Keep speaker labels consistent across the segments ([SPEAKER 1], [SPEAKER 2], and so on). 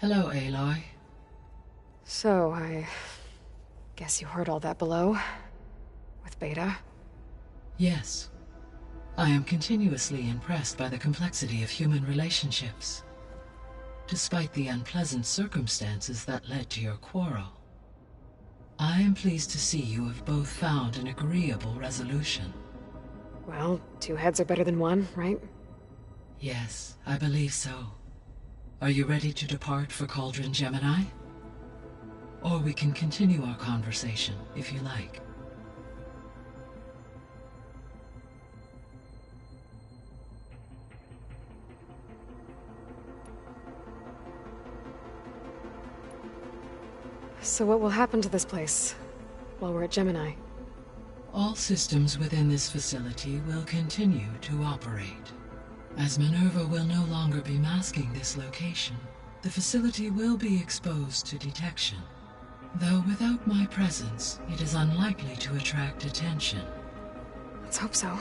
[SPEAKER 1] Hello, Aloy.
[SPEAKER 2] So, I guess you heard all that below? With Beta?
[SPEAKER 1] Yes. I am continuously impressed by the complexity of human relationships. Despite the unpleasant circumstances that led to your quarrel, I am pleased to see you have both found an agreeable resolution.
[SPEAKER 2] Well, two heads are better than one, right?
[SPEAKER 1] Yes, I believe so. Are you ready to depart for Cauldron Gemini? Or we can continue our conversation, if you like.
[SPEAKER 2] So what will happen to this place while we're at Gemini?
[SPEAKER 1] All systems within this facility will continue to operate. As Minerva will no longer be masking this location, the facility will be exposed to detection. Though without my presence, it is unlikely to attract attention.
[SPEAKER 2] Let's hope so.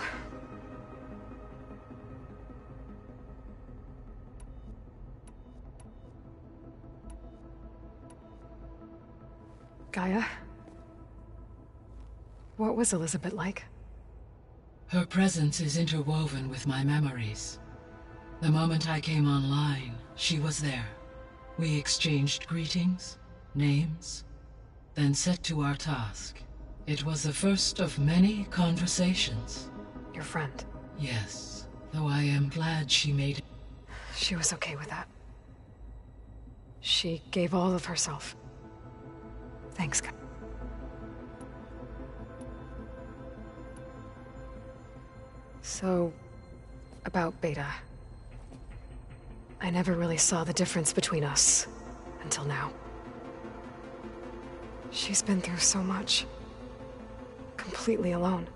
[SPEAKER 2] Gaia? What was Elizabeth like?
[SPEAKER 1] Her presence is interwoven with my memories. The moment I came online, she was there. We exchanged greetings, names, then set to our task. It was the first of many conversations.
[SPEAKER 2] Your friend?
[SPEAKER 1] Yes, though I am glad she made it.
[SPEAKER 2] She was okay with that. She gave all of herself. Thanks, Gaia. So, about Beta. I never really saw the difference between us, until now. She's been through so much. Completely alone.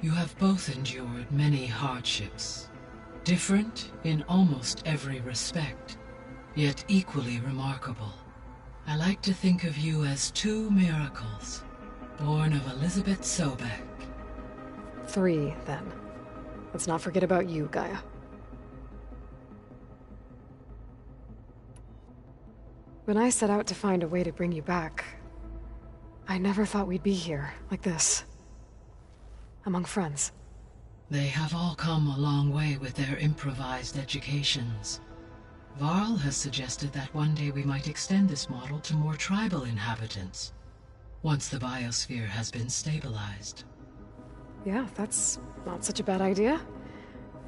[SPEAKER 1] You have both endured many hardships. Different in almost every respect, yet equally remarkable. I like to think of you as two miracles, born of Elizabeth Sobek.
[SPEAKER 2] 3, then. Let's not forget about you, Gaia. When I set out to find a way to bring you back, I never thought we'd be here, like this. Among friends.
[SPEAKER 1] They have all come a long way with their improvised educations. Varl has suggested that one day we might extend this model to more tribal inhabitants, once the biosphere has been stabilized.
[SPEAKER 2] Yeah, that's not such a bad idea.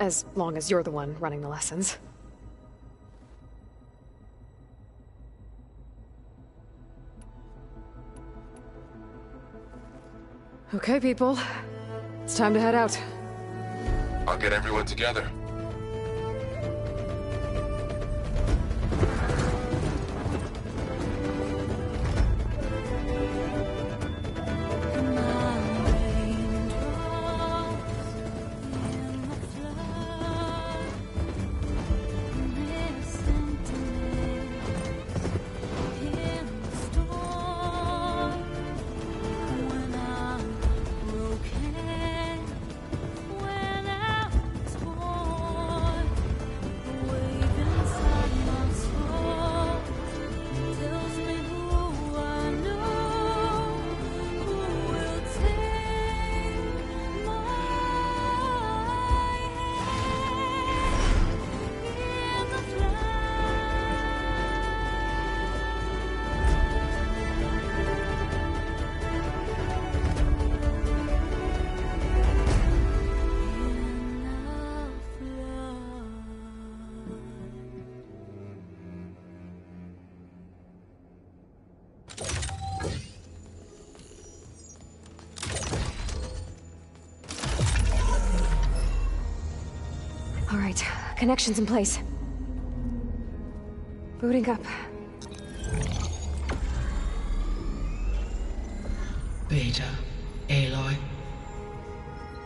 [SPEAKER 2] As long as you're the one running the lessons. Okay, people. It's time to head out.
[SPEAKER 3] I'll get everyone together.
[SPEAKER 2] All right, connections in place. Booting up.
[SPEAKER 1] Beta, Aloy.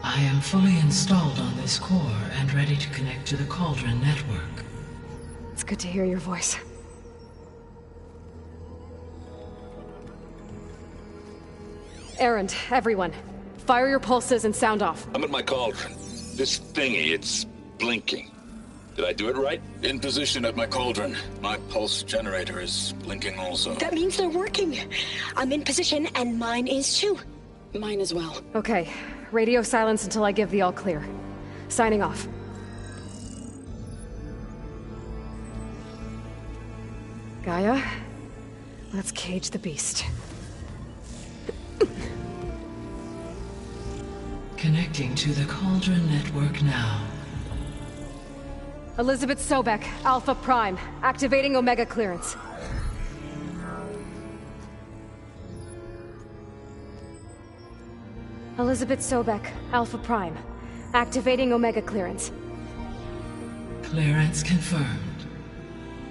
[SPEAKER 1] I am fully installed on this core and ready to connect to the Cauldron network.
[SPEAKER 2] It's good to hear your voice. Erend, everyone. Fire your pulses and sound off.
[SPEAKER 4] I'm at my cauldron. This thingy, it's blinking. Did I do it right?
[SPEAKER 5] In position at my cauldron. My pulse generator is blinking also.
[SPEAKER 6] That means they're working. I'm in position, and mine is too.
[SPEAKER 7] Mine as well.
[SPEAKER 2] Okay. Radio silence until I give the all clear. Signing off. Gaia, let's cage the beast.
[SPEAKER 1] Connecting to the Cauldron network now.
[SPEAKER 2] Elizabeth Sobek, Alpha Prime, activating Omega clearance. Elizabeth Sobek, Alpha Prime, activating Omega clearance.
[SPEAKER 1] Clearance confirmed.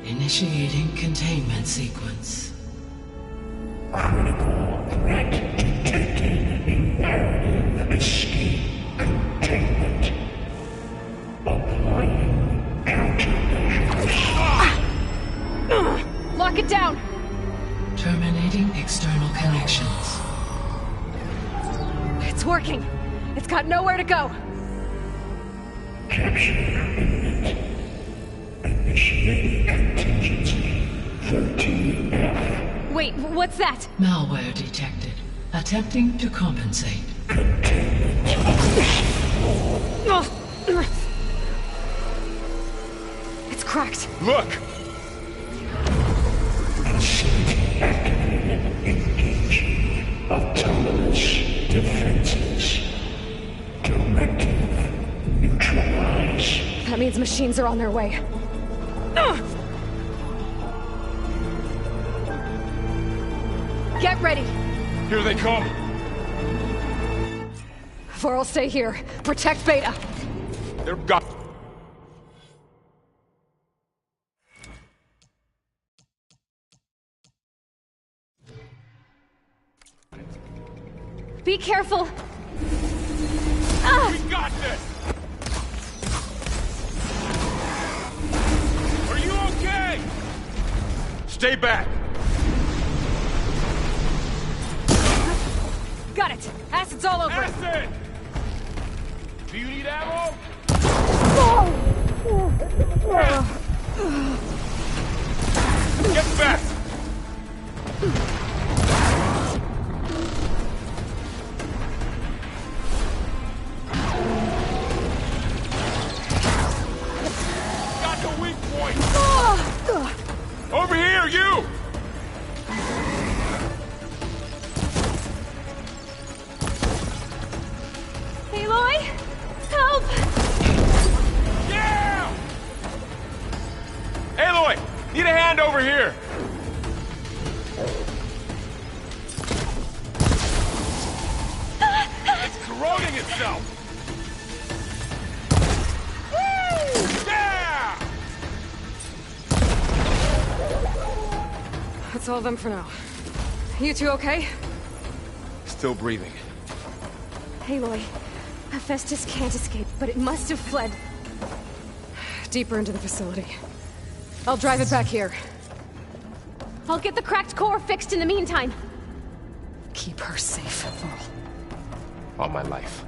[SPEAKER 1] Initiating containment sequence.
[SPEAKER 8] Critical threat detected. Imperative escape containment. Applying countermeasures.
[SPEAKER 2] Lock it down!
[SPEAKER 1] Terminating external connections.
[SPEAKER 2] It's working! It's got nowhere to go!
[SPEAKER 8] Capture imminent. Initiating contingency 13F.
[SPEAKER 2] Wait, what's that?
[SPEAKER 1] Malware detected. Attempting to compensate.
[SPEAKER 2] It's cracked.
[SPEAKER 4] Look!
[SPEAKER 8] Facility activated. Engaging autonomous defenses. Directive neutralize.
[SPEAKER 2] That means machines are on their way. Get ready!
[SPEAKER 4] Here they come!
[SPEAKER 2] Vorl, stay here. Protect Beta.
[SPEAKER 4] They're gone.
[SPEAKER 2] Be careful!
[SPEAKER 4] We got this! Are you okay? Stay back!
[SPEAKER 2] Got it! Acid's all over it!
[SPEAKER 4] Acid! Do you need ammo? Get back! Got the weak point! Over here, you!
[SPEAKER 2] Aloy! Help!
[SPEAKER 4] Yeah! Aloy! Need a hand over here! It's corroding itself! Yeah!
[SPEAKER 2] That's all of them for now. You two okay?
[SPEAKER 4] Still breathing.
[SPEAKER 2] Aloy, Hephaestus can't escape, but it must have fled. Deeper into the facility. I'll drive it back here. I'll get the cracked core fixed in the meantime. Keep her safe, Vorl.
[SPEAKER 4] All my life.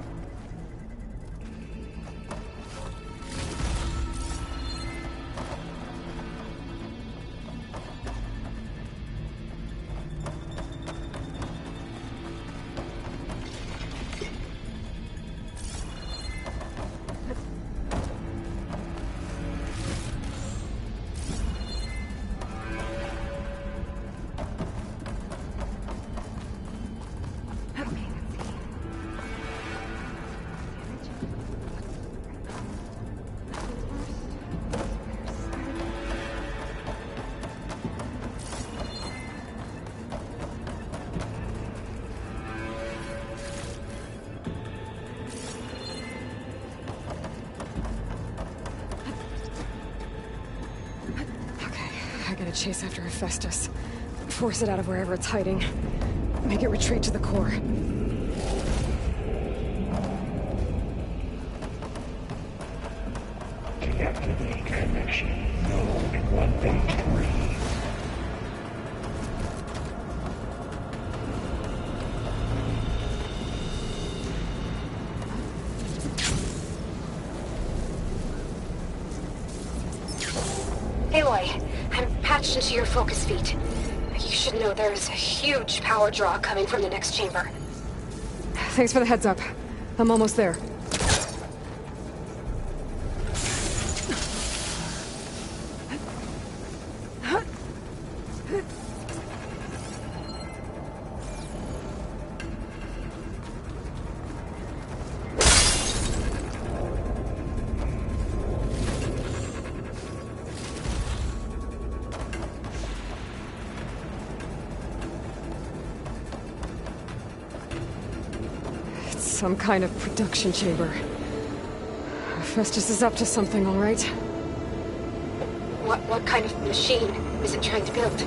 [SPEAKER 2] Chase after Hephaestus. Force it out of wherever it's hiding. Make it retreat to the core.
[SPEAKER 8] Deactivate connection. Node 183.
[SPEAKER 2] Aloy, I'm patched into your focus feed. You should know there's a huge power draw coming from the next chamber. Thanks for the heads up. I'm almost there. Some kind of production chamber. Festus is up to something, all right? What kind of machine is it trying to build?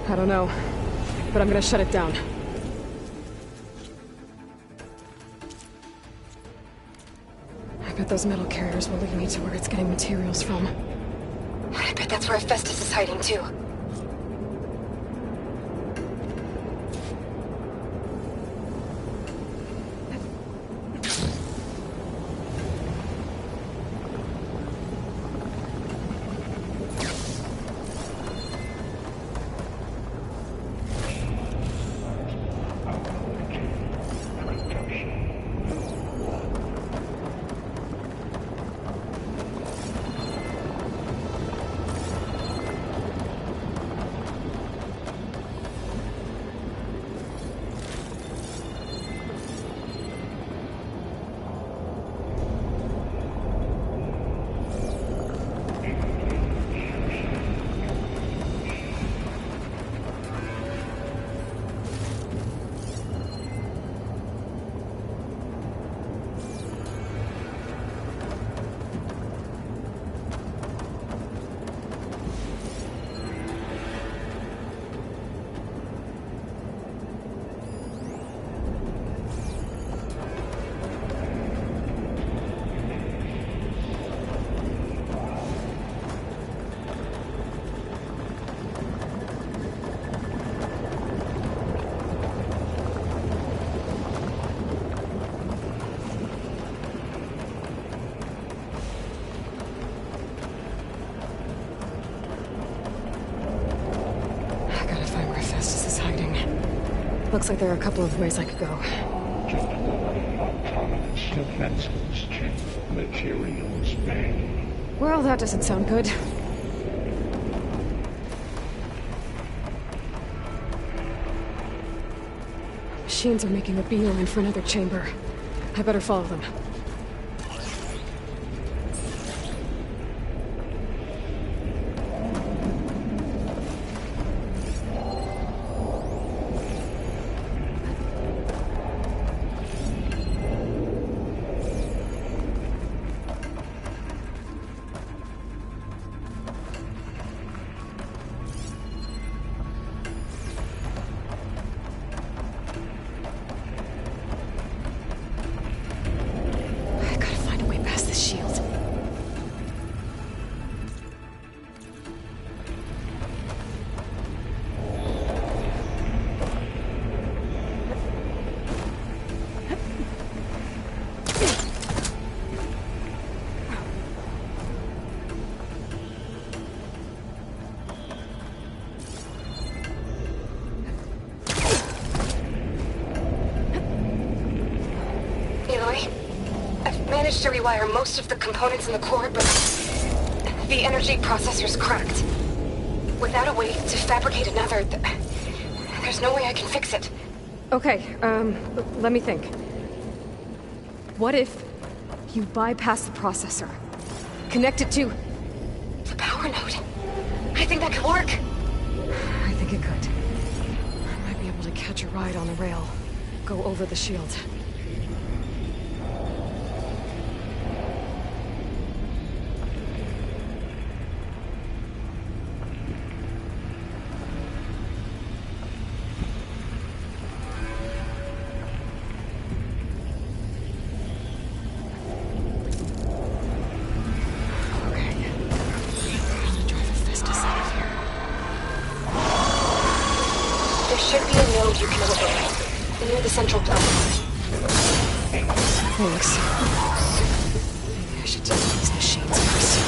[SPEAKER 2] I don't know, but I'm gonna shut it down. I bet those metal carriers will lead me to where it's getting materials from. I bet that's where Festus is hiding, too. Looks like there are a couple of ways I could go.
[SPEAKER 8] Autonomous defenses check materials bank.
[SPEAKER 2] Well, that doesn't sound good. Machines are making a beeline for another chamber. I better follow them. To rewire most of the components in the core, but the energy processor's cracked. Without a way to fabricate another, there's no way I can fix it. Okay, let me think. What if you bypass the processor? Connect it to the power node? I think that could work. I think it could. I might be able to catch a ride on the rail. Go over the shield. Thanks. Maybe I should deal with these machines first.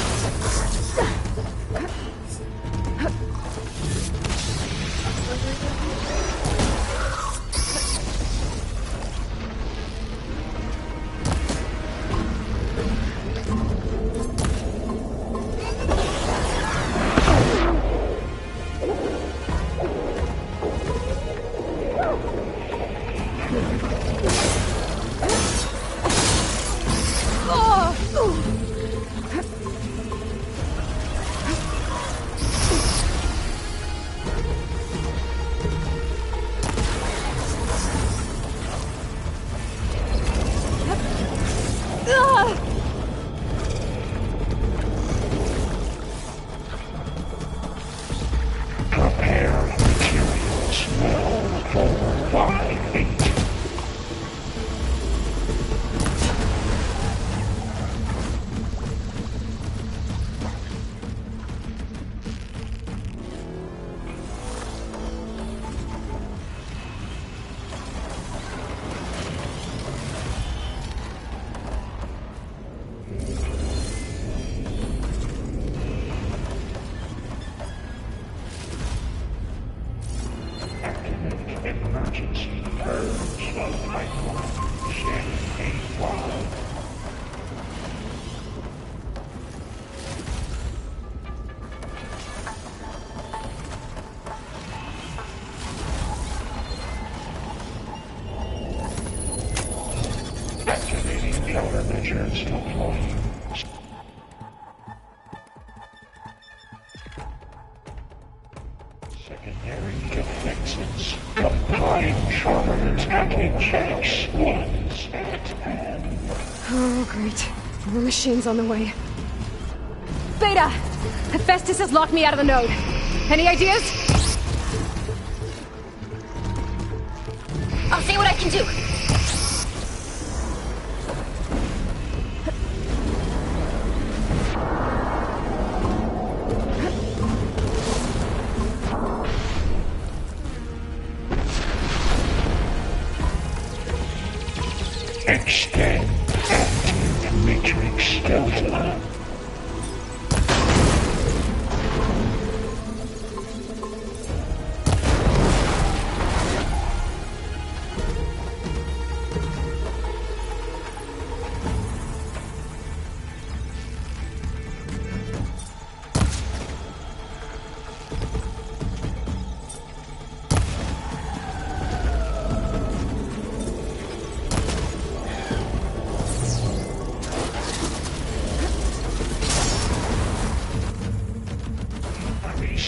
[SPEAKER 8] Prepare materials well for fighting. Emergency purge of pipeline. Champagne wall. Activating countermeasures deployed. Secondary defenses. Combined charter attacking checks. One's at hand.
[SPEAKER 2] Oh, great. More machines on the way. Beta! Hephaestus has locked me out of the node. Any ideas?
[SPEAKER 6] I'll see what I can do.
[SPEAKER 8] Extend active matrix delta.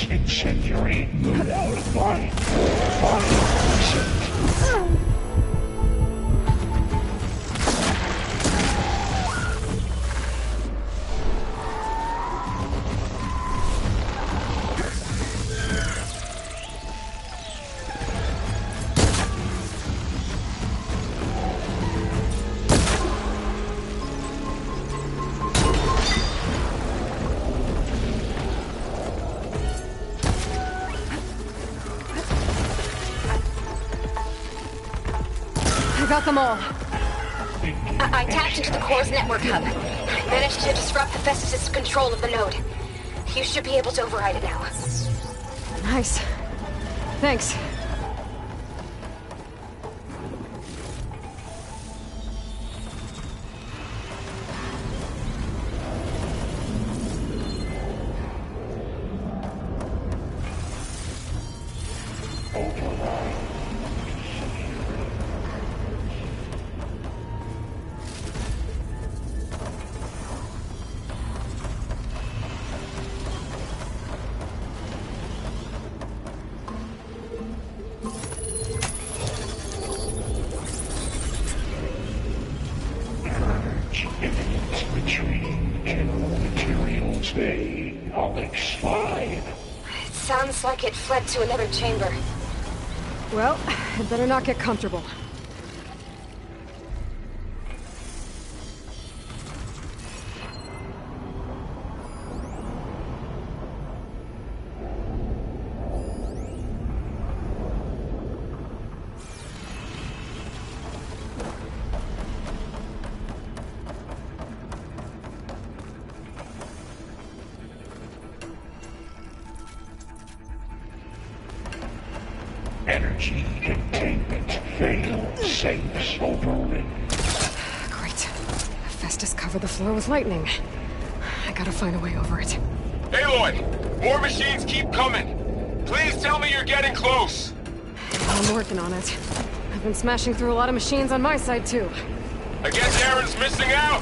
[SPEAKER 8] Incendiary moon by 5%.
[SPEAKER 2] I got them all.
[SPEAKER 6] I tapped into the core's network hub. Managed to disrupt Hephaestus' control of the node. You should be able to override it now.
[SPEAKER 2] Nice. Thanks. Imminent retreat. General materials bay. Onyx 5.
[SPEAKER 6] It sounds like it fled to another chamber.
[SPEAKER 2] Well, I'd better not get comfortable.
[SPEAKER 8] Energy containment failed. Safes open.
[SPEAKER 2] Great. Hephaestus covered the floor with lightning. I gotta find a way over it.
[SPEAKER 3] Aloy! More machines keep coming! Please tell me you're getting close!
[SPEAKER 2] I'm working on it. I've been smashing through a lot of machines on my side, too.
[SPEAKER 3] I guess Aaron's missing out!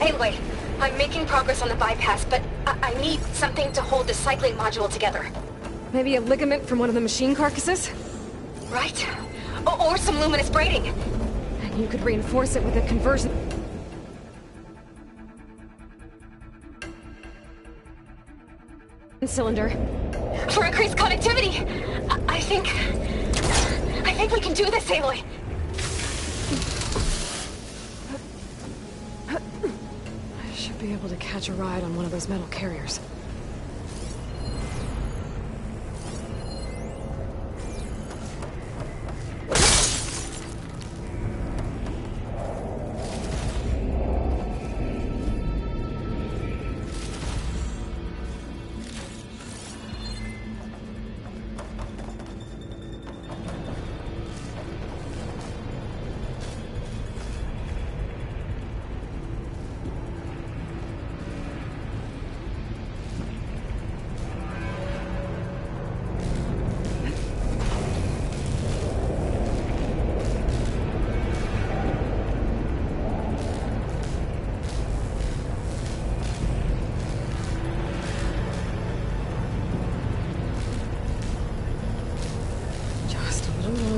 [SPEAKER 6] Aloy, I'm making progress on the bypass, but I need something to hold the cycling module together.
[SPEAKER 2] Maybe a ligament from one of the machine carcasses?
[SPEAKER 6] Right? Or some luminous braiding.
[SPEAKER 2] And you could reinforce it with a conversion... cylinder.
[SPEAKER 6] For increased connectivity! I think we can do this, Aloy!
[SPEAKER 2] I should be able to catch a ride on one of those metal carriers.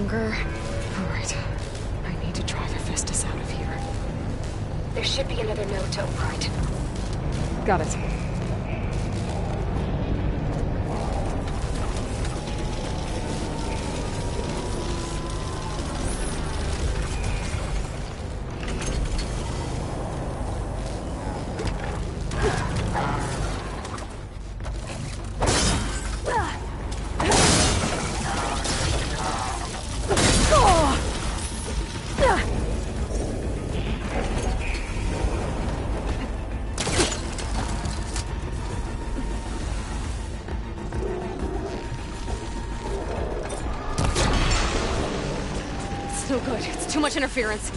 [SPEAKER 2] Alright. I need to drive Hephaestus out of here.
[SPEAKER 6] There should be another node to override.
[SPEAKER 2] Got it. No good. It's too much interference.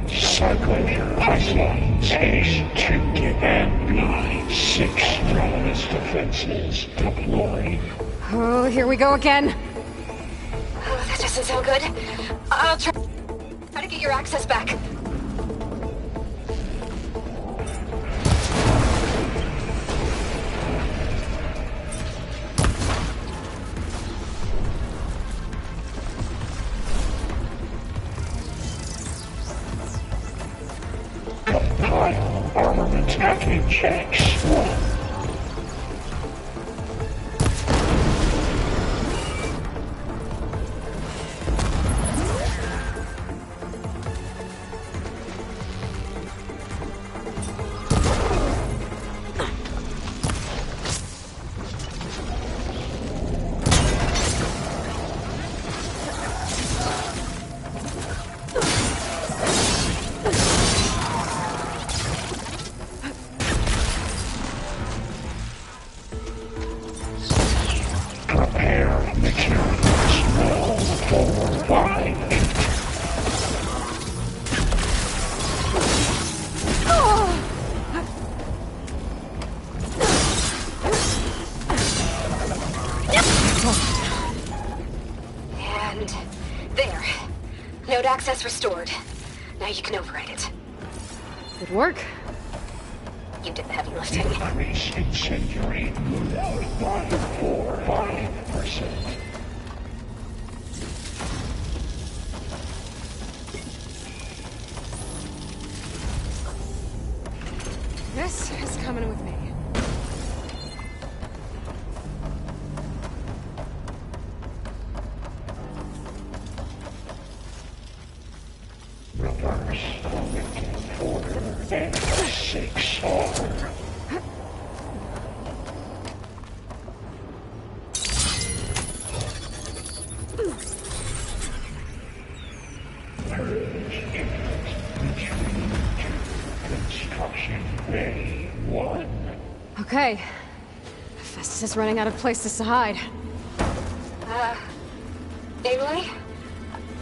[SPEAKER 8] Cycling pipeline A2 and B6 Romulus defenses deployed.
[SPEAKER 2] Oh, here we go again.
[SPEAKER 6] Oh, that doesn't sound good. I'll try to get your access back.
[SPEAKER 8] Compile armament hacking checks.
[SPEAKER 6] access restored. Now you can override it.
[SPEAKER 2] Good work.
[SPEAKER 6] You did the heavy lifting.
[SPEAKER 8] Increase incendiary mood by 5%.
[SPEAKER 2] This is coming with me.
[SPEAKER 8] Reverse order N6R. Purge imminent. Retreat to construction bay 1.
[SPEAKER 2] Okay. Festus is running out of places to hide.
[SPEAKER 6] Aloy?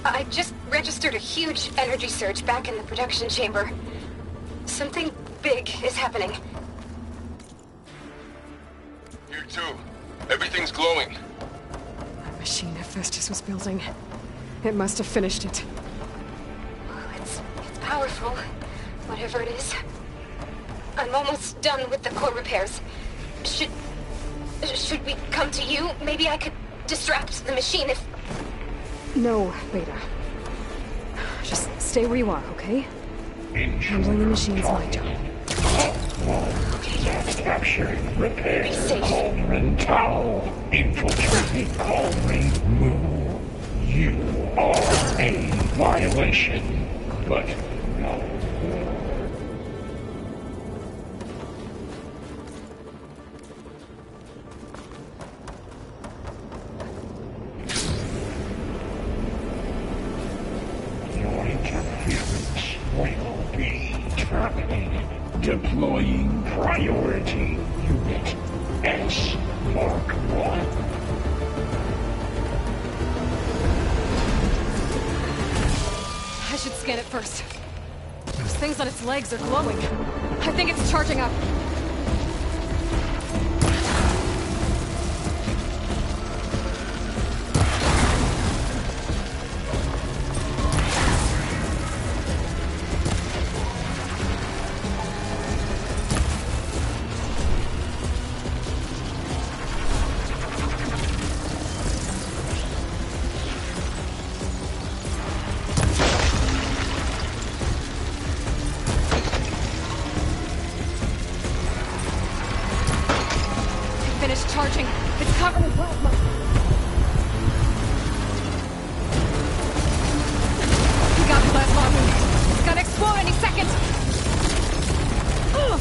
[SPEAKER 6] I just registered a huge energy surge back in the production chamber. Something big is happening.
[SPEAKER 3] Here too. Everything's glowing.
[SPEAKER 2] The machine Hephaestus was building. It must have finished it.
[SPEAKER 6] Oh, it's powerful, whatever it is. I'm almost done with the core repairs. Should we come to you? Maybe I could distract the machine if...
[SPEAKER 2] No, Beta. Just stay where you are, okay? Handling the machine's my job.
[SPEAKER 8] Capturing repair
[SPEAKER 6] Be safe.
[SPEAKER 8] Cauldron Tau. Infiltrating Cauldron Moo. You are a violation, but no more. Your interference will be terminated. Deploying priority unit S Mark 1.
[SPEAKER 2] I should scan it first. Those things on its legs are glowing. I think it's charging up. Finished charging. It's covered in plasma. We got plasma on me. It's gonna explode any second. Ugh.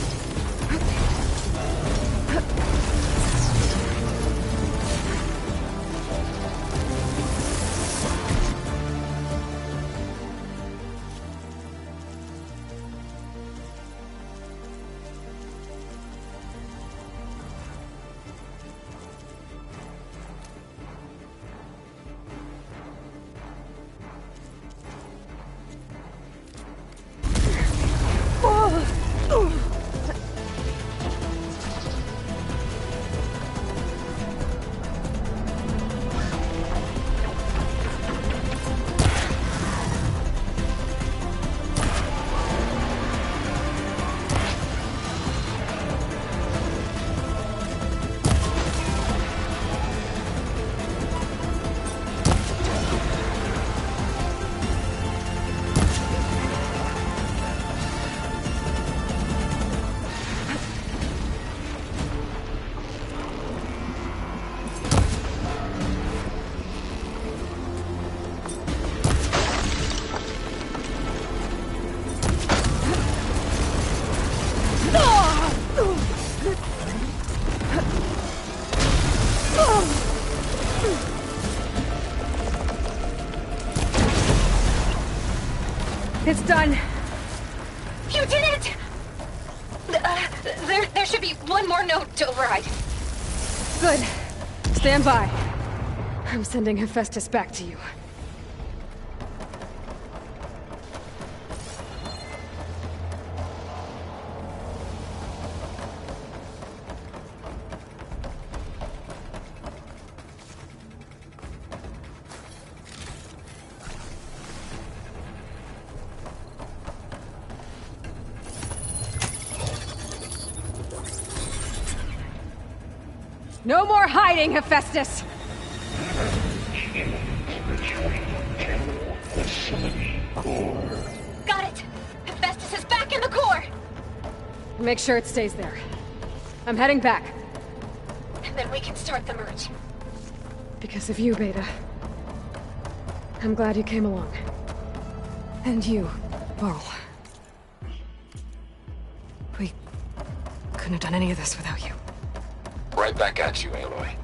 [SPEAKER 2] It's done.
[SPEAKER 6] You did it! There should be one more node to override.
[SPEAKER 2] Good. Stand by. I'm sending Hephaestus back to you. No more hiding, Hephaestus!
[SPEAKER 6] Got it! Hephaestus is back in the core!
[SPEAKER 2] Make sure it stays there. I'm heading back.
[SPEAKER 6] And then we can start the merge.
[SPEAKER 2] Because of you, Beta. I'm glad you came along. And you, Varl. We couldn't have done any of this without you.
[SPEAKER 3] Right back at you, Aloy.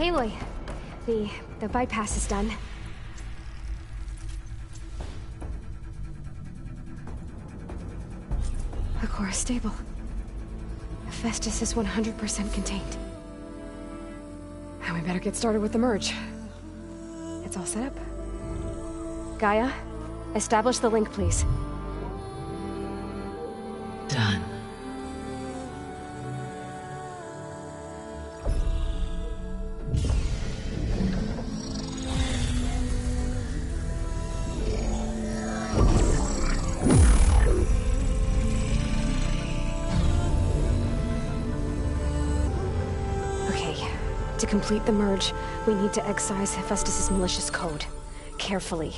[SPEAKER 6] Aloy, the bypass is done.
[SPEAKER 2] The core is stable. Hephaestus is 100% contained. And we better get started with the merge. It's all set up. Gaia, establish the link, please.
[SPEAKER 1] Done.
[SPEAKER 2] To complete the merge, we need to excise Hephaestus' malicious code. Carefully.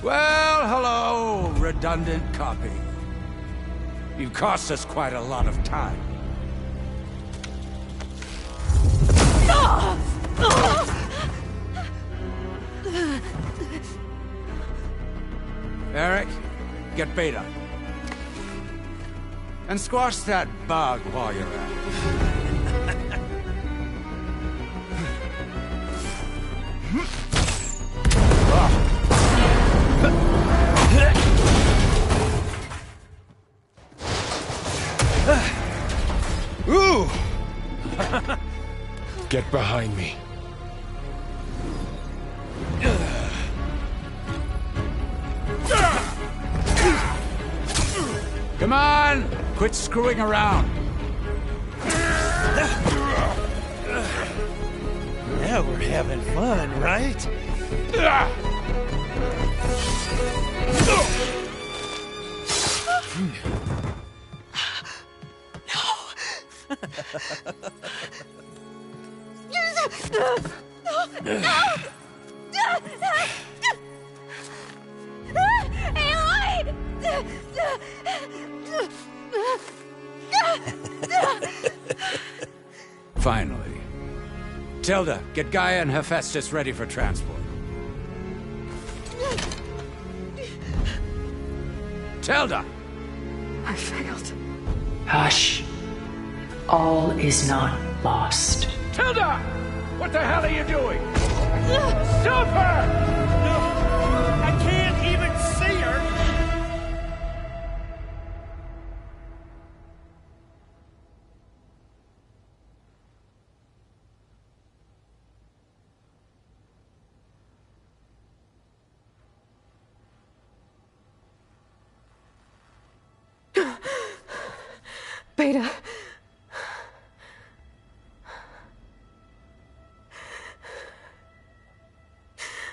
[SPEAKER 7] Well, hello, redundant copy. You've cost us quite a lot of time. Eric, get Beta. And squash that bug while you're at it.
[SPEAKER 3] Ooh! Get behind me.
[SPEAKER 7] Come on! Quit screwing around.
[SPEAKER 9] Now we're having fun, right?
[SPEAKER 7] Finally. Tilda, get Gaia and Hephaestus ready for transport. Tilda!
[SPEAKER 2] I failed.
[SPEAKER 1] Hush. All is not lost.
[SPEAKER 4] Tilda! What the hell are you doing? Stop her!
[SPEAKER 2] Beta.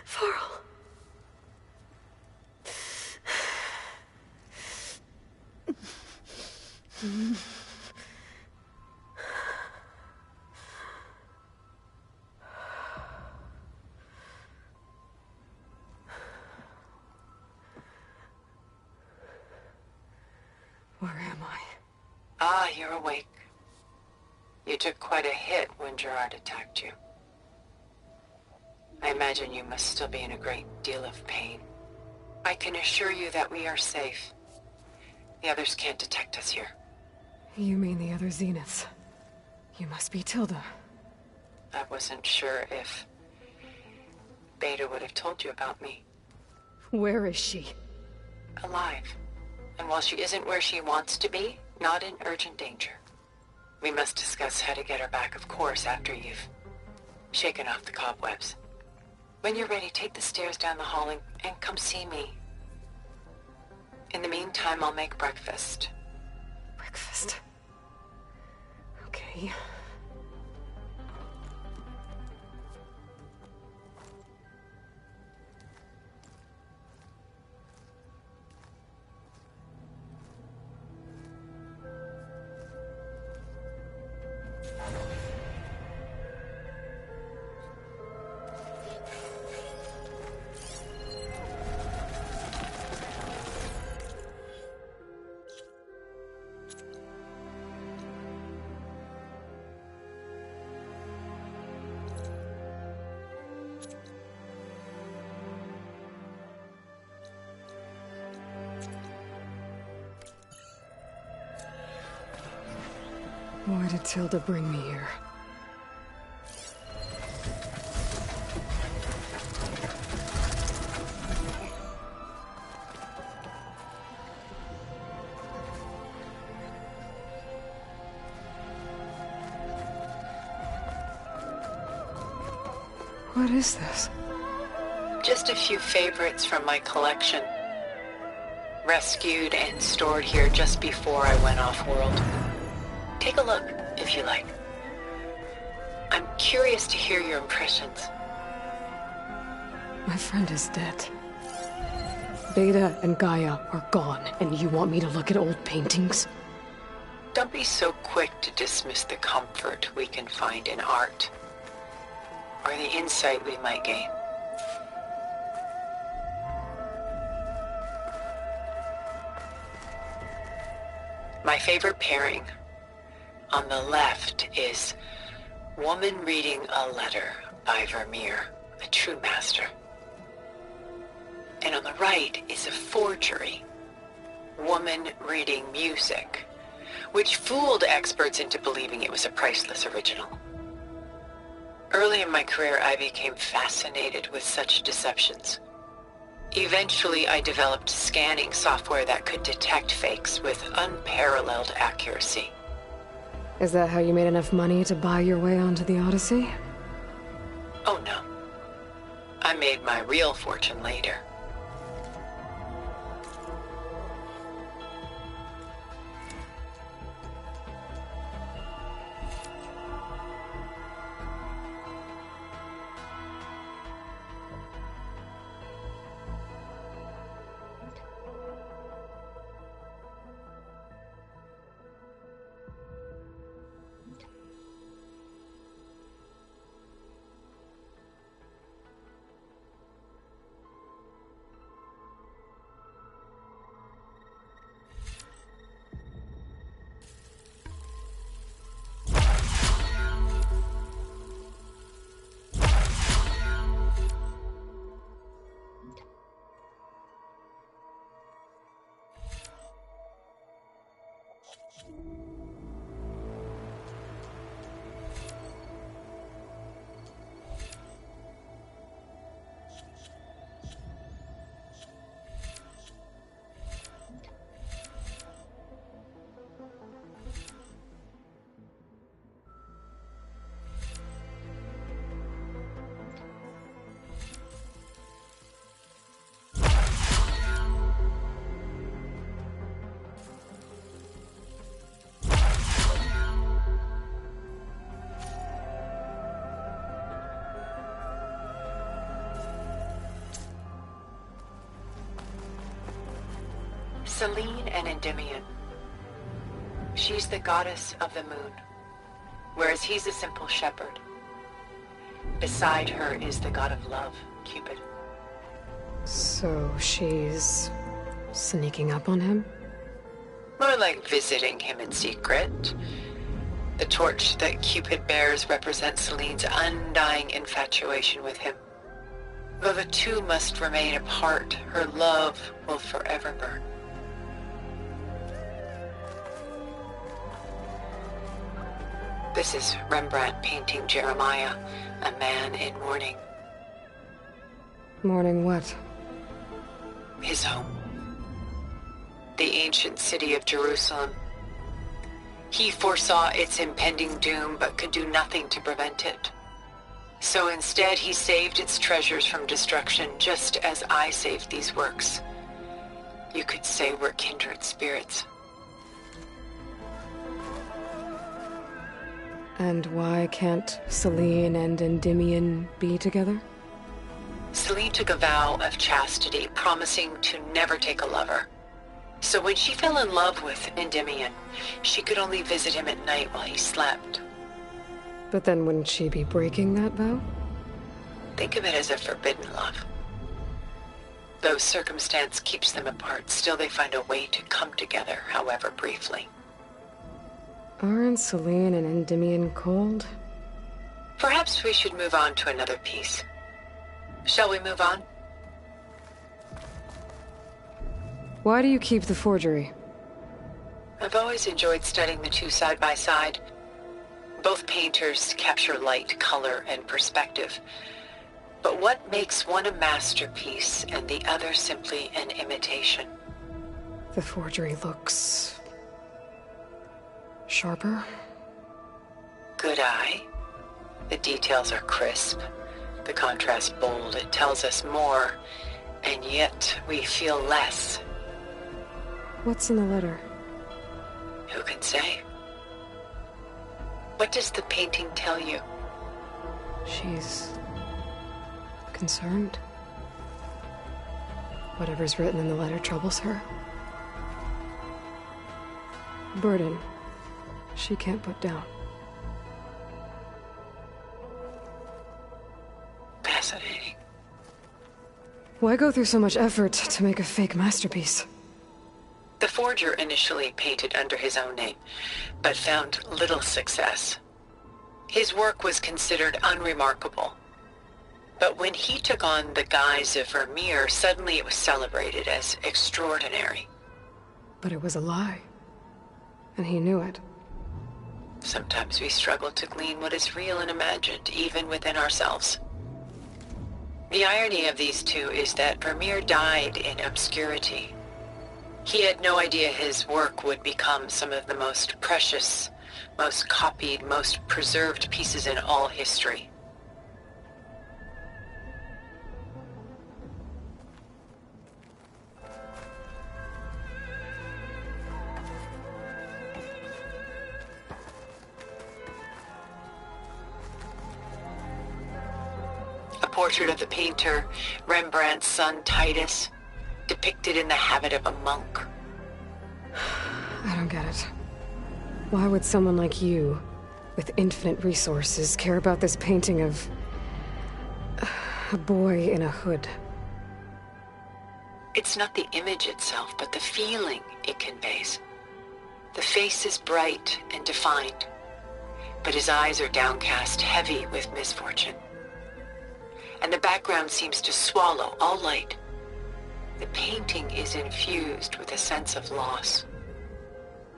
[SPEAKER 2] Varl. Where am I?
[SPEAKER 10] Ah, you're awake. You took quite a hit when Gerard attacked you. I imagine you must still be in a great deal of pain. I can assure you that we are safe. The others can't detect us here.
[SPEAKER 2] You mean the other Zeniths? You must be Tilda.
[SPEAKER 10] I wasn't sure if Beta would have told you about me.
[SPEAKER 2] Where is she?
[SPEAKER 10] Alive. And while she isn't where she wants to be, not in urgent danger. We must discuss how to get her back, of course, after you've shaken off the cobwebs. When you're ready, take the stairs down the hall and come see me. In the meantime, I'll make breakfast.
[SPEAKER 2] Breakfast. Okay. Why did Tilda bring me here? What is this?
[SPEAKER 10] Just a few favorites from my collection. Rescued and stored here just before I went off-world. Take a look, if you like. I'm curious to hear your impressions.
[SPEAKER 2] My friend is dead. Beta and Gaia are gone, and you want me to look at old paintings?
[SPEAKER 10] Don't be so quick to dismiss the comfort we can find in art, or the insight we might gain. My favorite pairing on the left is Woman Reading a Letter by Vermeer, a true master. And on the right is a forgery, Woman Reading Music, which fooled experts into believing it was a priceless original. Early in my career, I became fascinated with such deceptions. Eventually, I developed scanning software that could detect fakes with unparalleled accuracy.
[SPEAKER 2] Is that how you made enough money to buy your way onto the Odyssey?
[SPEAKER 10] Oh no. I made my real fortune later. Selene and Endymion. She's the goddess of the moon, whereas he's a simple shepherd. Beside her is the god of love, Cupid.
[SPEAKER 2] So she's sneaking up on him?
[SPEAKER 10] More like visiting him in secret. The torch that Cupid bears represents Selene's undying infatuation with him. Though the two must remain apart, her love will forever burn. This is Rembrandt painting Jeremiah, a man in mourning.
[SPEAKER 2] Mourning what?
[SPEAKER 10] His home. The ancient city of Jerusalem. He foresaw its impending doom, but could do nothing to prevent it. So instead, he saved its treasures from destruction, just as I saved these works. You could say we're kindred spirits.
[SPEAKER 2] And why can't Selene and Endymion be together?
[SPEAKER 10] Selene took a vow of chastity, promising to never take a lover. So when she fell in love with Endymion, she could only visit him at night while he slept.
[SPEAKER 2] But then wouldn't she be breaking that vow?
[SPEAKER 10] Think of it as a forbidden love. Though circumstance keeps them apart, still they find a way to come together, however briefly.
[SPEAKER 2] Aren't Selene and Endymion cold?
[SPEAKER 10] Perhaps we should move on to another piece. Shall we move on?
[SPEAKER 2] Why do you keep the forgery?
[SPEAKER 10] I've always enjoyed studying the two side by side. Both painters capture light, color, and perspective. But what makes one a masterpiece and the other simply an imitation?
[SPEAKER 2] The forgery looks sharper.
[SPEAKER 10] Good eye. The details are crisp. The contrast bold. It tells us more, and yet we feel less.
[SPEAKER 2] What's in the letter?
[SPEAKER 10] Who can say? What does the painting tell you?
[SPEAKER 2] She's concerned. Whatever's written in the letter troubles her. Burden she can't put down.
[SPEAKER 10] Fascinating.
[SPEAKER 2] Why go through so much effort to make a fake masterpiece?
[SPEAKER 10] The forger initially painted under his own name, but found little success. His work was considered unremarkable. But when he took on the guise of Vermeer, suddenly it was celebrated as extraordinary.
[SPEAKER 2] But it was a lie. And he knew it.
[SPEAKER 10] Sometimes we struggle to glean what is real and imagined, even within ourselves. The irony of these two is that Vermeer died in obscurity. He had no idea his work would become some of the most precious, most copied, most preserved pieces in all history. A portrait of the painter, Rembrandt's son Titus, depicted in the habit of a monk.
[SPEAKER 2] I don't get it. Why would someone like you, with infinite resources, care about this painting of a boy in a hood?
[SPEAKER 10] It's not the image itself, but the feeling it conveys. The face is bright and defined, but his eyes are downcast, heavy with misfortune. And the background seems to swallow all light. The painting is infused with a sense of loss.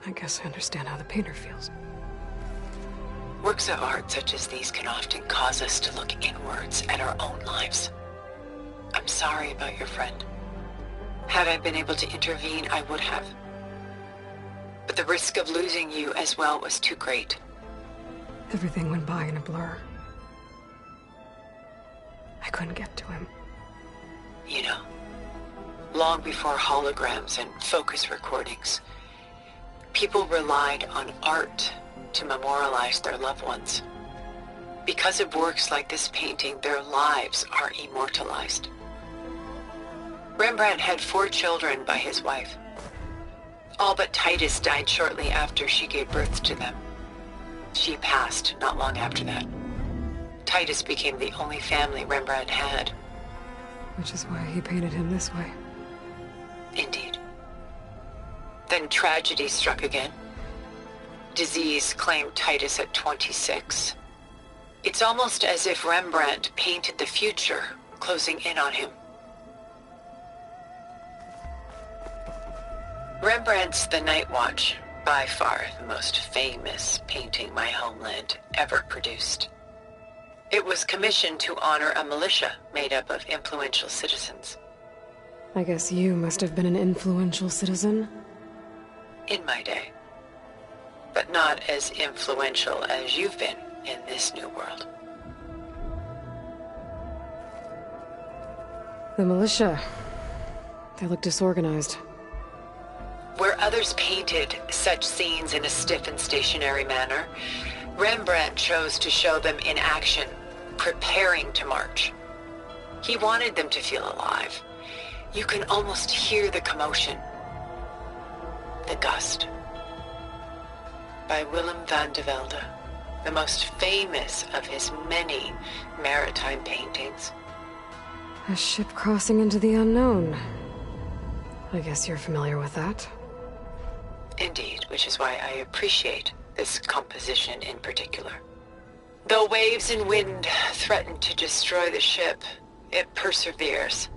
[SPEAKER 2] I guess I understand how the painter feels.
[SPEAKER 10] Works of art such as these can often cause us to look inwards at our own lives. I'm sorry about your friend. Had I been able to intervene, I would have. But the risk of losing you as well was too great.
[SPEAKER 2] Everything went by in a blur. I couldn't get to him.
[SPEAKER 10] You know, long before holograms and focus recordings, people relied on art to memorialize their loved ones. Because of works like this painting, their lives are immortalized. Rembrandt had 4 children by his wife. All but Titus died shortly after she gave birth to them. She passed not long after that. Titus became the only family Rembrandt had.
[SPEAKER 2] Which is why he painted him this way.
[SPEAKER 10] Indeed. Then tragedy struck again. Disease claimed Titus at 26. It's almost as if Rembrandt painted the future, closing in on him. Rembrandt's The Night Watch, by far the most famous painting my homeland ever produced. It was commissioned to honor a militia made up of influential citizens.
[SPEAKER 2] I guess you must have been an influential citizen.
[SPEAKER 10] In my day. But not as influential as you've been in this new world.
[SPEAKER 2] The militia. They look disorganized.
[SPEAKER 10] Where others painted such scenes in a stiff and stationary manner, Rembrandt chose to show them in action, preparing to march. He wanted them to feel alive. You can almost hear the commotion. The Gust. By Willem van de Velde, the most famous of his many maritime paintings.
[SPEAKER 2] A ship crossing into the unknown. I guess you're familiar with that.
[SPEAKER 10] Indeed, which is why I appreciate this composition in particular. Though waves and wind threaten to destroy the ship, it perseveres,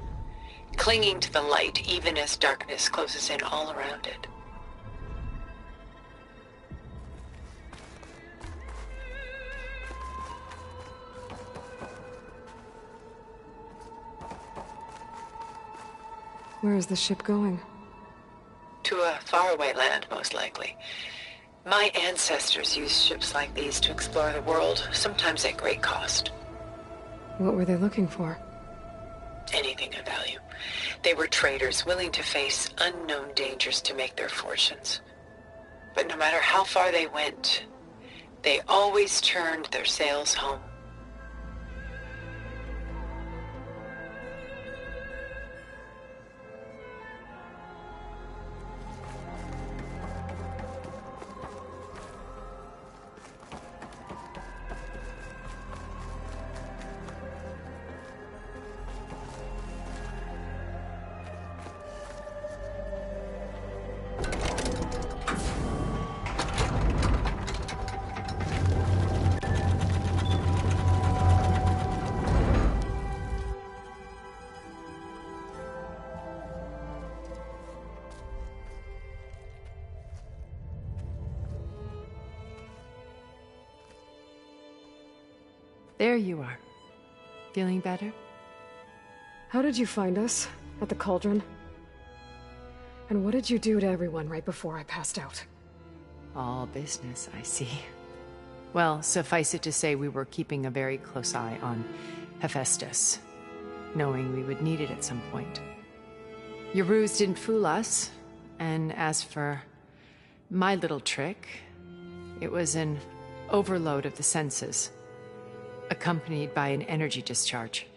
[SPEAKER 10] clinging to the light even as darkness closes in all around it.
[SPEAKER 2] Where is the ship going?
[SPEAKER 10] To a faraway land, most likely. My ancestors used ships like these to explore the world, sometimes at great cost.
[SPEAKER 2] What were they looking for?
[SPEAKER 10] Anything of value. They were traders willing to face unknown dangers to make their fortunes. But no matter how far they went, they always turned their sails home.
[SPEAKER 11] There you are. Feeling better?
[SPEAKER 2] How did you find us? At the Cauldron? And what did you do to everyone right before I passed out?
[SPEAKER 11] All business, I see. Well, suffice it to say we were keeping a very close eye on Hephaestus, knowing we would need it at some point. Your ruse didn't fool us, and as for my little trick, it was an overload of the senses, accompanied by an energy discharge.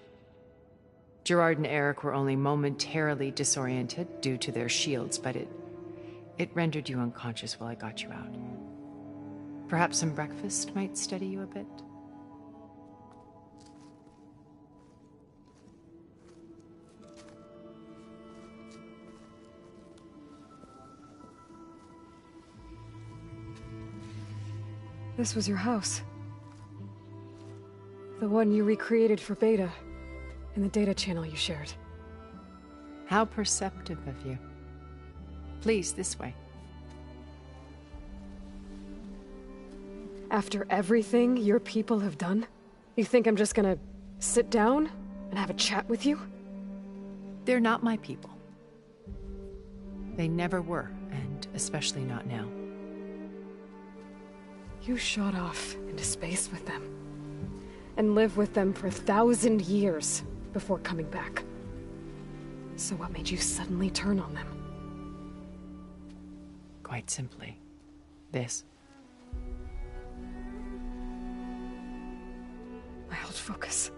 [SPEAKER 11] Gerard and Eric were only momentarily disoriented due to their shields, but it rendered you unconscious while I got you out. Perhaps some breakfast might steady you a bit?
[SPEAKER 2] This was your house. The one you recreated for Beta, in the data channel you shared.
[SPEAKER 11] How perceptive of you. Please, this way.
[SPEAKER 2] After everything your people have done, you think I'm just gonna sit down and have a chat with you?
[SPEAKER 11] They're not my people. They never were, and especially not now.
[SPEAKER 2] You shot off into space with them, and lived with them for 1,000 years before coming back. So what made you suddenly turn on them?
[SPEAKER 11] Quite simply, this.
[SPEAKER 2] My old focus.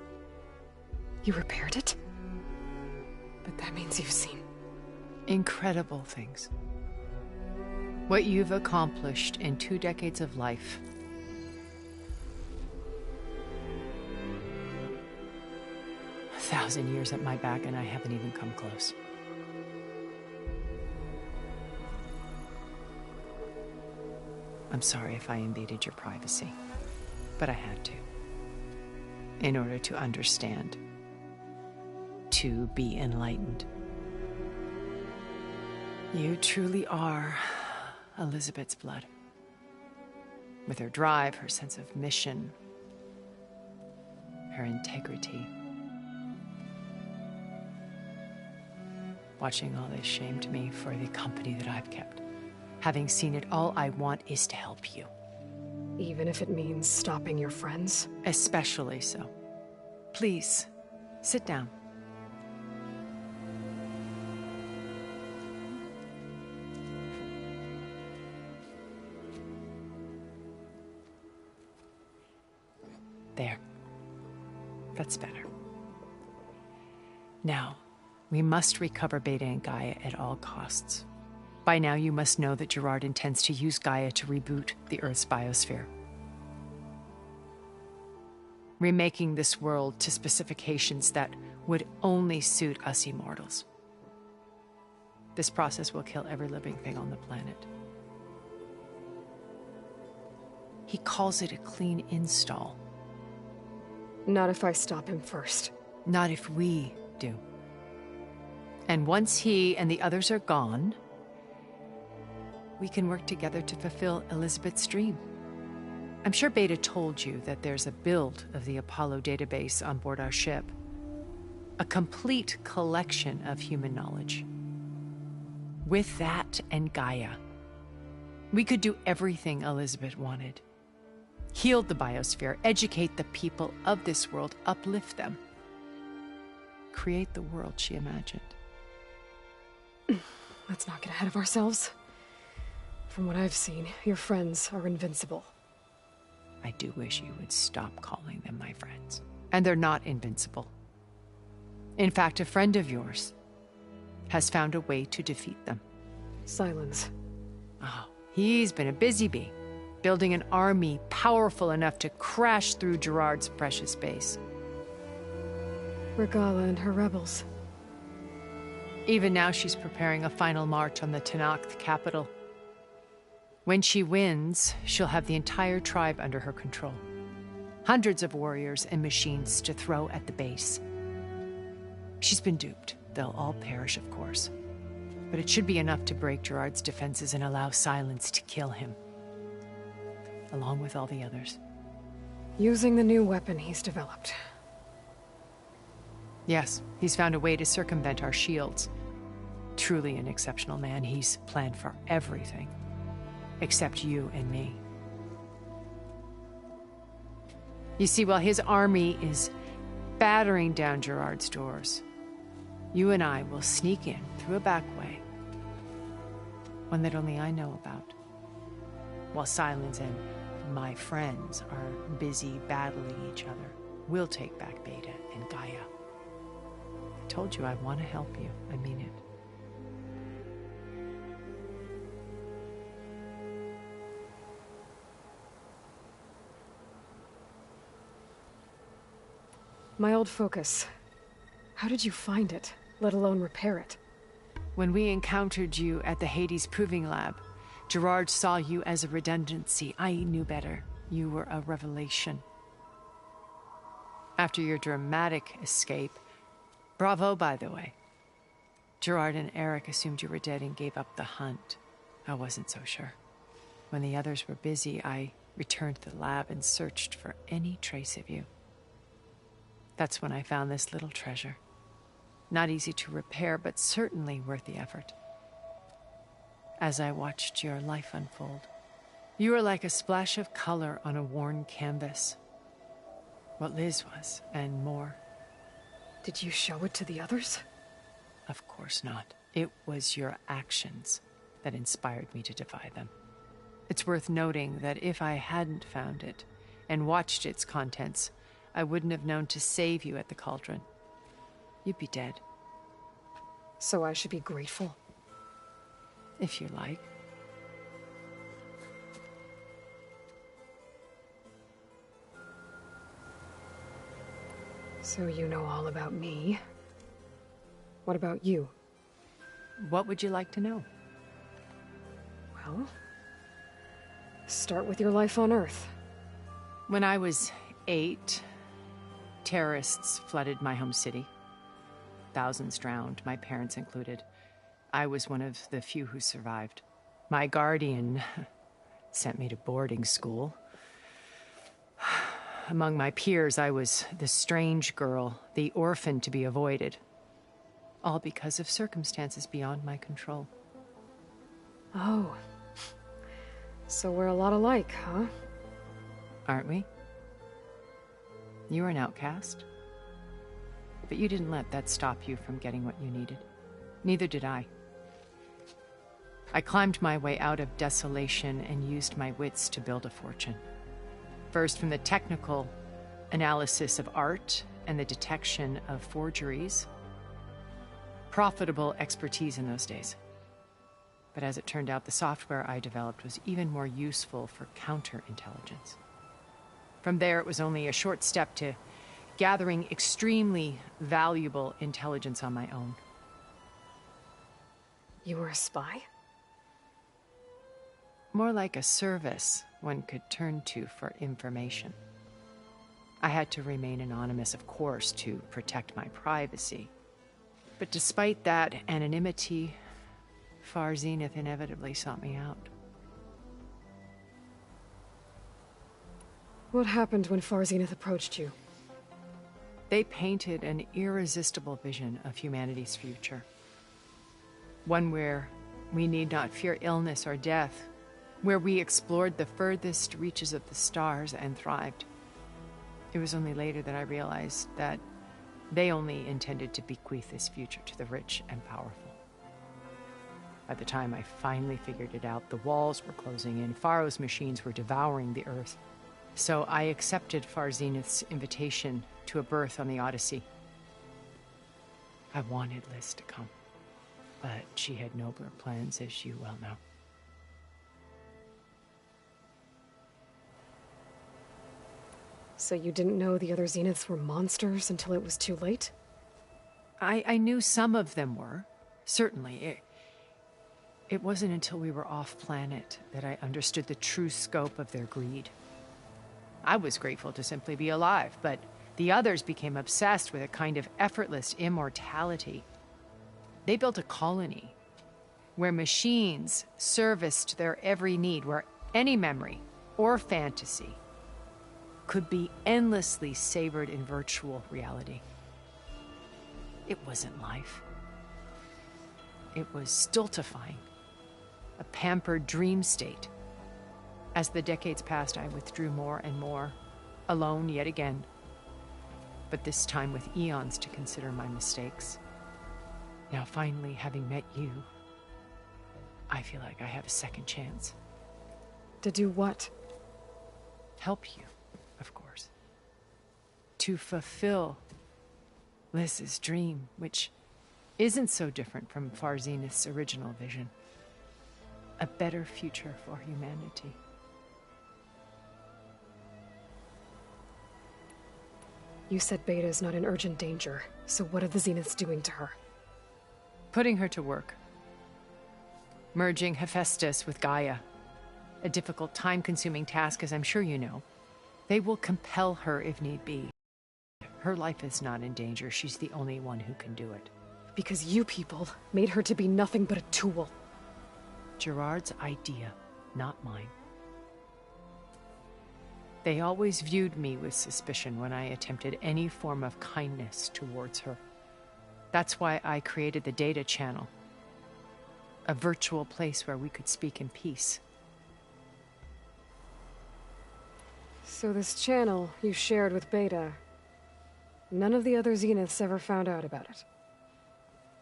[SPEAKER 2] You repaired it? But that means you've seen...
[SPEAKER 11] incredible things. What you've accomplished in 2 decades of life. A 1,000 years at my back and I haven't even come close. I'm sorry if I invaded your privacy, but I had to. In order to understand. To be enlightened. You truly are Elizabeth's blood. With her drive, her sense of mission, her integrity. Watching all this shamed me for the company that I've kept. Having seen it, all I want is to help you.
[SPEAKER 2] Even if it means stopping your friends?
[SPEAKER 11] Especially so. Please, sit down. There. That's better. Now, we must recover Beta and Gaia at all costs. By now, you must know that Gerard intends to use Gaia to reboot the Earth's biosphere. Remaking this world to specifications that would only suit us immortals. This process will kill every living thing on the planet. He calls it a clean install.
[SPEAKER 2] Not if I stop him first.
[SPEAKER 11] Not if we do. And once he and the others are gone, we can work together to fulfill Elizabeth's dream. I'm sure Beta told you that there's a build of the Apollo database on board our ship. A complete collection of human knowledge. With that and Gaia, we could do everything Elizabeth wanted. Heal the biosphere, educate the people of this world, uplift them. Create the world she imagined.
[SPEAKER 2] Let's not get ahead of ourselves. From what I've seen, your friends are invincible.
[SPEAKER 11] I do wish you would stop calling them my friends. And they're not invincible. In fact, a friend of yours has found a way to defeat them.
[SPEAKER 2] Silence.
[SPEAKER 11] Oh, he's been a busy bee. Building an army powerful enough to crash through Gerard's precious base.
[SPEAKER 2] Regalla and her rebels.
[SPEAKER 11] Even now she's preparing a final march on the Tenakth capital. When she wins, she'll have the entire tribe under her control. Hundreds of warriors and machines to throw at the base. She's been duped. They'll all perish, of course. But it should be enough to break Gerard's defenses and allow Silence to kill him. Along with all the others.
[SPEAKER 2] Using the new weapon he's developed.
[SPEAKER 11] Yes, he's found a way to circumvent our shields. Truly an exceptional man. He's planned for everything. Except you and me. You see, while his army is battering down Gerard's doors, you and I will sneak in through a back way. One that only I know about. While Silence and my friends are busy battling each other, we'll take back Beta and Gaia. I told you I want to help you. I mean it.
[SPEAKER 2] My old focus. How did you find it, let alone repair it?
[SPEAKER 11] When we encountered you at the Hades Proving Lab, Gerard saw you as a redundancy. I knew better. You were a revelation. After your dramatic escape, bravo, by the way. Gerard and Eric assumed you were dead and gave up the hunt. I wasn't so sure. When the others were busy, I returned to the lab and searched for any trace of you. That's when I found this little treasure. Not easy to repair, but certainly worth the effort. As I watched your life unfold, you were like a splash of color on a worn canvas. What Liz was, and more.
[SPEAKER 2] Did you show it to the others?
[SPEAKER 11] Of course not. It was your actions that inspired me to defy them. It's worth noting that if I hadn't found it and watched its contents, I wouldn't have known to save you at the Cauldron. You'd be dead.
[SPEAKER 2] So I should be grateful?
[SPEAKER 11] If you like.
[SPEAKER 2] So you know all about me. What about you?
[SPEAKER 11] What would you like to know?
[SPEAKER 2] Well, start with your life on Earth.
[SPEAKER 11] When I was 8, terrorists flooded my home city. Thousands drowned, my parents included. I was one of the few who survived. My guardian sent me to boarding school. Among my peers, I was the strange girl, the orphan to be avoided. All because of circumstances beyond my control.
[SPEAKER 2] Oh. So we're a lot alike, huh?
[SPEAKER 11] Aren't we? You were an outcast. But you didn't let that stop you from getting what you needed. Neither did I. I climbed my way out of desolation and used my wits to build a fortune. First, from the technical analysis of art and the detection of forgeries. Profitable expertise in those days. But as it turned out, the software I developed was even more useful for counterintelligence. From there, it was only a short step to gathering extremely valuable intelligence on my own.
[SPEAKER 2] You were a spy?
[SPEAKER 11] More like a service one could turn to for information. I had to remain anonymous, of course, to protect my privacy. But despite that anonymity, Far Zenith inevitably sought me out.
[SPEAKER 2] What happened when Far Zenith approached you?
[SPEAKER 11] They painted an irresistible vision of humanity's future. One where we need not fear illness or death, where we explored the furthest reaches of the stars and thrived. It was only later that I realized that they only intended to bequeath this future to the rich and powerful. By the time I finally figured it out, the walls were closing in, Pharaoh's machines were devouring the Earth. So I accepted Far Zenith's invitation to a berth on the Odyssey. I wanted Liz to come, but she had nobler plans, as you well know.
[SPEAKER 2] So you didn't know the other Zeniths were monsters until it was too late?
[SPEAKER 11] I knew some of them were, certainly. It wasn't until we were off-planet that I understood the true scope of their greed. I was grateful to simply be alive, but the others became obsessed with a kind of effortless immortality. They built a colony where machines serviced their every need, where any memory or fantasy could be endlessly savored in virtual reality. It wasn't life. It was stultifying, a pampered dream state. As the decades passed, I withdrew more and more, alone yet again, but this time with eons to consider my mistakes. Now, finally, having met you, I feel like I have a second chance.
[SPEAKER 2] To do what?
[SPEAKER 11] Help you, of course. To fulfill Liz's dream, which isn't so different from Far Zenith's original vision. A better future for humanity.
[SPEAKER 2] You said Beta is not in urgent danger, so what are the Zeniths doing to her?
[SPEAKER 11] Putting her to work. Merging Hephaestus with Gaia. A difficult, time-consuming task, as I'm sure you know. They will compel her if need be. Her life is not in danger. She's the only one who can do it.
[SPEAKER 2] Because you people made her to be nothing but a tool.
[SPEAKER 11] Gerard's idea, not mine. They always viewed me with suspicion when I attempted any form of kindness towards her. That's why I created the Data Channel. A virtual place where we could speak in peace.
[SPEAKER 2] So this channel you shared with Beta, none of the other Zeniths ever found out about it?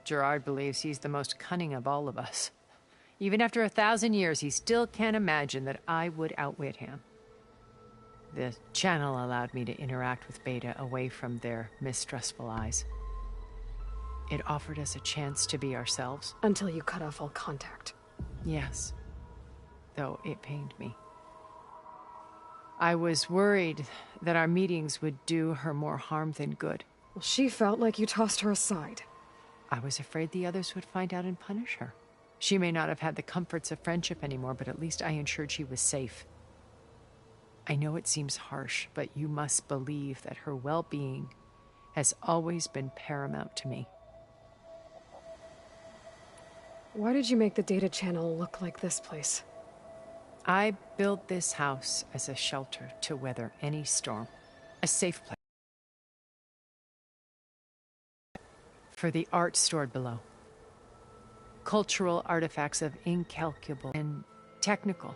[SPEAKER 11] Gerard believes he's the most cunning of all of us. Even after 1,000 years, he still can't imagine that I would outwit him. The channel allowed me to interact with Beta away from their mistrustful eyes. It offered us a chance to be ourselves.
[SPEAKER 2] Until you cut off all contact.
[SPEAKER 11] Yes. Though it pained me. I was worried that our meetings would do her more harm than good.
[SPEAKER 2] Well, she felt like you tossed her aside.
[SPEAKER 11] I was afraid the others would find out and punish her. She may not have had the comforts of friendship anymore, but at least I ensured she was safe. I know it seems harsh, but you must believe that her well-being has always been paramount to me.
[SPEAKER 2] Why did you make the data channel look like this place?
[SPEAKER 11] I built this house as a shelter to weather any storm. A safe place for the art stored below. Cultural artifacts of incalculable and technical.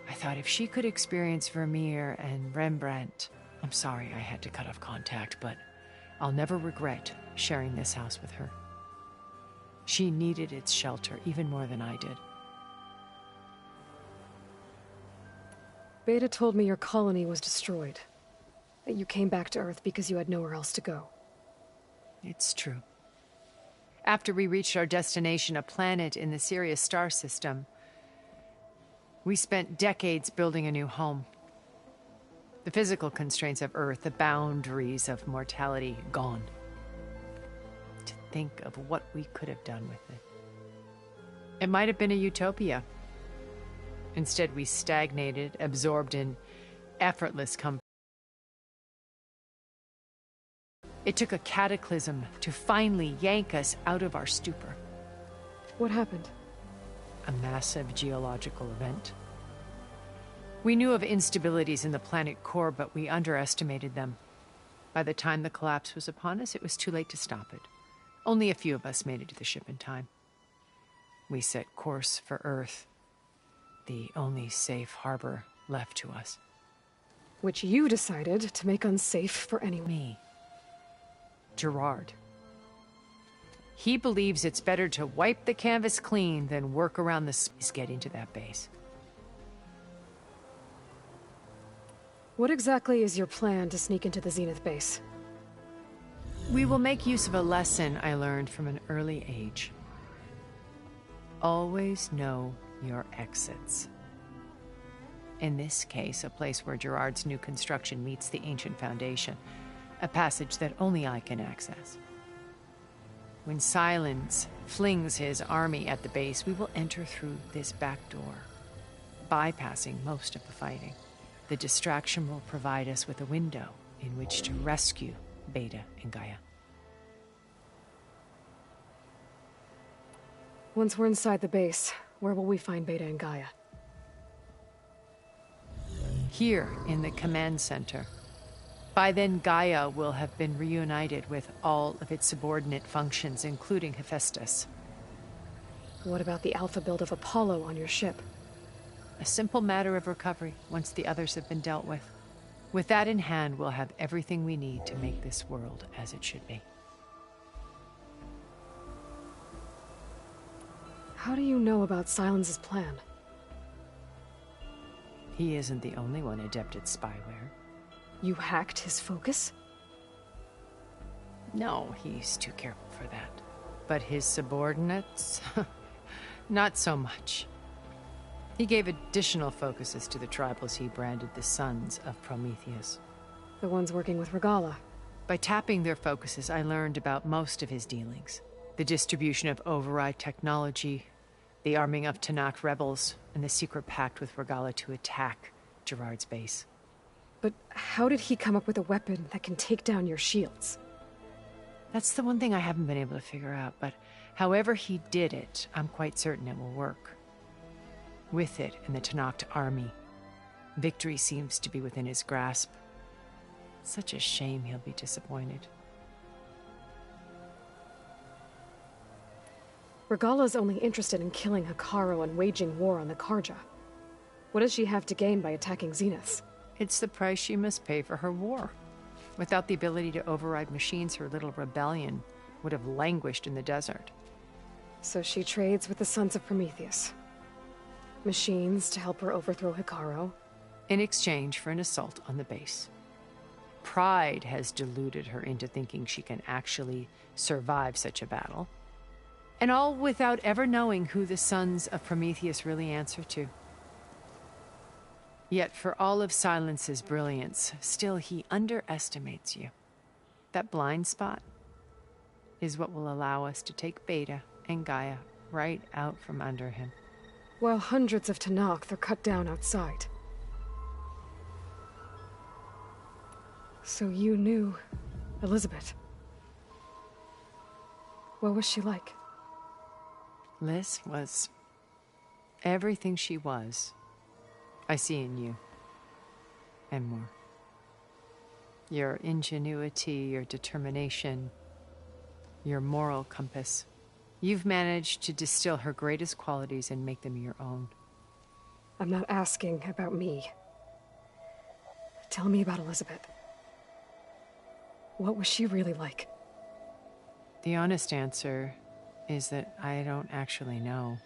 [SPEAKER 11] I thought if she could experience Vermeer and Rembrandt... I'm sorry I had to cut off contact, but I'll never regret sharing this house with her. She needed its shelter even more than I did.
[SPEAKER 2] Beta told me your colony was destroyed. That you came back to Earth because you had nowhere else to go.
[SPEAKER 11] It's true. After we reached our destination, a planet in the Sirius star system, we spent decades building a new home. The physical constraints of Earth, the boundaries of mortality, gone. To think of what we could have done with it. It might have been a utopia. Instead, we stagnated, absorbed in effortless comfort. It took a cataclysm to finally yank us out of our stupor.
[SPEAKER 2] What happened?
[SPEAKER 11] A massive geological event. We knew of instabilities in the planet core, but we underestimated them. By the time the collapse was upon us, it was too late to stop it. Only a few of us made it to the ship in time. We set course for Earth, the only safe harbor left to us.
[SPEAKER 2] Which you decided to make unsafe for anyone.
[SPEAKER 11] Me. Gerard. He believes it's better to wipe the canvas clean than work around the space getting to that base.
[SPEAKER 2] What exactly is your plan to sneak into the Zenith base?
[SPEAKER 11] We will make use of a lesson I learned from an early age. Always know your exits. In this case, a place where Gerard's new construction meets the ancient foundation, a passage that only I can access. When Silence flings his army at the base, we will enter through this back door, bypassing most of the fighting. The distraction will provide us with a window in which to rescue Beta and Gaia.
[SPEAKER 2] Once we're inside the base, where will we find Beta and Gaia?
[SPEAKER 11] Here, in the command center. By then, Gaia will have been reunited with all of its subordinate functions, including Hephaestus.
[SPEAKER 2] What about the alpha build of Apollo on your ship?
[SPEAKER 11] A simple matter of recovery once the others have been dealt with. With that in hand, we'll have everything we need to make this world as it should be.
[SPEAKER 2] How do you know about Silence's plan?
[SPEAKER 11] He isn't the only one adept at spyware.
[SPEAKER 2] You hacked his focus?
[SPEAKER 11] No, he's too careful for that. But his subordinates? Not so much. He gave additional focuses to the tribals he branded the Sons of Prometheus.
[SPEAKER 2] The ones working with Regalla.
[SPEAKER 11] By tapping their focuses, I learned about most of his dealings. The distribution of override technology, the arming of Tanakh rebels, and the secret pact with Regalla to attack Gerard's base.
[SPEAKER 2] But how did he come up with a weapon that can take down your shields?
[SPEAKER 11] That's the one thing I haven't been able to figure out, but however he did it, I'm quite certain it will work. With it and the Tanakh army, victory seems to be within his grasp. Such a shame he'll be disappointed.
[SPEAKER 2] Regalla's only interested in killing Hekarro and waging war on the Karja. What does she have to gain by attacking Zeniths?
[SPEAKER 11] It's the price she must pay for her war. Without the ability to override machines, her little rebellion would have languished in the desert.
[SPEAKER 2] So she trades with the Sons of Prometheus. Machines to help her overthrow Hekarro.
[SPEAKER 11] In exchange for an assault on the base. Pride has deluded her into thinking she can actually survive such a battle. And all without ever knowing who the Sons of Prometheus really answer to. Yet for all of Silence's brilliance, still he underestimates you. That blind spot is what will allow us to take Beta and Gaia right out from under him.
[SPEAKER 2] While hundreds of Tenakth are cut down outside. So you knew Elizabeth. What was she like?
[SPEAKER 11] Liz was everything she was. I see in you. And more. Your ingenuity, your determination, your moral compass. You've managed to distill her greatest qualities and make them your own.
[SPEAKER 2] I'm not asking about me. Tell me about Elizabeth. What was she really like?
[SPEAKER 11] The honest answer is that I don't actually know.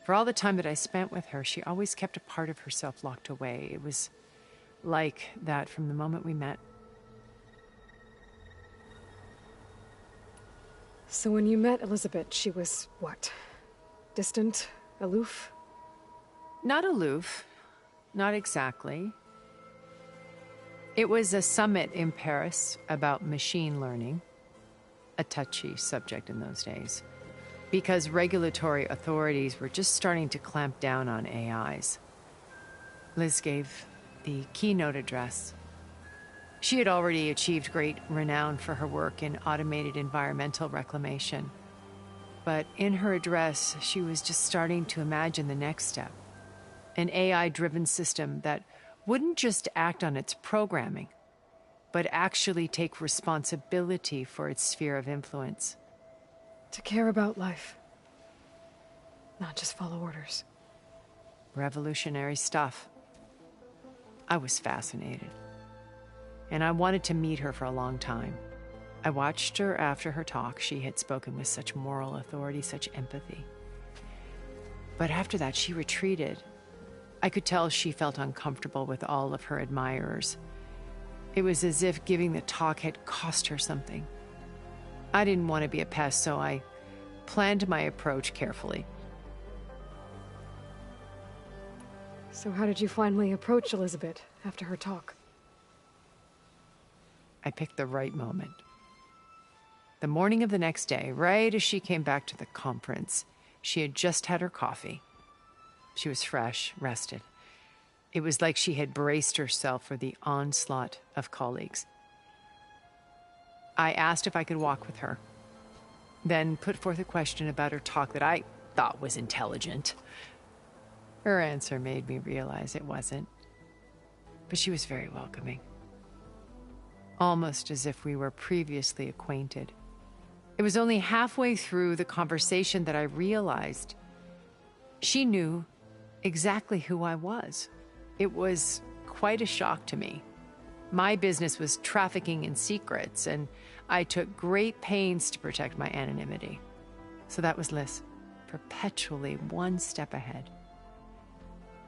[SPEAKER 11] For all the time that I spent with her, she always kept a part of herself locked away. It was like that from the moment we met.
[SPEAKER 2] So when you met Elizabeth, she was what? Distant? Aloof?
[SPEAKER 11] Not aloof. Not exactly. It was a summit in Paris about machine learning. A touchy subject in those days. Because regulatory authorities were just starting to clamp down on AIs. Liz gave the keynote address. She had already achieved great renown for her work in automated environmental reclamation. But in her address, she was just starting to imagine the next step. An AI-driven system that wouldn't just act on its programming, but actually take responsibility for its sphere of influence.
[SPEAKER 2] To care about life. Not just follow orders.
[SPEAKER 11] Revolutionary stuff. I was fascinated. And I wanted to meet her for a long time. I watched her after her talk. She had spoken with such moral authority, such empathy. But after that, she retreated. I could tell she felt uncomfortable with all of her admirers. It was as if giving the talk had cost her something. I didn't want to be a pest, so I planned my approach carefully.
[SPEAKER 2] So how did you finally approach Elizabeth after her talk?
[SPEAKER 11] I picked the right moment. The morning of the next day, right as she came back to the conference, she had just had her coffee. She was fresh, rested. It was like she had braced herself for the onslaught of colleagues. I asked if I could walk with her, then put forth a question about her talk that I thought was intelligent. Her answer made me realize it wasn't, but she was very welcoming. Almost as if we were previously acquainted. It was only halfway through the conversation that I realized she knew exactly who I was. It was quite a shock to me. My business was trafficking in secrets, and I took great pains to protect my anonymity. So that was Liz, perpetually one step ahead.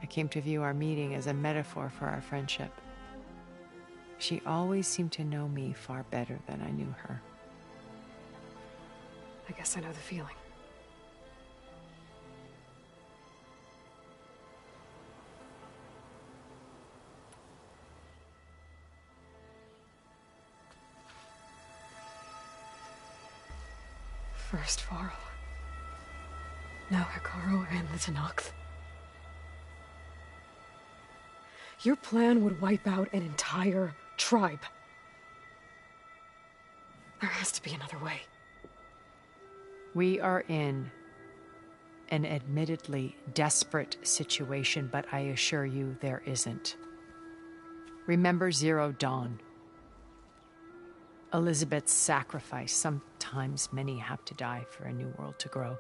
[SPEAKER 11] I came to view our meeting as a metaphor for our friendship. She always seemed to know me far better than I knew her.
[SPEAKER 2] I guess I know the feeling. First Varl. Now Hekarro and the Tenakth. Your plan would wipe out an entire tribe. There has to be another way.
[SPEAKER 11] We are in an admittedly desperate situation, but I assure you there isn't. Remember Zero Dawn. Elizabeth's sacrifice. Sometimes many have to die for a new world to grow.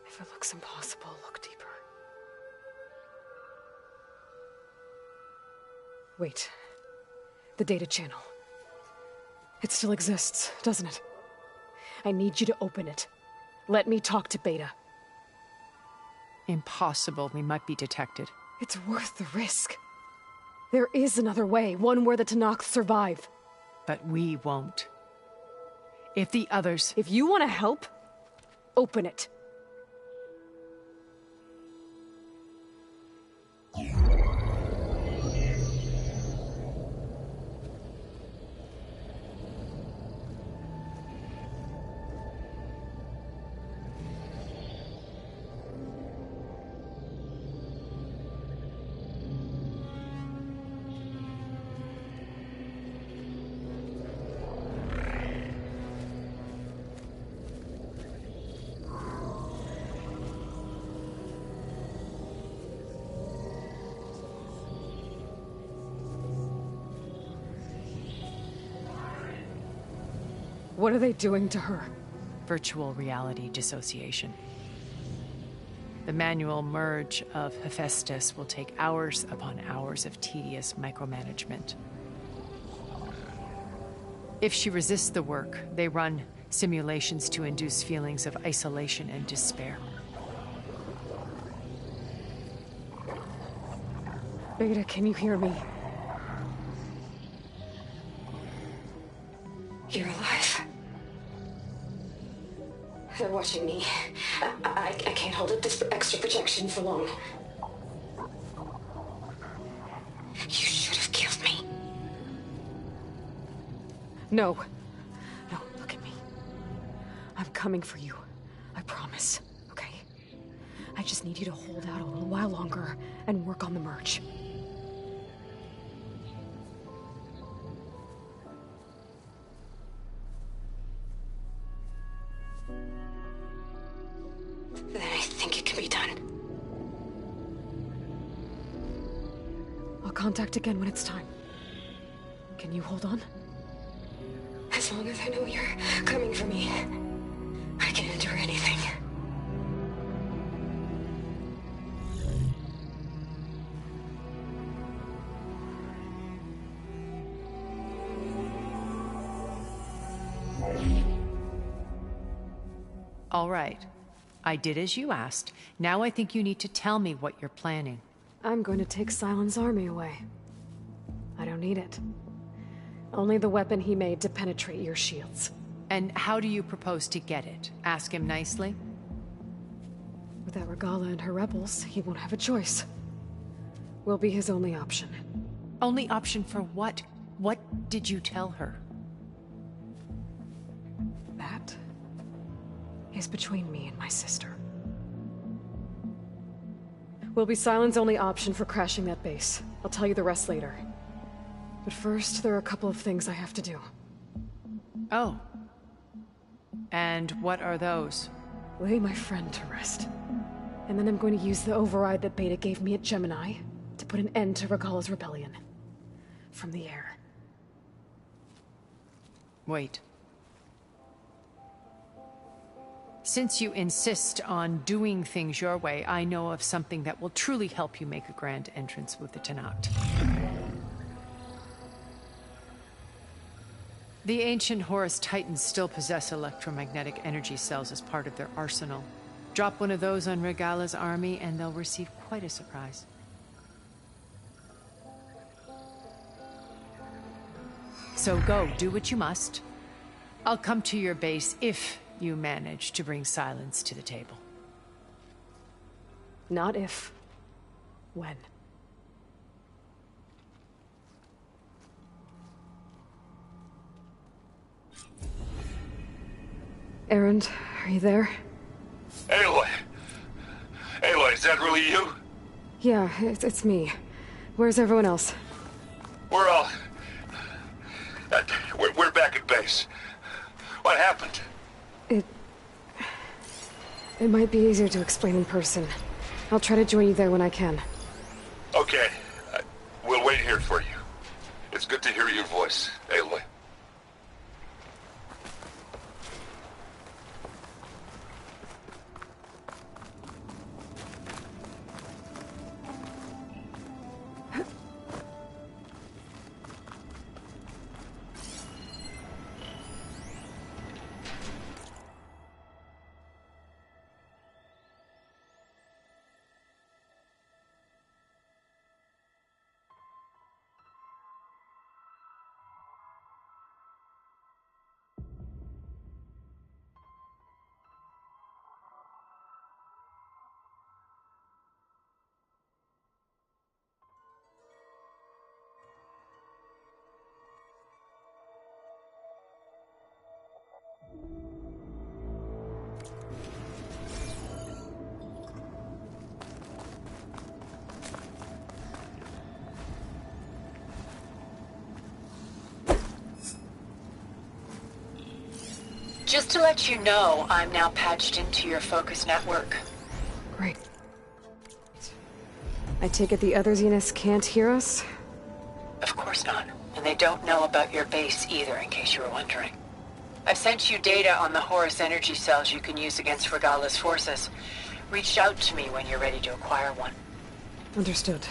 [SPEAKER 2] If it looks impossible, look deeper. Wait. The data channel. It still exists, doesn't it? I need you to open it. Let me talk to Beta.
[SPEAKER 11] Impossible. We might be detected.
[SPEAKER 2] It's worth the risk. There is another way, one where the Tenakth survive.
[SPEAKER 11] But we won't. If the others...
[SPEAKER 2] If you want to help, open it. What are they doing to her?
[SPEAKER 11] Virtual reality dissociation. The manual merge of Hephaestus will take hours upon hours of tedious micromanagement. If she resists the work, they run simulations to induce feelings of isolation and despair.
[SPEAKER 2] Beta, can you hear me?
[SPEAKER 6] You're alive. They're watching me. I can't hold up this extra projection for long. You should have killed me.
[SPEAKER 2] No. No, look at me. I'm coming for you. I promise, okay? I just need you to hold out a little while longer and work on the merge.
[SPEAKER 6] Then I think it can be done.
[SPEAKER 2] I'll contact again when it's time. Can you hold on?
[SPEAKER 6] As long as I know you're coming for me, I can endure anything.
[SPEAKER 11] All right. I did as you asked. Now I think you need to tell me what you're planning.
[SPEAKER 2] I'm going to take Sylens' army away. I don't need it. Only the weapon he made to penetrate your shields.
[SPEAKER 11] And how do you propose to get it? Ask him nicely?
[SPEAKER 2] Without Regalla and her rebels, he won't have a choice. We'll be his only option.
[SPEAKER 11] Only option for what? What did you tell her?
[SPEAKER 2] That is between me and my sister. Will be Sylens' only option for crashing that base. I'll tell you the rest later. But first, there are a couple of things I have to do.
[SPEAKER 11] Oh. And what are those?
[SPEAKER 2] Lay my friend to rest. And then I'm going to use the override that Beta gave me at Gemini to put an end to Regalla's rebellion. From the air.
[SPEAKER 11] Wait. Since you insist on doing things your way, I know of something that will truly help you make a grand entrance with the Tenakth. The ancient Horus Titans still possess electromagnetic energy cells as part of their arsenal. Drop one of those on Regalla's army and they'll receive quite a surprise. So go, do what you must. I'll come to your base if you manage to bring Sylens to the table.
[SPEAKER 2] Not if. When. Erend, are you there?
[SPEAKER 3] Aloy! Aloy, is that really you?
[SPEAKER 2] Yeah, it's me. Where's everyone else?
[SPEAKER 3] We're all... We're back at base. What happened?
[SPEAKER 2] It might be easier to explain in person. I'll try to join you there when I can.
[SPEAKER 3] Okay. We'll wait here for you. It's good to hear your voice, Aloy.
[SPEAKER 10] Just to let you know, I'm now patched into your focus network.
[SPEAKER 2] Great. I take it the other Zeniths can't hear us?
[SPEAKER 10] Of course not. And they don't know about your base either, in case you were wondering. I've sent you data on the Horus energy cells you can use against Regala's forces. Reach out to me when you're ready to acquire one.
[SPEAKER 2] Understood.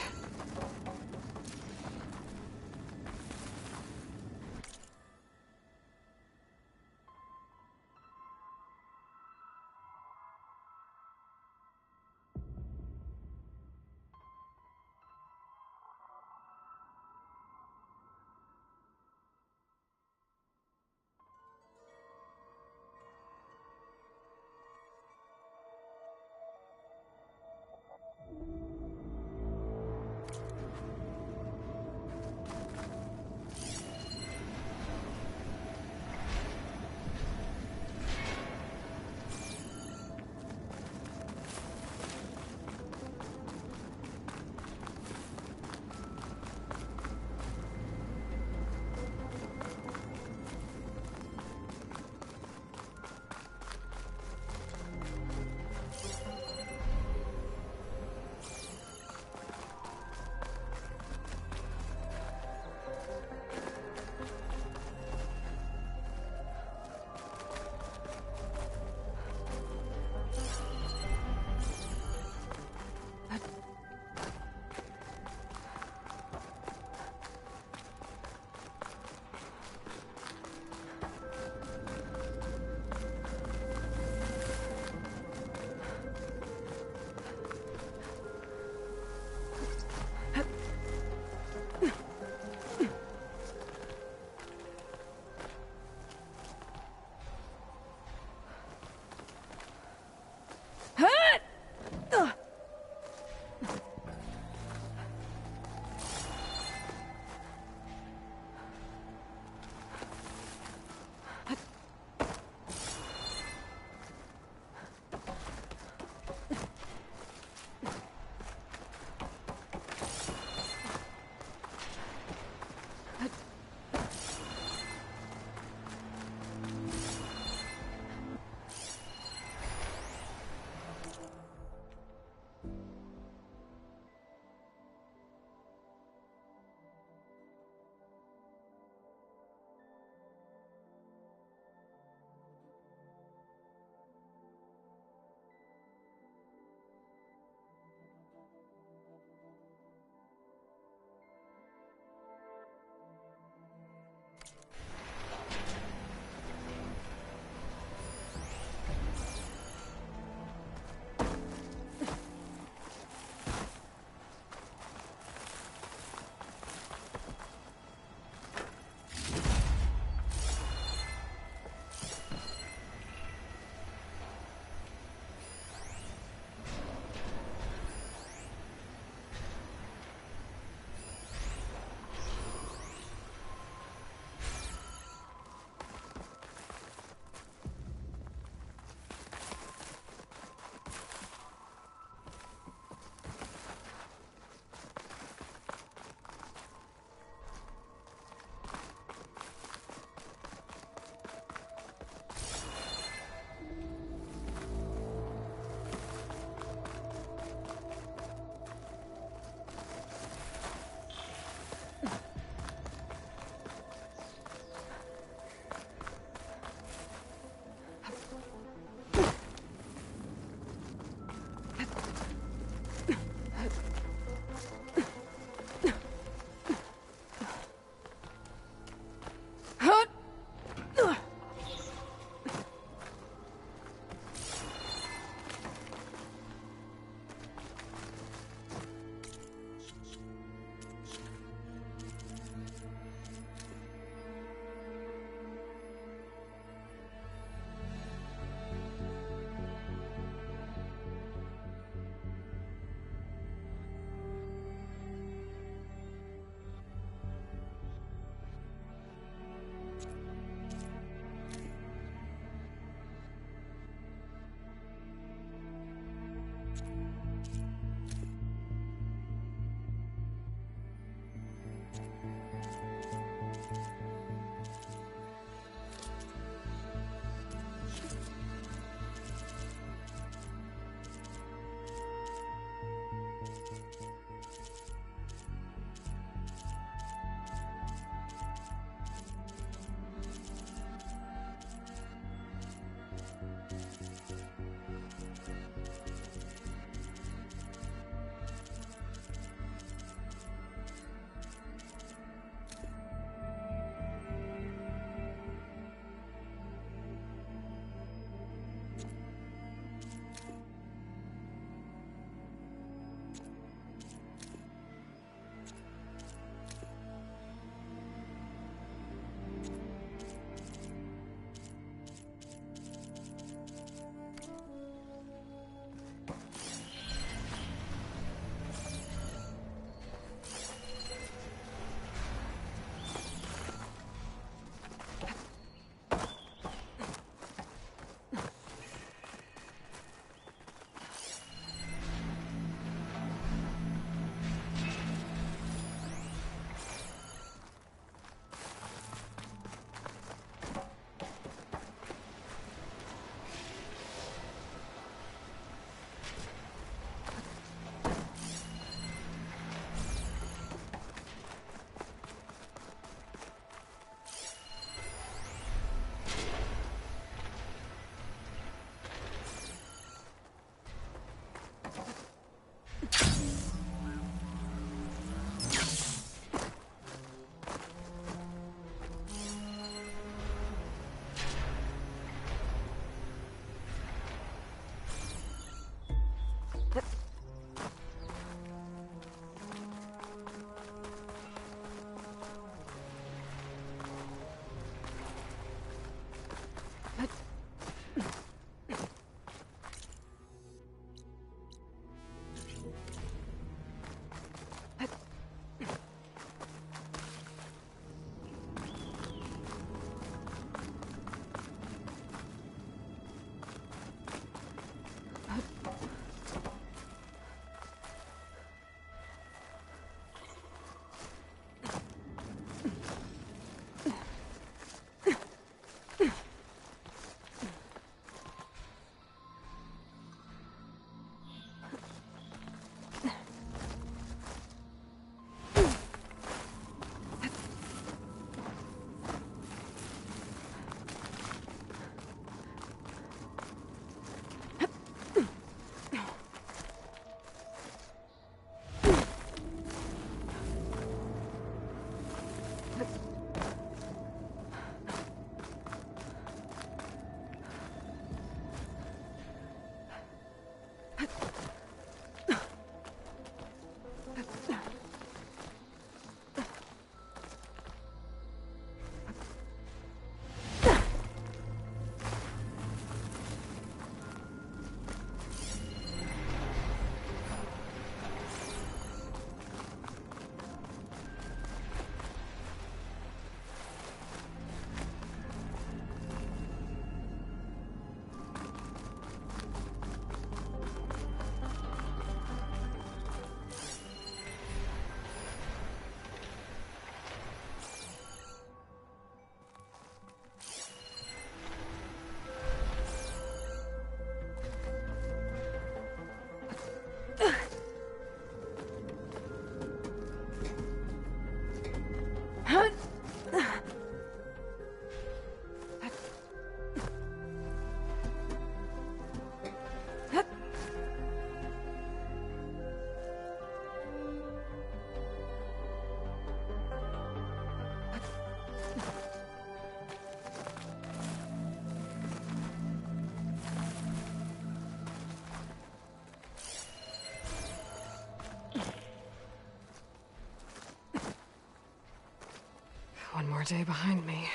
[SPEAKER 2] more day behind me.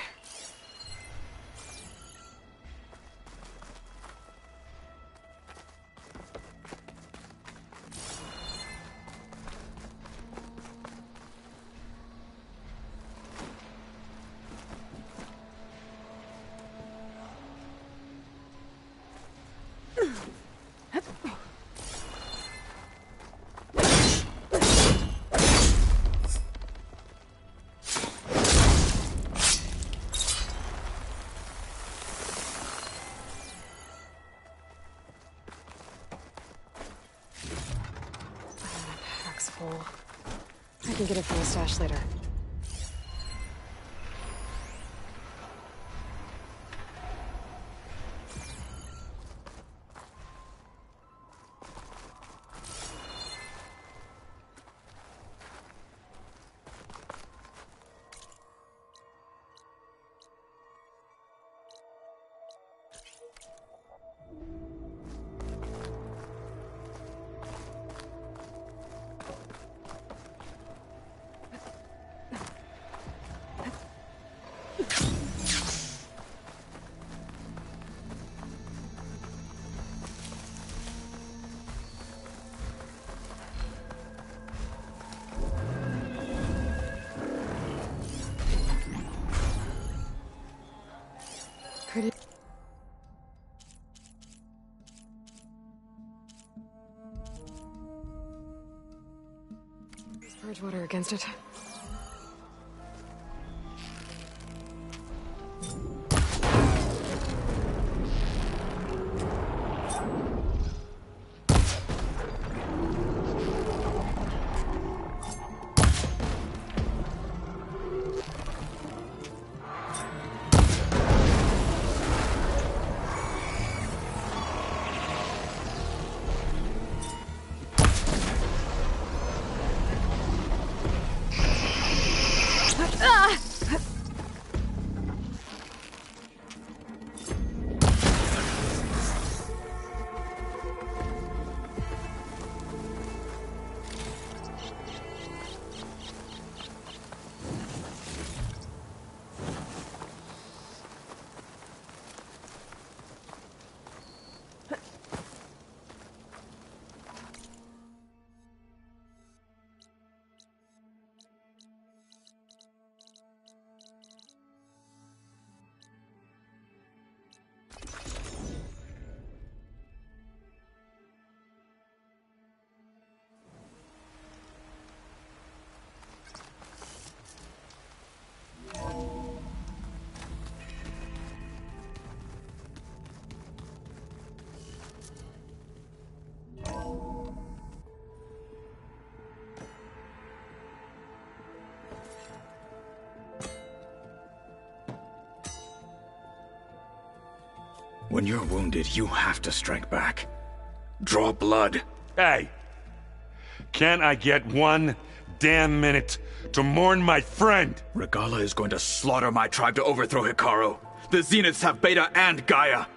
[SPEAKER 2] I can get it from the stash later. Pretty. Is Bridgewater against it?
[SPEAKER 5] When you're wounded, you have to strike back. Draw blood.
[SPEAKER 4] Hey! Can't I get one damn minute to mourn my friend?
[SPEAKER 5] Regalla is going to slaughter my tribe to overthrow Hekarro. The Zeniths have Beta and Gaia.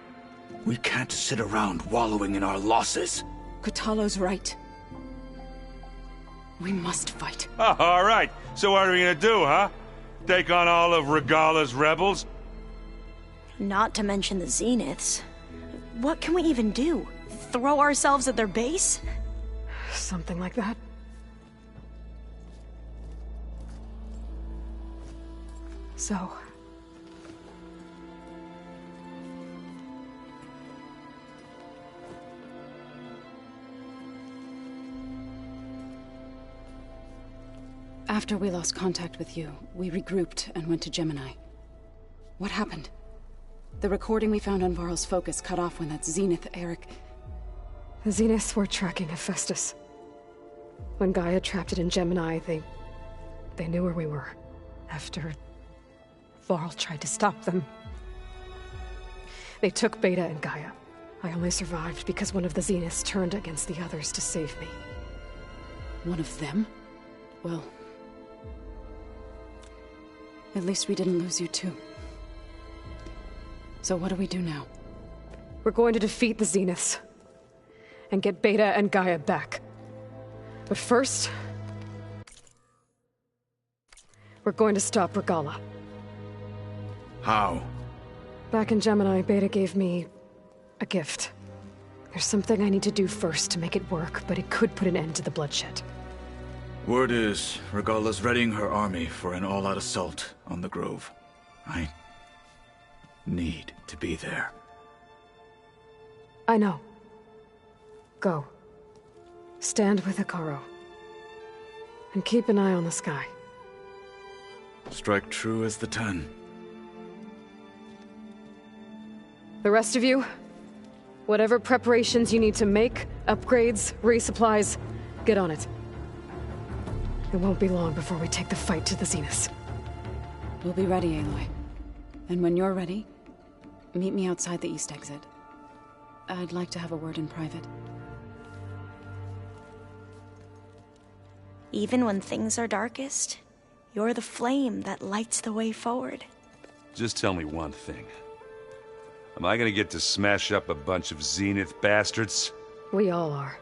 [SPEAKER 5] We can't sit around wallowing in our losses.
[SPEAKER 12] Kotallo's right. We must fight.
[SPEAKER 4] Oh, all right. So what are we gonna do, huh? Take on all of Regalla's rebels?
[SPEAKER 13] Not to mention the Zeniths. What can we even do? Throw ourselves at their base?
[SPEAKER 2] Something like that. So...
[SPEAKER 12] After we lost contact with you, we regrouped and went to Gemini. What happened? The recording we found on Varl's focus cut off when that Zenith, Eric...
[SPEAKER 2] The Zeniths were tracking Hephaestus. When Gaia trapped it in Gemini, they knew where we were. After Varl tried to stop them. They took Beta and Gaia. I only survived because one of the Zeniths turned against the others to save me.
[SPEAKER 12] One of them? Well... at least we didn't lose you too. So what do we do now?
[SPEAKER 2] We're going to defeat the Zeniths. And get Beta and Gaia back. But first... we're going to stop Regalla.
[SPEAKER 5] How?
[SPEAKER 2] Back in Gemini, Beta gave me a gift. There's something I need to do first to make it work, but it could put an end to the bloodshed.
[SPEAKER 5] Word is, Regalla's readying her army for an all-out assault on the Grove. I need to be there.
[SPEAKER 2] I know. Go. Stand with Hekarro. And keep an eye on the sky.
[SPEAKER 5] Strike true as the 10.
[SPEAKER 2] The rest of you, whatever preparations you need to make, upgrades, resupplies, get on it. It won't be long before we take the fight to the Zeniths.
[SPEAKER 12] We'll be ready, Aloy. And when you're ready, meet me outside the east exit. I'd like to have a word in private.
[SPEAKER 13] Even when things are darkest, you're the flame that lights the way forward.
[SPEAKER 4] Just tell me one thing. Am I gonna get to smash up a bunch of Zenith bastards?
[SPEAKER 2] We all are.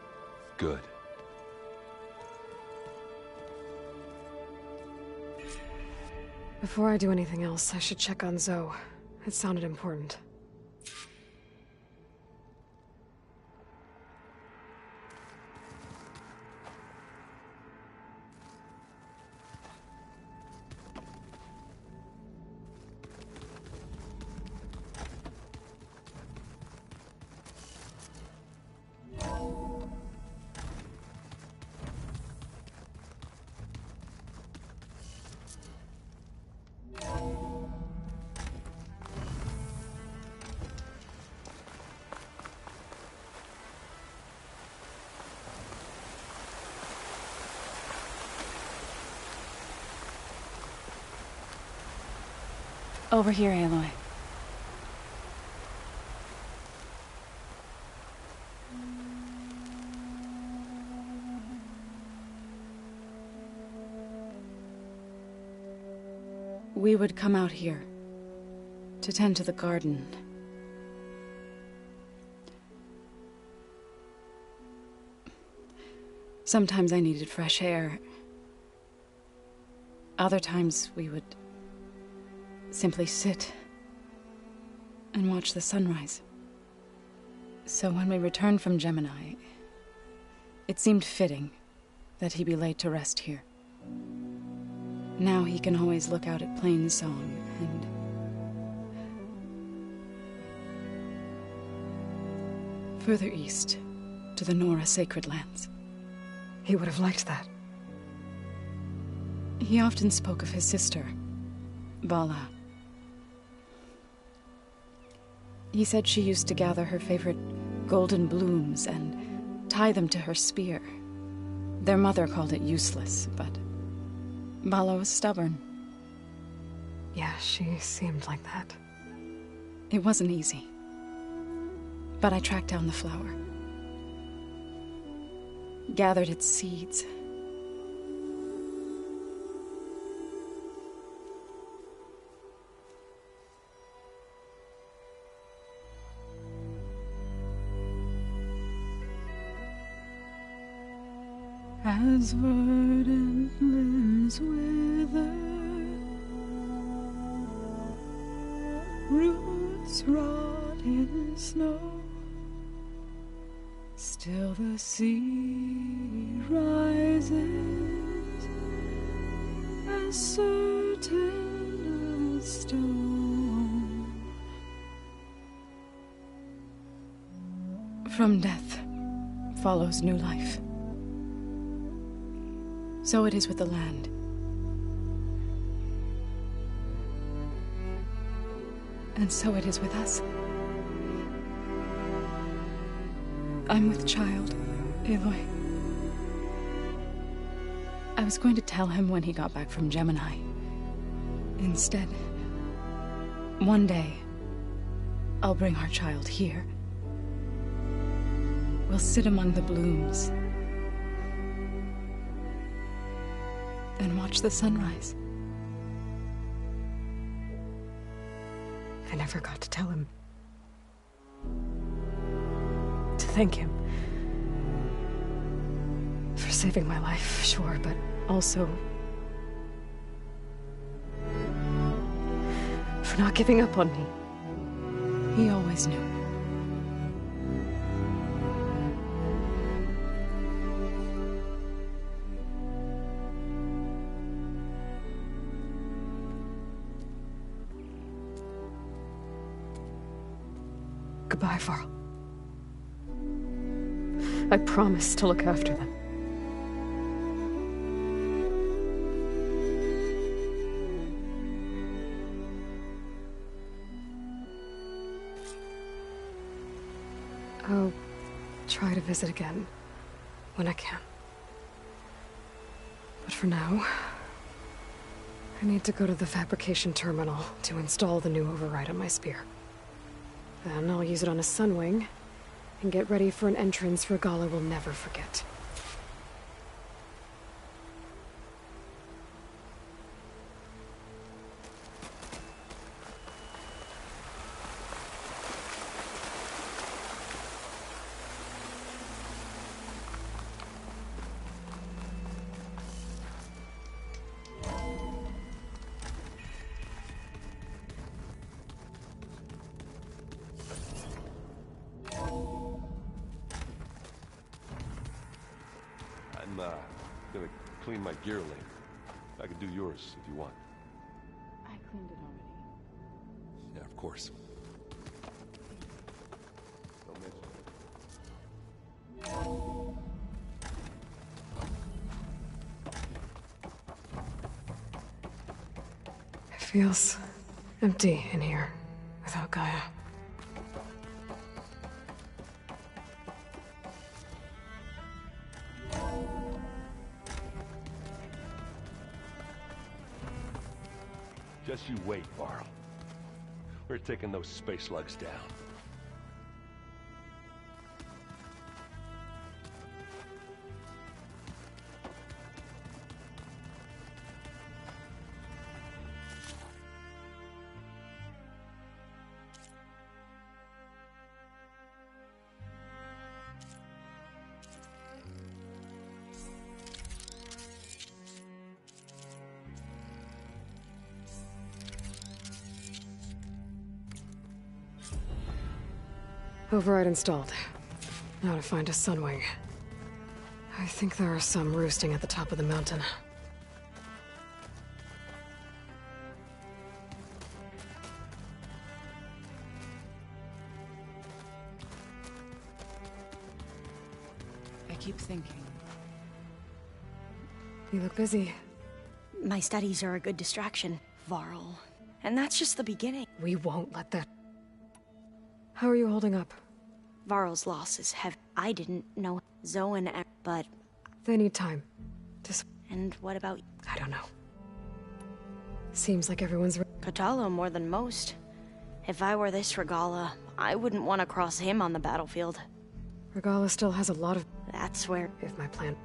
[SPEAKER 4] Good.
[SPEAKER 2] Before I do anything else, I should check on Zoe. It sounded important.
[SPEAKER 12] Over here, Aloy. We would come out here to tend to the garden. Sometimes I needed fresh air. Other times we would simply sit and watch the sunrise. So when we returned from Gemini, it seemed fitting that he be laid to rest here. Now he can always look out at Plainsong and further east to the Nora Sacred Lands.
[SPEAKER 2] He would have liked that.
[SPEAKER 12] He often spoke of his sister, Bala. He said she used to gather her favorite golden blooms and tie them to her spear. Their mother called it useless, but Bala was stubborn.
[SPEAKER 2] Yeah, she seemed like that.
[SPEAKER 12] It wasn't easy. But I tracked down the flower. Gathered its seeds. As verdant limbs wither, roots rot in snow, still the sea rises, as certain as stone. From death follows new life. So it is with the land. And so it is with us. I'm with child, Aloy. I was going to tell him when he got back from Gemini. Instead, one day, I'll bring our child here. We'll sit among the blooms and watch the sunrise.
[SPEAKER 2] I never got to tell him. To thank him. For saving my life, sure, but also for not giving up on me.
[SPEAKER 12] He always knew.
[SPEAKER 2] Goodbye, Varl. I promise to look after them. I'll try to visit again when I can. But for now, I need to go to the fabrication terminal to install the new override on my spear. Then I'll use it on a Sunwing and get ready for an entrance Regalla will never forget.
[SPEAKER 14] I'm gonna clean my gear later. I can do yours if you want.
[SPEAKER 12] I cleaned it already.
[SPEAKER 14] Yeah, of course. Don't mention it.
[SPEAKER 2] It feels empty in here without Gaia.
[SPEAKER 14] Just you wait, Varl. We're taking those space slugs down.
[SPEAKER 2] Override installed. Now to find a Sunwing. I think there are some roosting at the top of the mountain.
[SPEAKER 12] I keep thinking.
[SPEAKER 2] You look busy.
[SPEAKER 13] My studies are a good distraction, Varl. And that's just the beginning.
[SPEAKER 2] We won't let that... How are you holding up?
[SPEAKER 13] Varl's loss is heavy. I didn't know Zoe but...
[SPEAKER 2] They need time.
[SPEAKER 13] And what about...
[SPEAKER 2] I don't know. Seems like everyone's...
[SPEAKER 13] Kotallo more than most. If I were this Regalla, I wouldn't want to cross him on the battlefield.
[SPEAKER 2] Regalla still has a lot of...
[SPEAKER 13] That's where...
[SPEAKER 2] If my plan...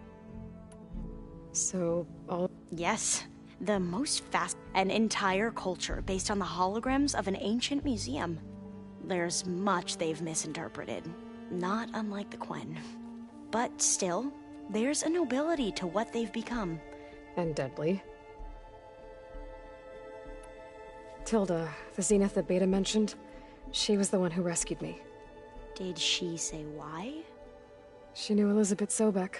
[SPEAKER 2] So, all...
[SPEAKER 13] Yes. The most fast... An entire culture based on the holograms of an ancient museum. There's much they've misinterpreted. Not unlike the Quen. But still, there's a nobility to what they've become.
[SPEAKER 2] And deadly. Tilda, the Zenith that Beta mentioned, she was the one who rescued me.
[SPEAKER 13] Did she say why?
[SPEAKER 2] She knew Elizabeth Sobek.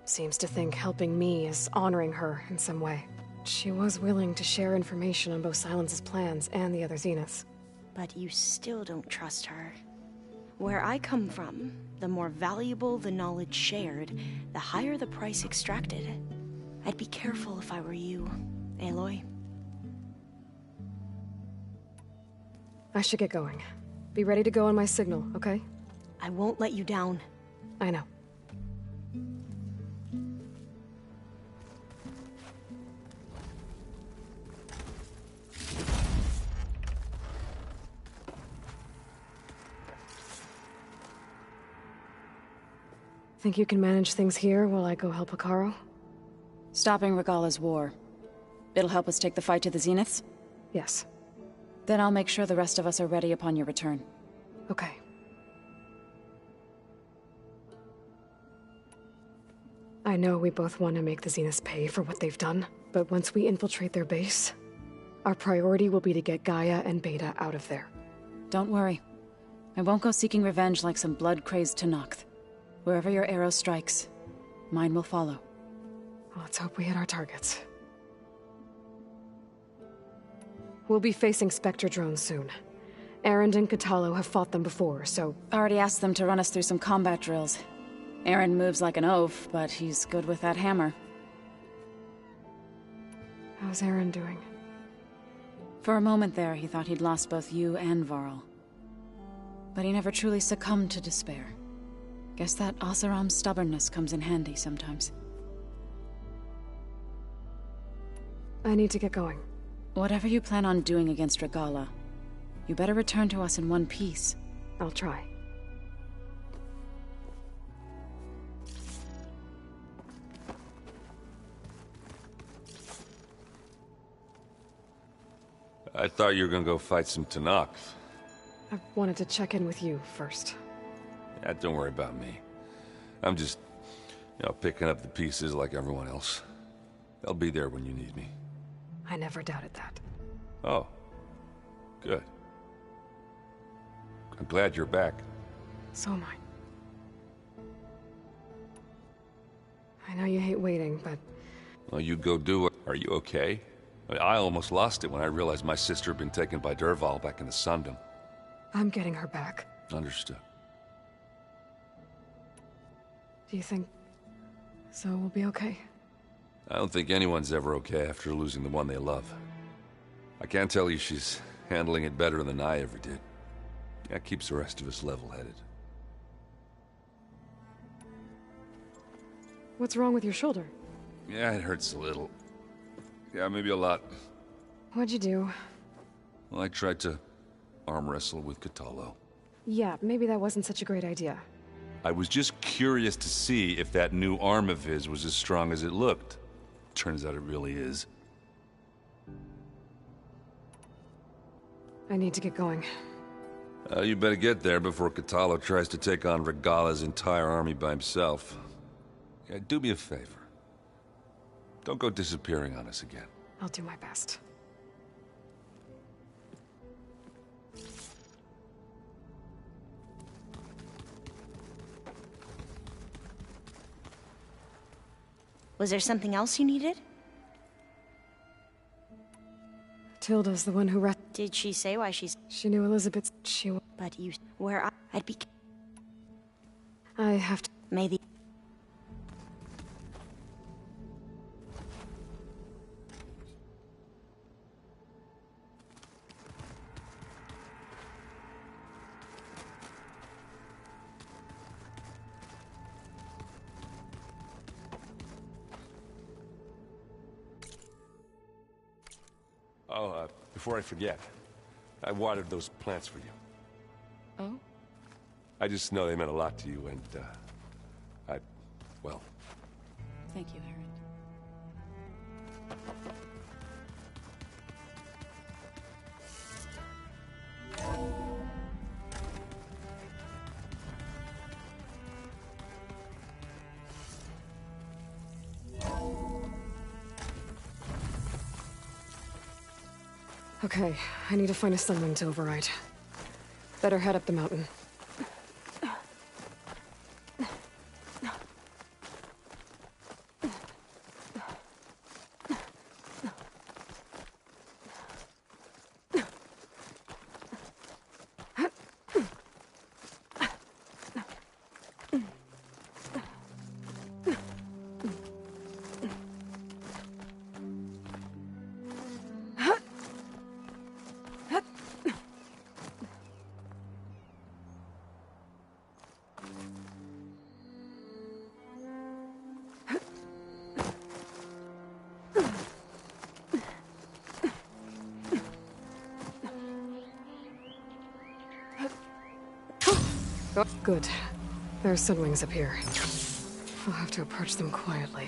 [SPEAKER 2] Seems to think helping me is honoring her in some way. She was willing to share information on both Silence's plans and the other Zeniths.
[SPEAKER 13] But you still don't trust her. Where I come from, the more valuable the knowledge shared, the higher the price extracted. I'd be careful if I were you, Aloy.
[SPEAKER 2] I should get going. Be ready to go on my signal, okay?
[SPEAKER 13] I won't let you down.
[SPEAKER 2] I know. Think you can manage things here while I go help Hekarro?
[SPEAKER 12] Stopping Regalla's war. It'll help us take the fight to the Zeniths?
[SPEAKER 2] Yes.
[SPEAKER 12] Then I'll make sure the rest of us are ready upon your return.
[SPEAKER 2] Okay. I know we both want to make the Zeniths pay for what they've done, but once we infiltrate their base, Our priority will be to get Gaia and Beta out of there.
[SPEAKER 12] Don't worry. I won't go seeking revenge like some blood-crazed Tenakth. Wherever your arrow strikes, mine will follow.
[SPEAKER 2] Let's hope we hit our targets. We'll be facing Spectre drones soon. Erend and Kotallo have fought them before, so...
[SPEAKER 12] Already asked them to run us through some combat drills. Erend moves like an oaf, but he's good with that hammer.
[SPEAKER 2] How's Erend doing?
[SPEAKER 12] For a moment there, he thought he'd lost both you and Varl. But he never truly succumbed to despair. Guess that Oseram's stubbornness comes in handy sometimes.
[SPEAKER 2] I need to get going.
[SPEAKER 12] Whatever you plan on doing against Regalla, you better return to us in one piece.
[SPEAKER 2] I'll try.
[SPEAKER 4] I thought you were gonna go fight some Tenakth.
[SPEAKER 2] I wanted to check in with you first.
[SPEAKER 4] Yeah, don't worry about me. I'm just, picking up the pieces like everyone else. They'll be there when you need me.
[SPEAKER 2] I never doubted that.
[SPEAKER 4] Oh. Good. I'm glad you're back.
[SPEAKER 2] So am I. I know you hate waiting, but...
[SPEAKER 4] Well, you go do it. Are you okay? I almost lost it when I realized my sister had been taken by Dervahl back in the Sundom.
[SPEAKER 2] I'm getting her back.
[SPEAKER 4] Understood.
[SPEAKER 2] Do you think... Zoe will be okay?
[SPEAKER 4] I don't think anyone's ever okay after losing the one they love. I can't tell you she's handling it better than I ever did. That keeps the rest of us level-headed.
[SPEAKER 2] What's wrong with your shoulder?
[SPEAKER 4] Yeah, it hurts a little. Yeah, maybe a lot.
[SPEAKER 2] What'd you do?
[SPEAKER 4] Well, I tried to arm wrestle with Kotallo.
[SPEAKER 2] Yeah, maybe that wasn't such a great idea.
[SPEAKER 4] I was just curious to see if that new arm of his was as strong as it looked. Turns out it really is.
[SPEAKER 2] I need to get going.
[SPEAKER 4] You better get there before Kotallo tries to take on Regalla's entire army by himself. Yeah, do me a favor. Don't go disappearing on us again.
[SPEAKER 2] I'll do my best.
[SPEAKER 13] Was there something else you needed?
[SPEAKER 2] Tilda's the one who
[SPEAKER 13] Did she say why she's...
[SPEAKER 2] She knew Elizabeth's...
[SPEAKER 13] But you... I'd be...
[SPEAKER 2] I have to...
[SPEAKER 13] May the...
[SPEAKER 14] Before I forget, I watered those plants for you.
[SPEAKER 12] Oh?
[SPEAKER 14] I just know they meant a lot to you, and, well...
[SPEAKER 12] Thank you, Erend.
[SPEAKER 2] Okay, I need to find a sunwing to override. Better head up the mountain. Good. There are sunwings up here. I'll have to approach them quietly.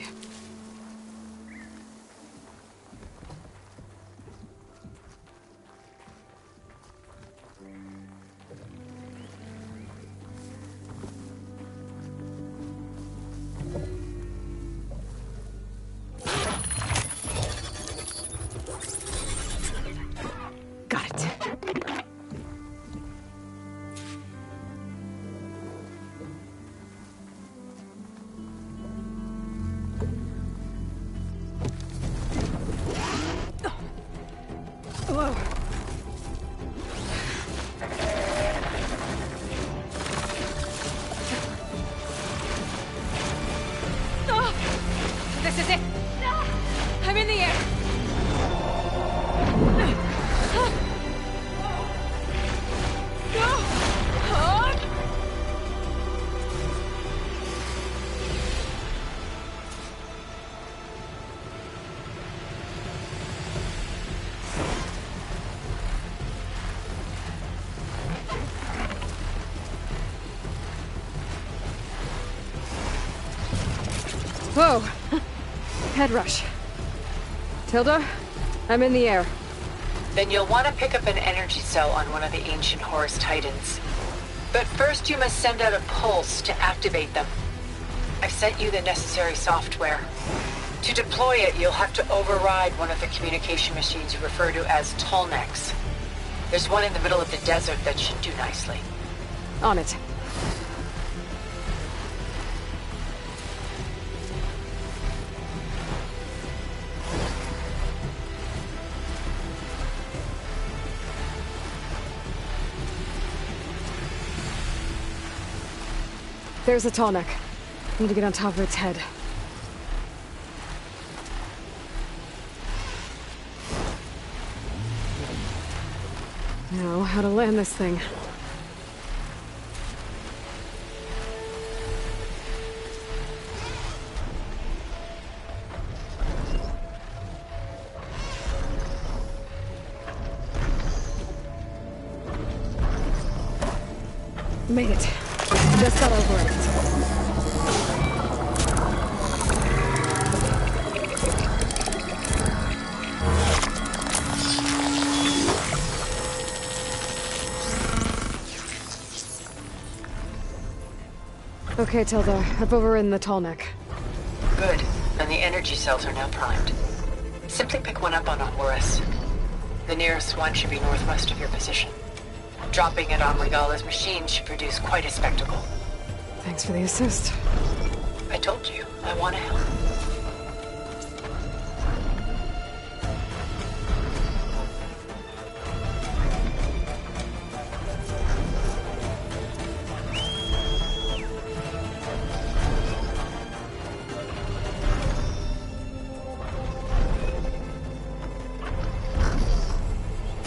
[SPEAKER 2] Whoa! Head rush. Tilda, I'm in the air.
[SPEAKER 10] Then you'll want to pick up an energy cell on one of the ancient Horus Titans. But first you must send out a pulse to activate them. I've sent you the necessary software. To deploy it, you'll have to override one of the communication machines you refer to as Tolnecs. There's one in the middle of the desert that should do nicely.
[SPEAKER 2] On it. There's a Tolnec. Need to get on top of its head. Now, how to land this thing. Made it. Just got over it. Okay, Tilda. I've overridden the Tolnec.
[SPEAKER 10] Good. And the energy cells are now primed. Simply pick one up on a Horus. The nearest one should be northwest of your position. Dropping it on Regala's machine should produce quite a spectacle.
[SPEAKER 2] Thanks for the assist.
[SPEAKER 10] I told you, I want to help.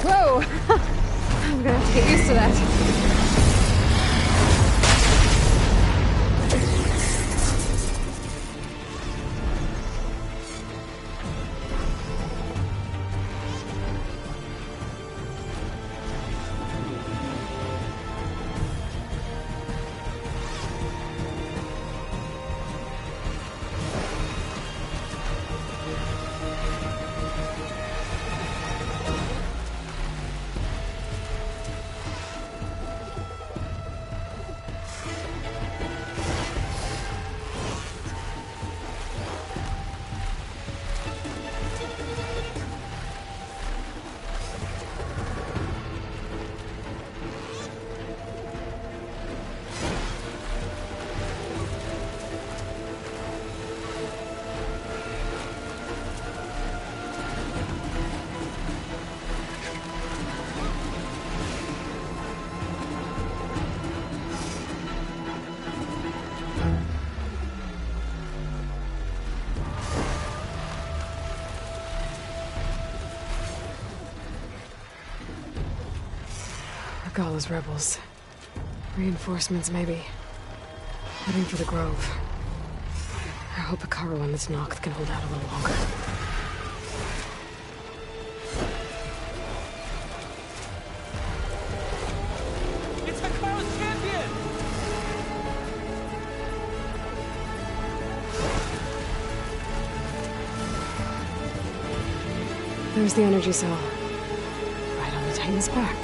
[SPEAKER 2] Whoa! I'm gonna have to get used to that. Regala's rebels. Reinforcements, maybe. Heading for the Grove. I hope Hekarro and this Noct can hold out a little longer.
[SPEAKER 9] It's Hekarro's champion!
[SPEAKER 2] There's the energy cell. Right on the Titan's back.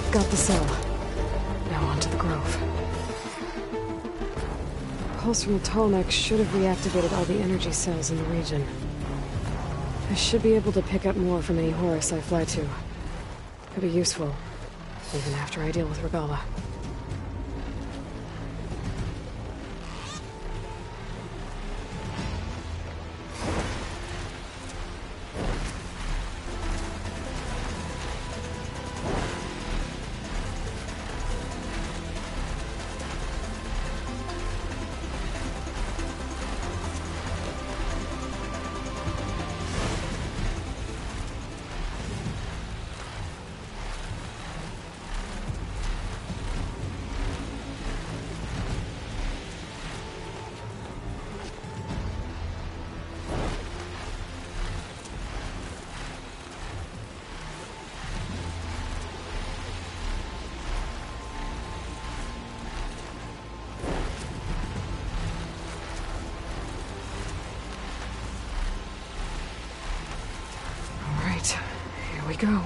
[SPEAKER 2] Got the cell. Now on to the Grove. Pulse from the Tolnec should have reactivated all the energy cells in the region. I should be able to pick up more from any Horus I fly to. Could be useful, even after I deal with Regala. right, here we go.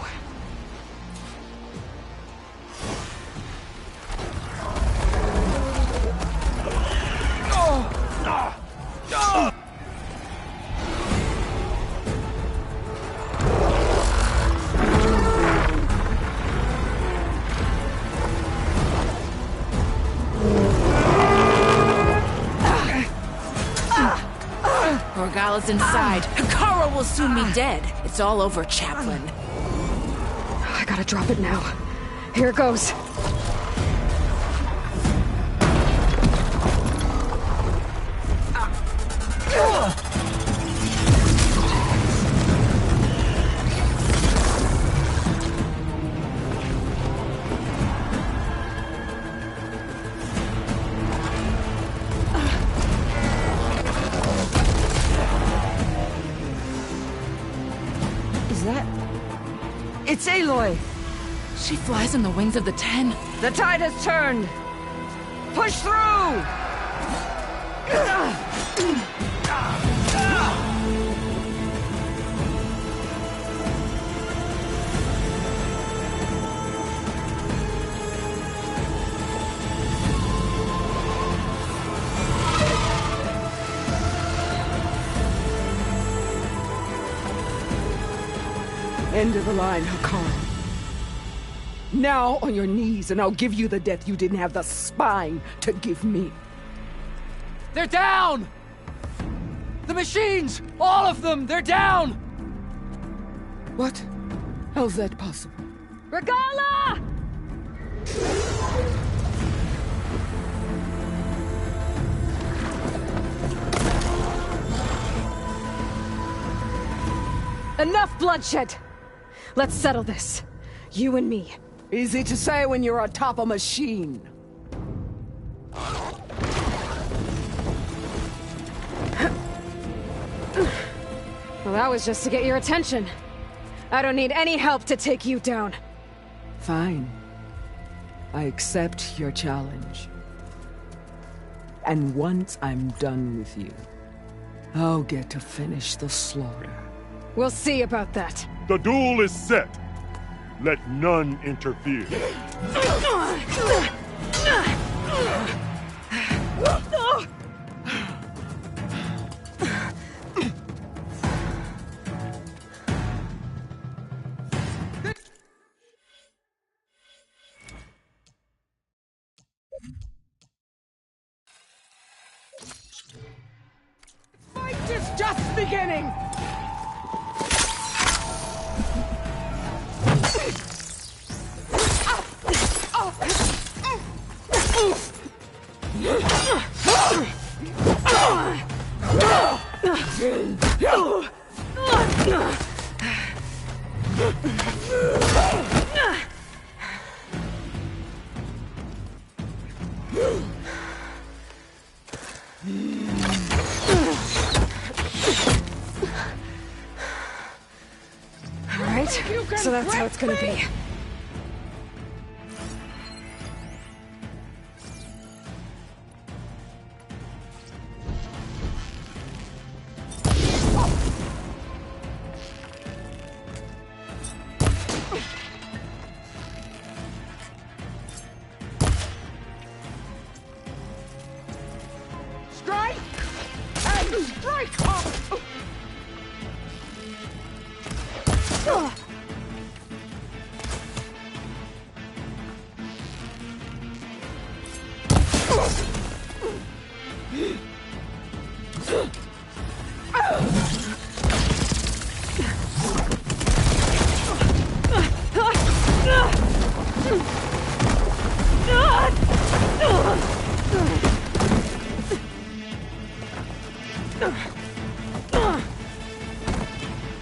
[SPEAKER 12] Morgala's inside. Hikaru will soon be dead. It's all over, Chaplain.
[SPEAKER 2] I gotta drop it now. Here it goes.
[SPEAKER 15] It's Aloy!
[SPEAKER 12] She flies on the wings of the Ten.
[SPEAKER 15] The tide has turned! Push through! End of the line, Hikaru. Now on your knees, and I'll give you the death you didn't have the spine to give me.
[SPEAKER 9] They're down! The machines! All of them! They're down!
[SPEAKER 15] What? How's that possible?
[SPEAKER 2] Regala! Enough bloodshed! Let's settle this. You and me.
[SPEAKER 15] Easy to say when you're atop a machine.
[SPEAKER 2] Well, that was just to get your attention. I don't need any help to take you down.
[SPEAKER 15] Fine. I accept your challenge. And once I'm done with you, I'll get to finish the slaughter.
[SPEAKER 2] We'll see about that.
[SPEAKER 16] The duel is set. Let none interfere.
[SPEAKER 15] Fight is just beginning!
[SPEAKER 2] Alright, so that's how it's gonna be.
[SPEAKER 15] Strike! And strike hard!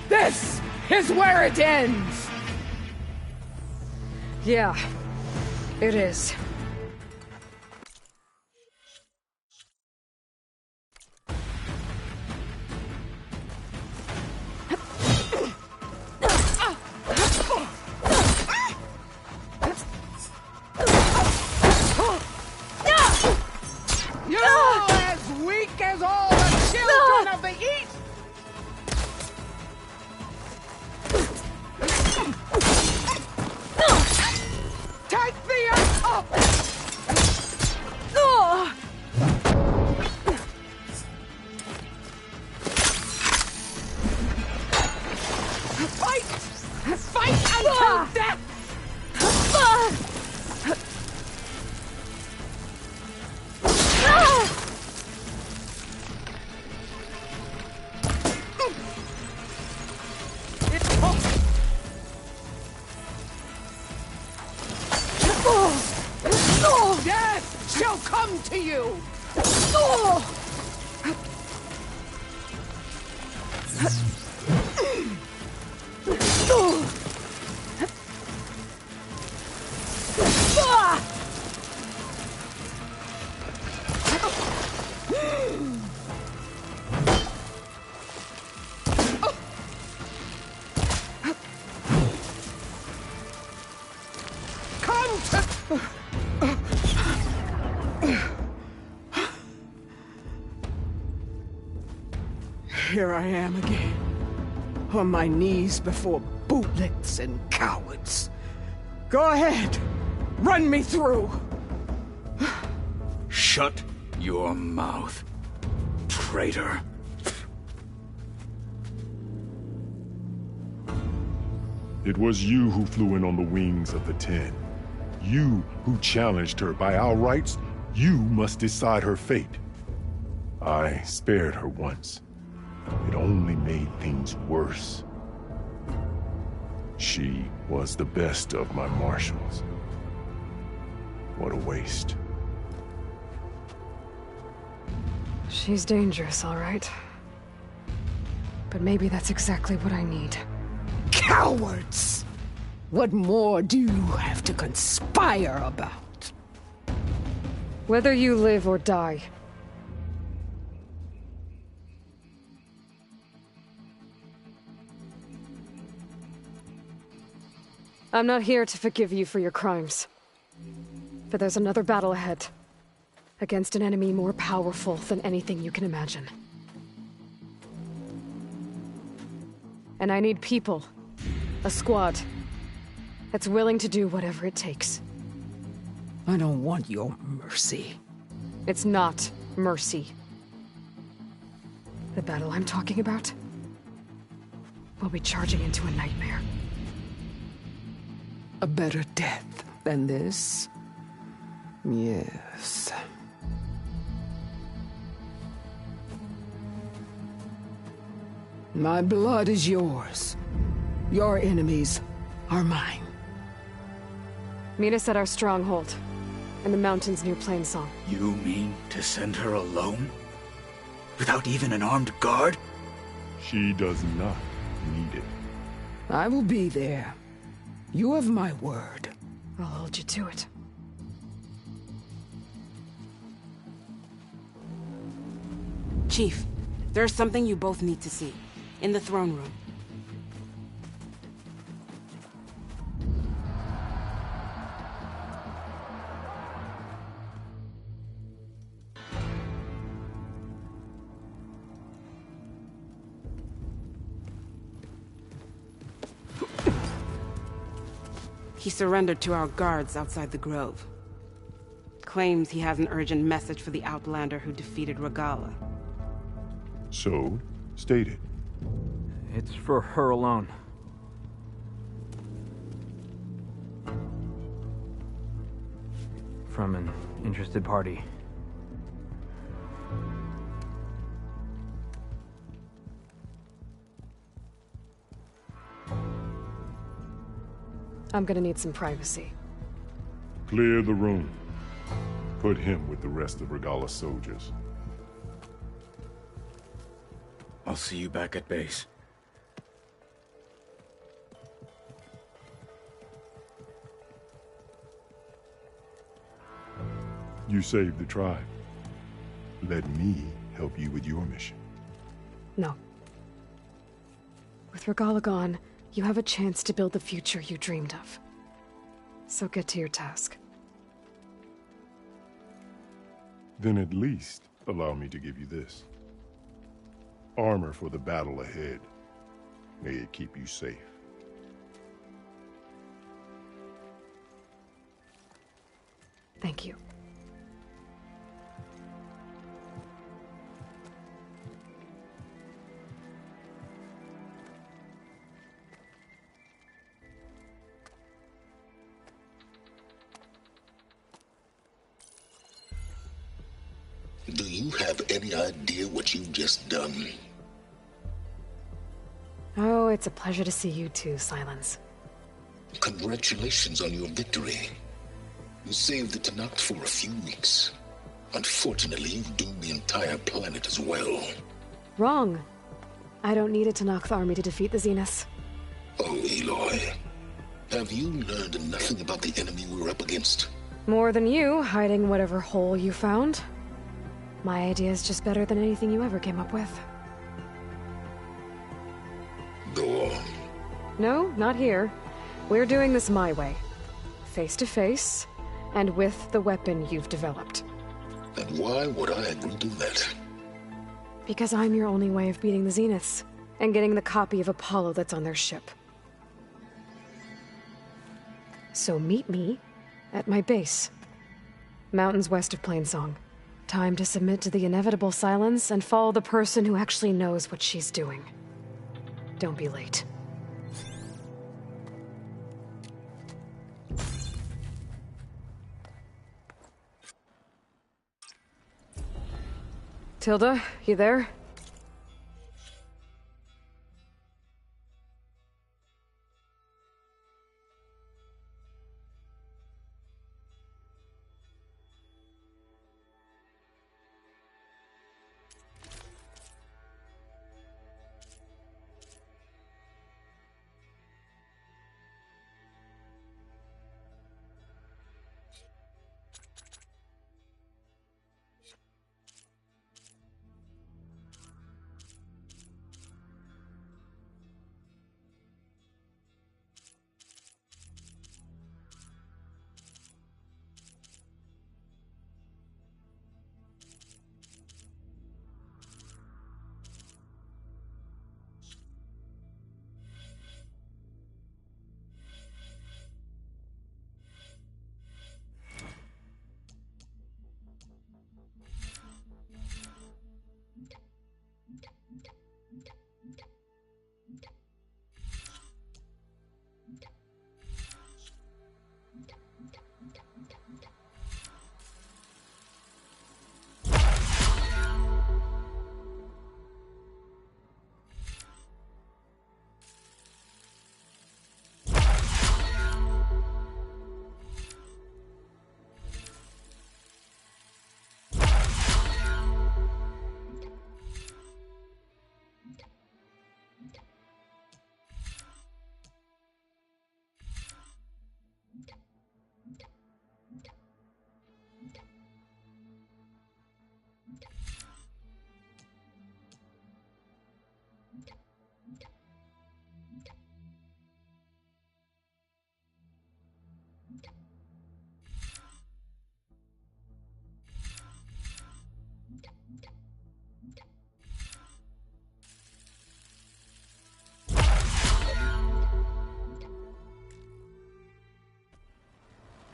[SPEAKER 15] This is where it ends!
[SPEAKER 2] Yeah, it is.
[SPEAKER 15] You're as weak as all the children of the East! Fight! Fight until death! Death shall come to you! Here I am again, on my knees before bootlets and cowards. Go ahead, run me through.
[SPEAKER 5] Shut your mouth, traitor.
[SPEAKER 16] It was you who flew in on the wings of the Ten. You who challenged her. By our rights, you must decide her fate. I spared her once. It only made things worse. She was the best of my marshals. What a waste.
[SPEAKER 2] She's dangerous, all right. But maybe that's exactly what I need.
[SPEAKER 15] Cowards! What more do you have to conspire about?
[SPEAKER 2] Whether you live or die. I'm not here to forgive you for your crimes. But there's another battle ahead. Against an enemy more powerful than anything you can imagine. And I need people. A squad. That's willing to do whatever it takes.
[SPEAKER 15] I don't want your mercy.
[SPEAKER 2] It's not mercy. The battle I'm talking about will be charging into a nightmare.
[SPEAKER 15] A better death than this? Yes. My blood is yours. Your enemies are mine.
[SPEAKER 2] Meet us at our stronghold, in the mountains near Plainsong.
[SPEAKER 5] You mean to send her alone? Without even an armed guard?
[SPEAKER 16] She does not need it.
[SPEAKER 15] I will be there. You have my word.
[SPEAKER 2] I'll hold you to it.
[SPEAKER 17] Chief, there's something you both need to see. In the throne room. He surrendered to our guards outside the grove. Claims he has an urgent message for the Outlander who defeated Regalla.
[SPEAKER 16] So, state it.
[SPEAKER 9] It's for her alone. From an interested party.
[SPEAKER 2] I'm gonna need some privacy.
[SPEAKER 16] Clear the room. Put him with the rest of Regalla's soldiers.
[SPEAKER 5] I'll see you back at base.
[SPEAKER 16] You saved the tribe. Let me help you with your mission.
[SPEAKER 2] No. With Regalla gone, you have a chance to build the future you dreamed of. So get to your task.
[SPEAKER 16] Then at least allow me to give you this. Armor for the battle ahead. May it keep you safe.
[SPEAKER 2] Thank you.
[SPEAKER 18] have any idea what you've just done?
[SPEAKER 2] Oh, it's a pleasure to see you too, Silence.
[SPEAKER 18] Congratulations on your victory. You saved the Tenakth for a few weeks. Unfortunately, you've doomed the entire planet as well.
[SPEAKER 2] Wrong. I don't need a Tenakth army to defeat the Zeniths.
[SPEAKER 18] Oh, Aloy. Have you learned nothing about the enemy we're up against?
[SPEAKER 2] More than you, hiding whatever hole you found. My idea is just better than anything you ever came up with.
[SPEAKER 18] Go on.
[SPEAKER 2] No, not here. We're doing this my way. Face to face, and with the weapon you've developed.
[SPEAKER 18] And why would I agree to that?
[SPEAKER 2] Because I'm your only way of beating the Zeniths, and getting the copy of Apollo that's on their ship. So meet me at my base. Mountains west of Plainsong. Time to submit to the inevitable silence and follow the person who actually knows what she's doing. Don't be late. Tilda, you there?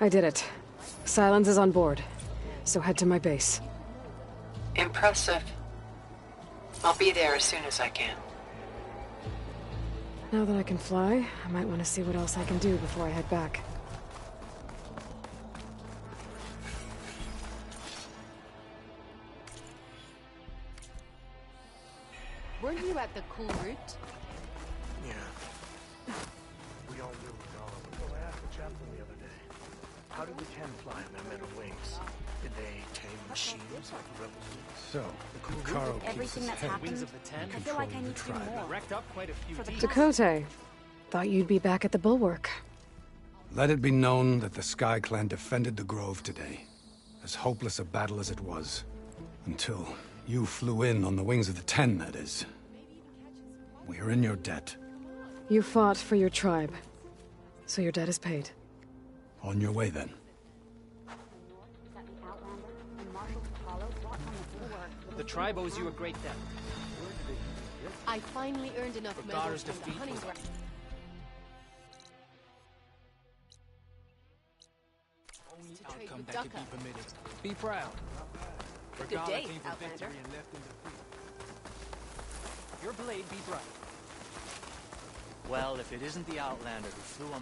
[SPEAKER 2] I did it. Silence is on board, so head to my base.
[SPEAKER 10] Impressive. I'll be there as soon as I can.
[SPEAKER 2] Now that I can fly, I might want to see what else I can do before I head back.
[SPEAKER 19] Weren't you at the cool route?
[SPEAKER 20] Yeah. We all knew Regalla. Well, I asked the chaplain the other day. How did the Ten fly on their metal wings? Did they tame machines like the rebels did?
[SPEAKER 7] So, Hekarro
[SPEAKER 13] Everything that's happened, I feel like I need to do more.
[SPEAKER 9] Wrecked up quite a few
[SPEAKER 2] Tekotteh, thought you'd be back at the Bulwark.
[SPEAKER 7] Let it be known that the Sky Clan defended the Grove today. As hopeless a battle as it was. Until you flew in on the wings of the Ten, that is. We are in your debt.
[SPEAKER 2] You fought for your tribe, so your debt is paid.
[SPEAKER 7] On your way, then.
[SPEAKER 9] The tribe owes you a great debt.
[SPEAKER 19] I finally earned enough medals from the hunting ground.
[SPEAKER 9] Only outcome that could be permitted. Be proud.
[SPEAKER 19] Good day,
[SPEAKER 9] came for
[SPEAKER 19] Outlander.
[SPEAKER 9] victory and left in defeat. Your blade be bright.
[SPEAKER 21] Well, if it isn't the Outlander who flew on...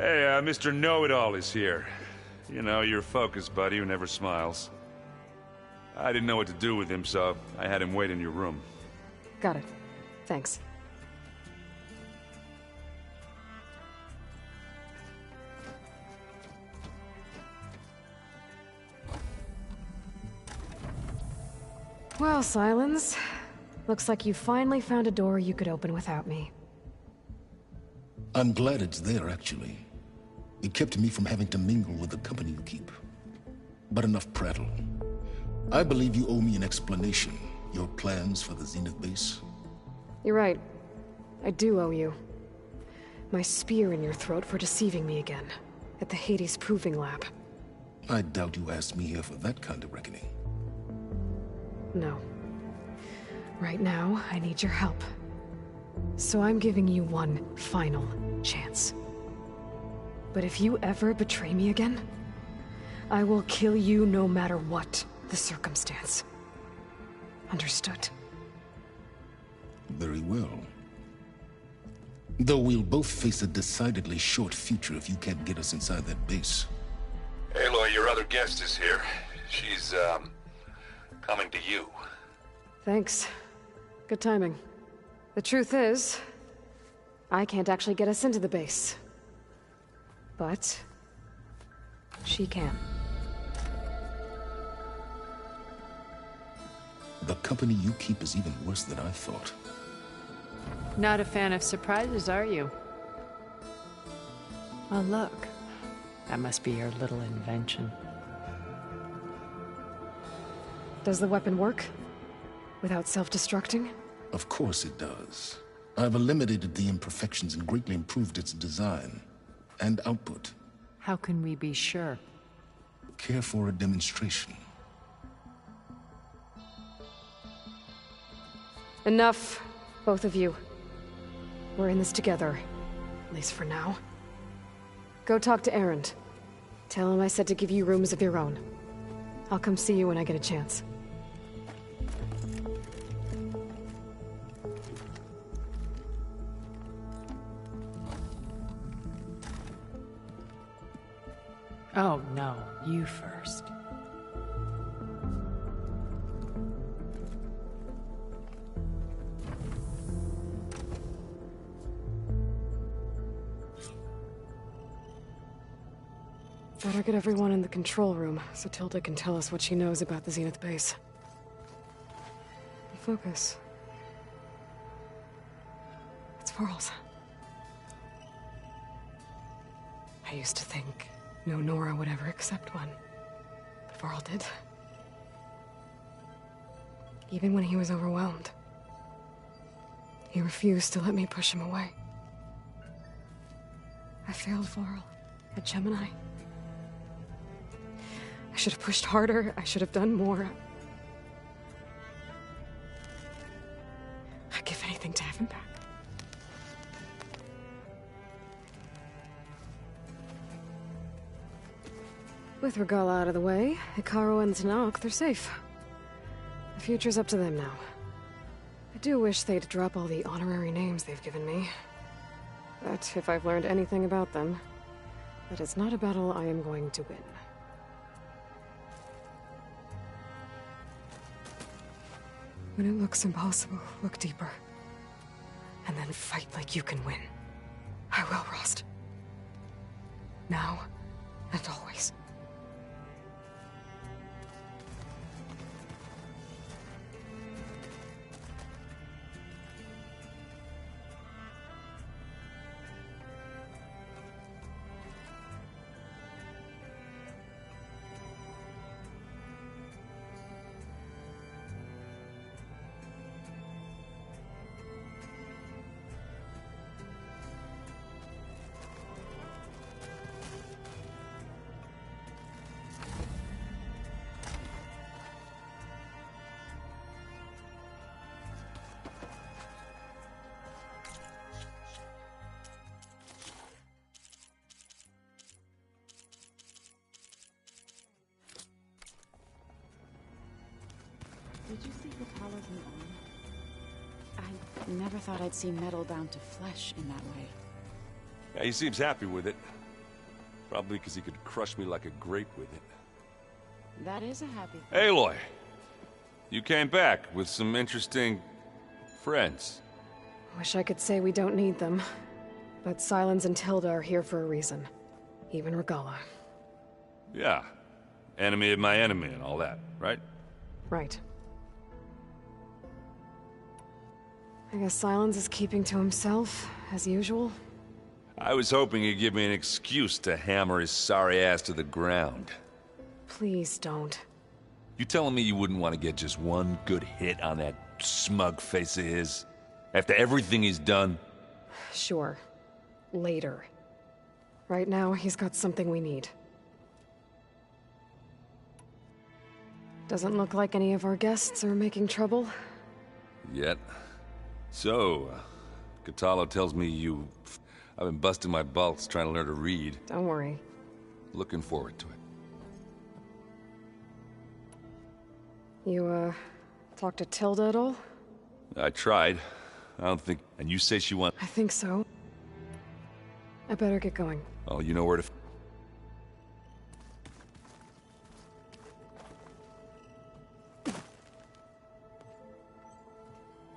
[SPEAKER 4] Hey, Mr. Know-It-All is here. You know, your focus buddy who never smiles. I didn't know what to do with him, so I had him wait in your room.
[SPEAKER 2] Got it. Thanks. Well, Silence. Looks like you finally found a door you could open without me.
[SPEAKER 18] I'm glad it's there, actually. It kept me from having to mingle with the company you keep. But enough prattle. I believe you owe me an explanation. Your plans for the Zenith base?
[SPEAKER 2] You're right. I do owe you. My spear in your throat for deceiving me again. At the Hades Proving Lab.
[SPEAKER 18] I doubt you asked me here for that kind of reckoning.
[SPEAKER 2] No. Right now, I need your help. So I'm giving you one final chance. But if you ever betray me again, I will kill you no matter what the circumstance. Understood?
[SPEAKER 18] Very well. Though we'll both face a decidedly short future if you can't get us inside that base.
[SPEAKER 3] Aloy, your other guest is here. She's, coming to you.
[SPEAKER 2] Thanks. Good timing. The truth is, I can't actually get us into the base. But she can.
[SPEAKER 18] The company you keep is even worse than I thought.
[SPEAKER 11] Not a fan of surprises, are you? Oh, look. That must be your little invention.
[SPEAKER 2] Does the weapon work? Without self-destructing?
[SPEAKER 18] Of course it does. I've eliminated the imperfections and greatly improved its design and output.
[SPEAKER 11] How can we be sure?
[SPEAKER 18] Care for a demonstration?
[SPEAKER 2] Enough, both of you. We're in this together, at least for now. Go talk to Erend. Tell him I said to give you rooms of your own. I'll come see you when I get a chance.
[SPEAKER 11] Oh, no. You first.
[SPEAKER 2] Better get everyone in the control room, so Tilda can tell us what she knows about the Zenith base. Focus. It's Varl's. I used to think no Nora would ever accept one, but Varl did. Even when he was overwhelmed. He refused to let me push him away. I failed Varl at Gemini. I should have pushed harder. I should have done more. I'd give anything to have him back. With Regalla out of the way, Hekarro and Tenakth, they're safe. The future's up to them now. I do wish they'd drop all the honorary names they've given me. But if I've learned anything about them, that it's not a battle I am going to win. When it looks impossible, look deeper. And then fight like you can win. I will, Rost. Now and always.
[SPEAKER 12] Did you see Rikalla's new arm? I never thought I'd see metal down to flesh in that way.
[SPEAKER 14] Yeah, he seems happy with it.
[SPEAKER 4] Probably because he could crush me like a grape with it.
[SPEAKER 12] That is a happy thing.
[SPEAKER 4] Aloy! You came back with some interesting... friends.
[SPEAKER 2] Wish I could say we don't need them. But Sylens and Tilda are here for a reason. Even Regalla.
[SPEAKER 4] Yeah. Enemy of my enemy and all that, right?
[SPEAKER 2] Right. I guess Sylens is keeping to himself, as usual.
[SPEAKER 4] I was hoping he'd give me an excuse to hammer his sorry ass to the ground.
[SPEAKER 2] Please don't.
[SPEAKER 4] You telling me you wouldn't want to get just one good hit on that smug face of his? After everything he's done?
[SPEAKER 2] Sure. Later. Right now, he's got something we need. Doesn't look like any of our guests are making trouble.
[SPEAKER 4] Yet. So, Kotallo tells me I've been busting my balls trying to learn to read.
[SPEAKER 2] Don't worry.
[SPEAKER 4] Looking forward to it.
[SPEAKER 2] You, talked to Tilda at all?
[SPEAKER 4] I tried. I don't think... And you say she wants...
[SPEAKER 2] I think so. I better get going.
[SPEAKER 4] Oh, you know where to...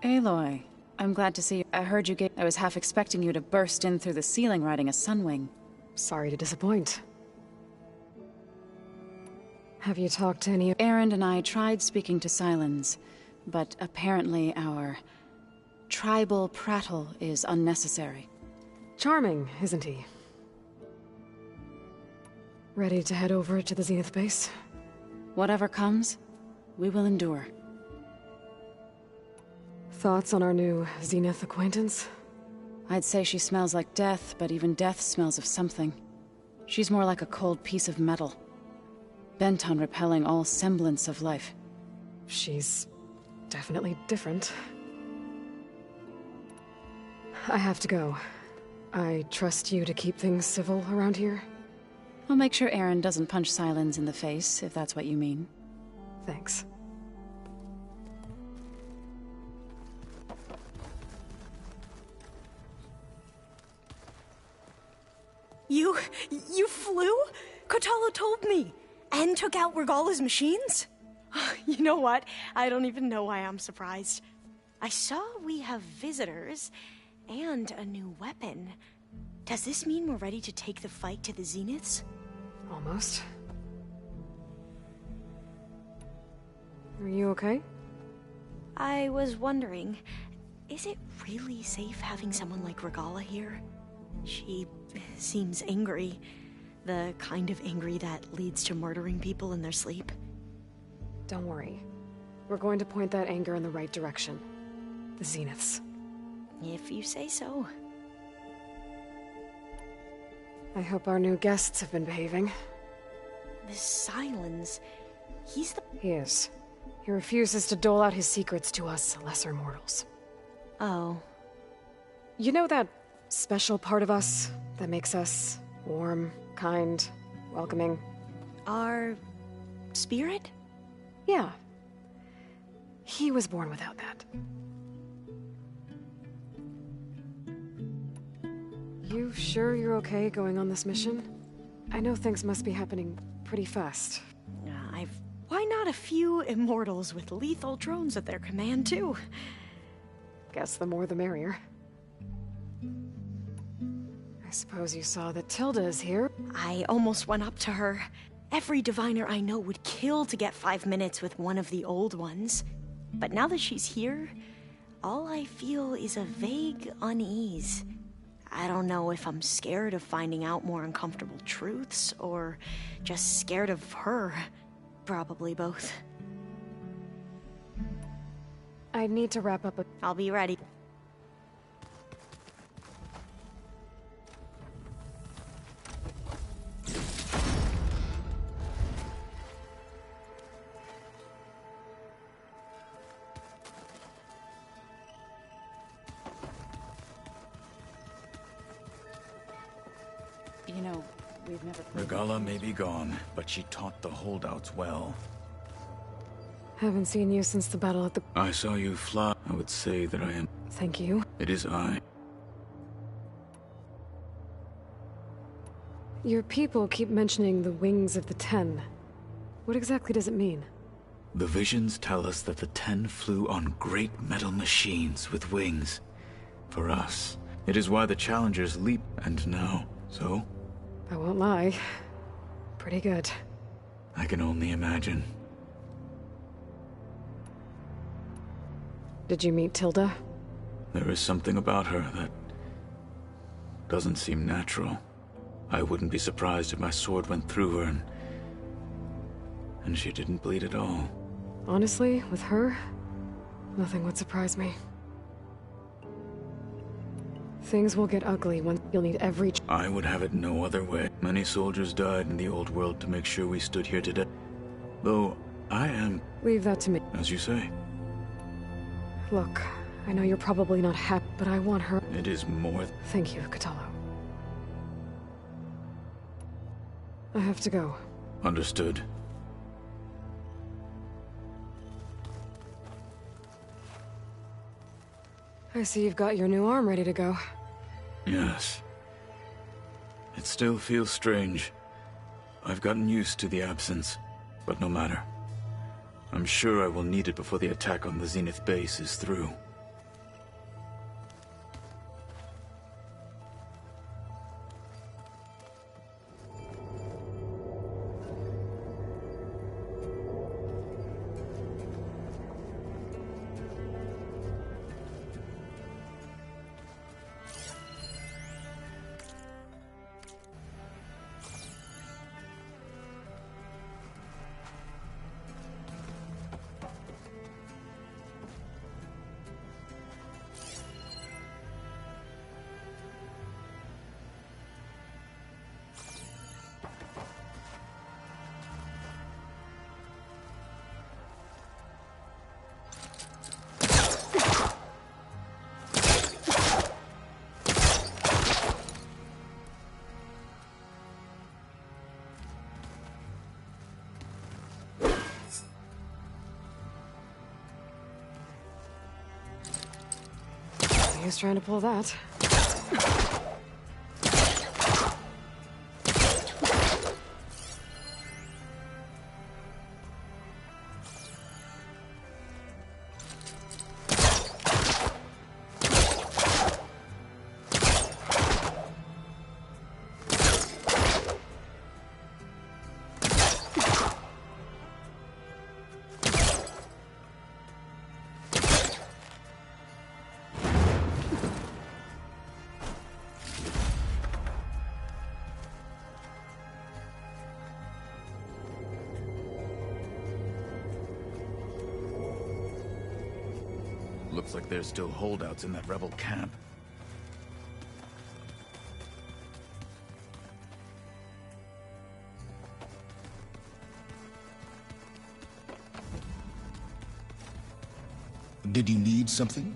[SPEAKER 12] Aloy, I'm glad to see you. I heard you gave... I was half expecting you to burst in through the ceiling riding a Sunwing.
[SPEAKER 2] Sorry to disappoint. Have you talked to any of...
[SPEAKER 12] Erend and I tried speaking to Sylens, but apparently our tribal prattle is unnecessary.
[SPEAKER 2] Charming, isn't he? Ready to head over to the Zenith base?
[SPEAKER 12] Whatever comes, we will endure.
[SPEAKER 2] Thoughts on our new Zenith acquaintance?
[SPEAKER 12] I'd say she smells like death, but even death smells of something. She's more like a cold piece of metal. Bent on repelling all semblance of life.
[SPEAKER 2] She's definitely different. I have to go. I trust you to keep things civil around here?
[SPEAKER 12] I'll make sure Erend doesn't punch Sylens in the face, if that's what you mean.
[SPEAKER 2] Thanks.
[SPEAKER 13] You flew? Kotallo told me! And took out Regalla's machines? You know what? I don't even know why I'm surprised. I saw we have visitors, and a new weapon. Does this mean we're ready to take the fight to the Zeniths?
[SPEAKER 2] Almost. Are you okay?
[SPEAKER 13] I was wondering, is it really safe having someone like Regalla here? She seems angry. The kind of angry that leads to murdering people in their sleep.
[SPEAKER 2] Don't worry. We're going to point that anger in the right direction. The Zeniths.
[SPEAKER 13] If you say so.
[SPEAKER 2] I hope our new guests have been behaving.
[SPEAKER 13] This Sylens, he's the...
[SPEAKER 2] He is. He refuses to dole out his secrets to us lesser mortals.
[SPEAKER 13] Oh.
[SPEAKER 2] You know that special part of us that makes us warm, kind, welcoming?
[SPEAKER 13] Our spirit?
[SPEAKER 2] Yeah. He was born without that. You sure you're okay going on this mission? I know things must be happening pretty fast.
[SPEAKER 13] Why not a few immortals with lethal drones at their command, too?
[SPEAKER 2] Guess the more the merrier. I suppose you saw that Tilda is here.
[SPEAKER 13] I almost went up to her. Every diviner I know would kill to get 5 minutes with one of the old ones. But now that she's here, all I feel is a vague unease. I don't know if I'm scared of finding out more uncomfortable truths, or just scared of her. Probably both.
[SPEAKER 2] I need to wrap up.
[SPEAKER 13] I'll be ready.
[SPEAKER 12] You know, we've never...
[SPEAKER 5] Regalla may be gone, but she taught the holdouts well.
[SPEAKER 2] Haven't seen you since the battle at the...
[SPEAKER 5] I saw you fly. I would say that I am...
[SPEAKER 2] Thank you.
[SPEAKER 5] It is I.
[SPEAKER 2] Your people keep mentioning the Wings of the Ten. What exactly does it mean?
[SPEAKER 5] The visions tell us that the Ten flew on great metal machines with wings. For us, it is why the Challengers leap and now. So?
[SPEAKER 2] I won't lie. Pretty good.
[SPEAKER 5] I can only imagine.
[SPEAKER 2] Did you meet Tilda?
[SPEAKER 5] There is something about her that doesn't seem natural. I wouldn't be surprised if my sword went through her and she didn't bleed at all.
[SPEAKER 2] Honestly, with her, nothing would surprise me. Things will get ugly when you'll need every...
[SPEAKER 5] I would have it no other way. Many soldiers died in the old world to make sure we stood here today. Though, I am...
[SPEAKER 2] Leave that to me.
[SPEAKER 5] As you say.
[SPEAKER 2] Look, I know you're probably not happy, but I want her...
[SPEAKER 5] It is more...
[SPEAKER 2] Thank you, Kotallo. I have to go.
[SPEAKER 5] Understood.
[SPEAKER 2] I see you've got your new arm ready to go.
[SPEAKER 5] Yes. It still feels strange. I've gotten used to the absence, but no matter. I'm sure I will need it before the attack on the Zenith base is through.
[SPEAKER 2] He was trying to pull that. Looks like there's still holdouts in that rebel camp.
[SPEAKER 18] Did you need something?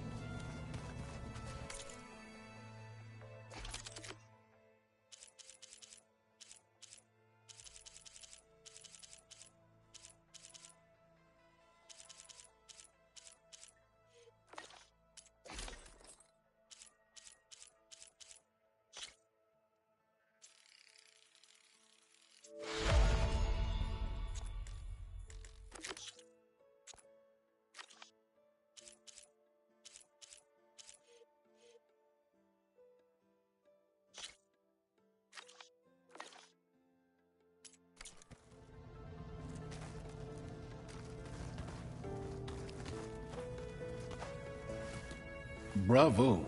[SPEAKER 18] Bravo.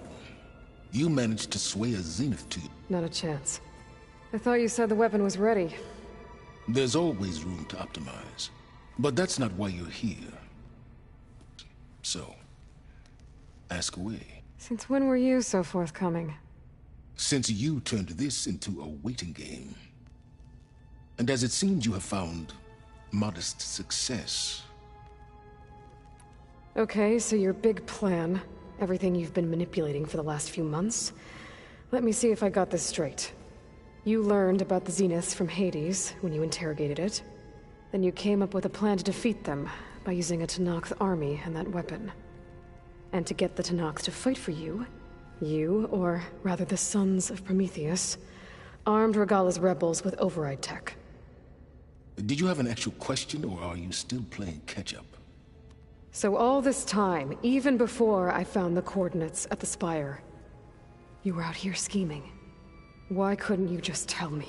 [SPEAKER 18] You managed to sway a Zenith to you.
[SPEAKER 2] Not a chance. I thought you said the weapon was ready.
[SPEAKER 18] There's always room to optimize. But that's not why you're here. So, ask away.
[SPEAKER 2] Since when were you so forthcoming?
[SPEAKER 18] Since you turned this into a waiting game. And as it seems you have found modest success.
[SPEAKER 2] Okay, so your big plan, everything you've been manipulating for the last few months. Let me see if I got this straight. You learned about the Zeniths from Hades when you interrogated it. Then you came up with a plan to defeat them by using a Tenakth army and that weapon. And to get the Tenakth to fight for you, or rather the Sons of Prometheus, Armed Regala's rebels with override tech.
[SPEAKER 18] Did you have an actual question, or are you still playing catch-up?
[SPEAKER 2] So all this time, even before I found the coordinates at the Spire, you were out here scheming. Why couldn't you just tell me?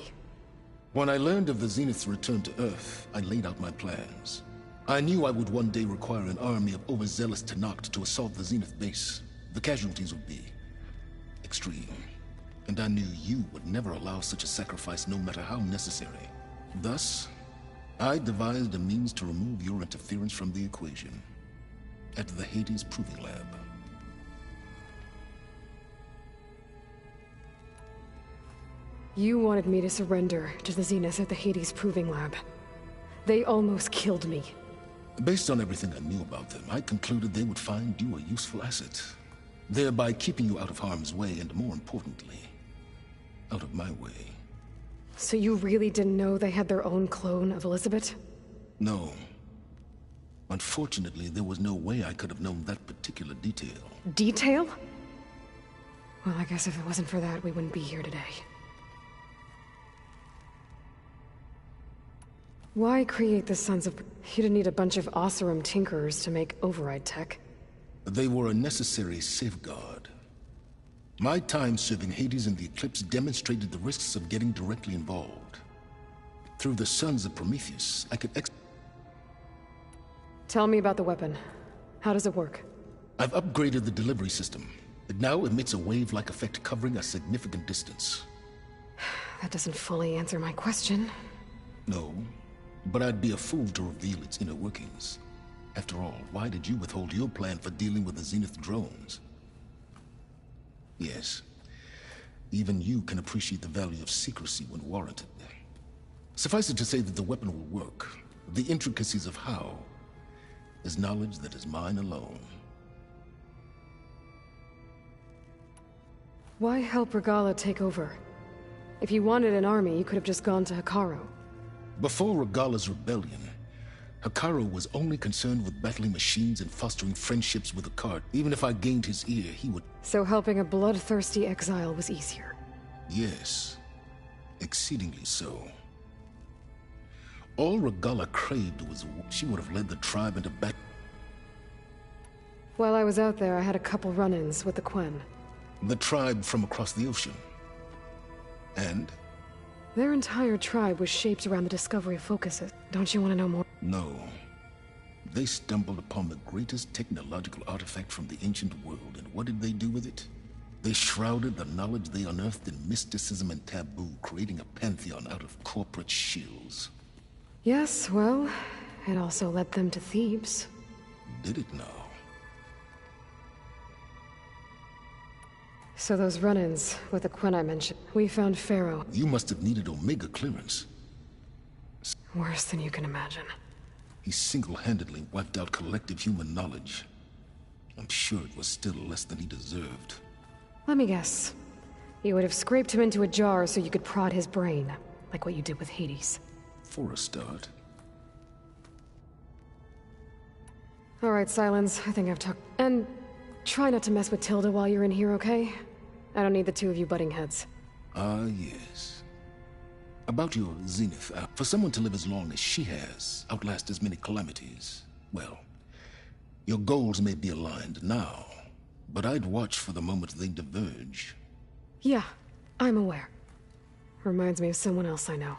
[SPEAKER 18] When I learned of the Zenith's return to Earth, I laid out my plans. I knew I would one day require an army of overzealous Tenakth to assault the Zenith base. The casualties would be extreme. And I knew you would never allow such a sacrifice, no matter how necessary. Thus, I devised a means to remove your interference from the equation. At the Hades Proving Lab.
[SPEAKER 2] You wanted me to surrender to the Zenith at the Hades Proving Lab. They almost killed me.
[SPEAKER 18] Based on everything I knew about them, I concluded they would find you a useful asset, thereby keeping you out of harm's way and, more importantly, out of my way.
[SPEAKER 2] So you really didn't know they had their own clone of Elizabeth?
[SPEAKER 18] No. Unfortunately, there was no way I could have known that particular detail.
[SPEAKER 2] Detail? Well, I guess if it wasn't for that, we wouldn't be here today. Why create the Sons of... You didn't need a bunch of Oseram tinkerers to make override tech.
[SPEAKER 18] They were a necessary safeguard. My time serving Hades and the Eclipse demonstrated the risks of getting directly involved. Through the Sons of Prometheus, I could
[SPEAKER 2] Tell me about the weapon. How does it work?
[SPEAKER 18] I've upgraded the delivery system. It now emits a wave-like effect covering a significant distance.
[SPEAKER 2] That doesn't fully answer my question.
[SPEAKER 18] No, but I'd be a fool to reveal its inner workings. After all, why did you withhold your plan for dealing with the Zenith drones? Yes, even you can appreciate the value of secrecy when warranted. Suffice it to say that the weapon will work. The intricacies of how is knowledge that is mine alone.
[SPEAKER 2] Why help Regala take over? If you wanted an army, you could have just gone to Hekarro.
[SPEAKER 18] Before Regala's rebellion, Hekarro was only concerned with battling machines and fostering friendships with Akkad. Even if I gained his ear, he would...
[SPEAKER 2] So helping a bloodthirsty exile was easier?
[SPEAKER 18] Yes, exceedingly so. All Regala craved was she would have led the tribe into battle.
[SPEAKER 2] While I was out there, I had a couple run-ins with the Quen.
[SPEAKER 18] The tribe from across the ocean. And?
[SPEAKER 2] Their entire tribe was shaped around the discovery of focuses. Don't you want to know more?
[SPEAKER 18] No. They stumbled upon the greatest technological artifact from the ancient world, and what did they do with it? They shrouded the knowledge they unearthed in mysticism and taboo, creating a pantheon out of corporate shills.
[SPEAKER 2] Yes, well, it also led them to Thebes.
[SPEAKER 18] Did it now?
[SPEAKER 2] So those run-ins with the Quen I mentioned, we found Pharaoh.
[SPEAKER 18] You must have needed Omega clearance.
[SPEAKER 2] Worse than you can imagine.
[SPEAKER 18] He single-handedly wiped out collective human knowledge. I'm sure it was still less than he deserved.
[SPEAKER 2] Let me guess. You would have scraped him into a jar so you could prod his brain, like what you did with Hades.
[SPEAKER 18] For a start.
[SPEAKER 2] All right, Silence. I think I've talked... And try not to mess with Tilda while you're in here, okay? I don't need the two of you butting heads.
[SPEAKER 18] Ah, yes. About your Zenith, for someone to live as long as she has, outlast as many calamities, well, your goals may be aligned now, but I'd watch for the moment they diverge.
[SPEAKER 2] Yeah, I'm aware. Reminds me of someone else I know.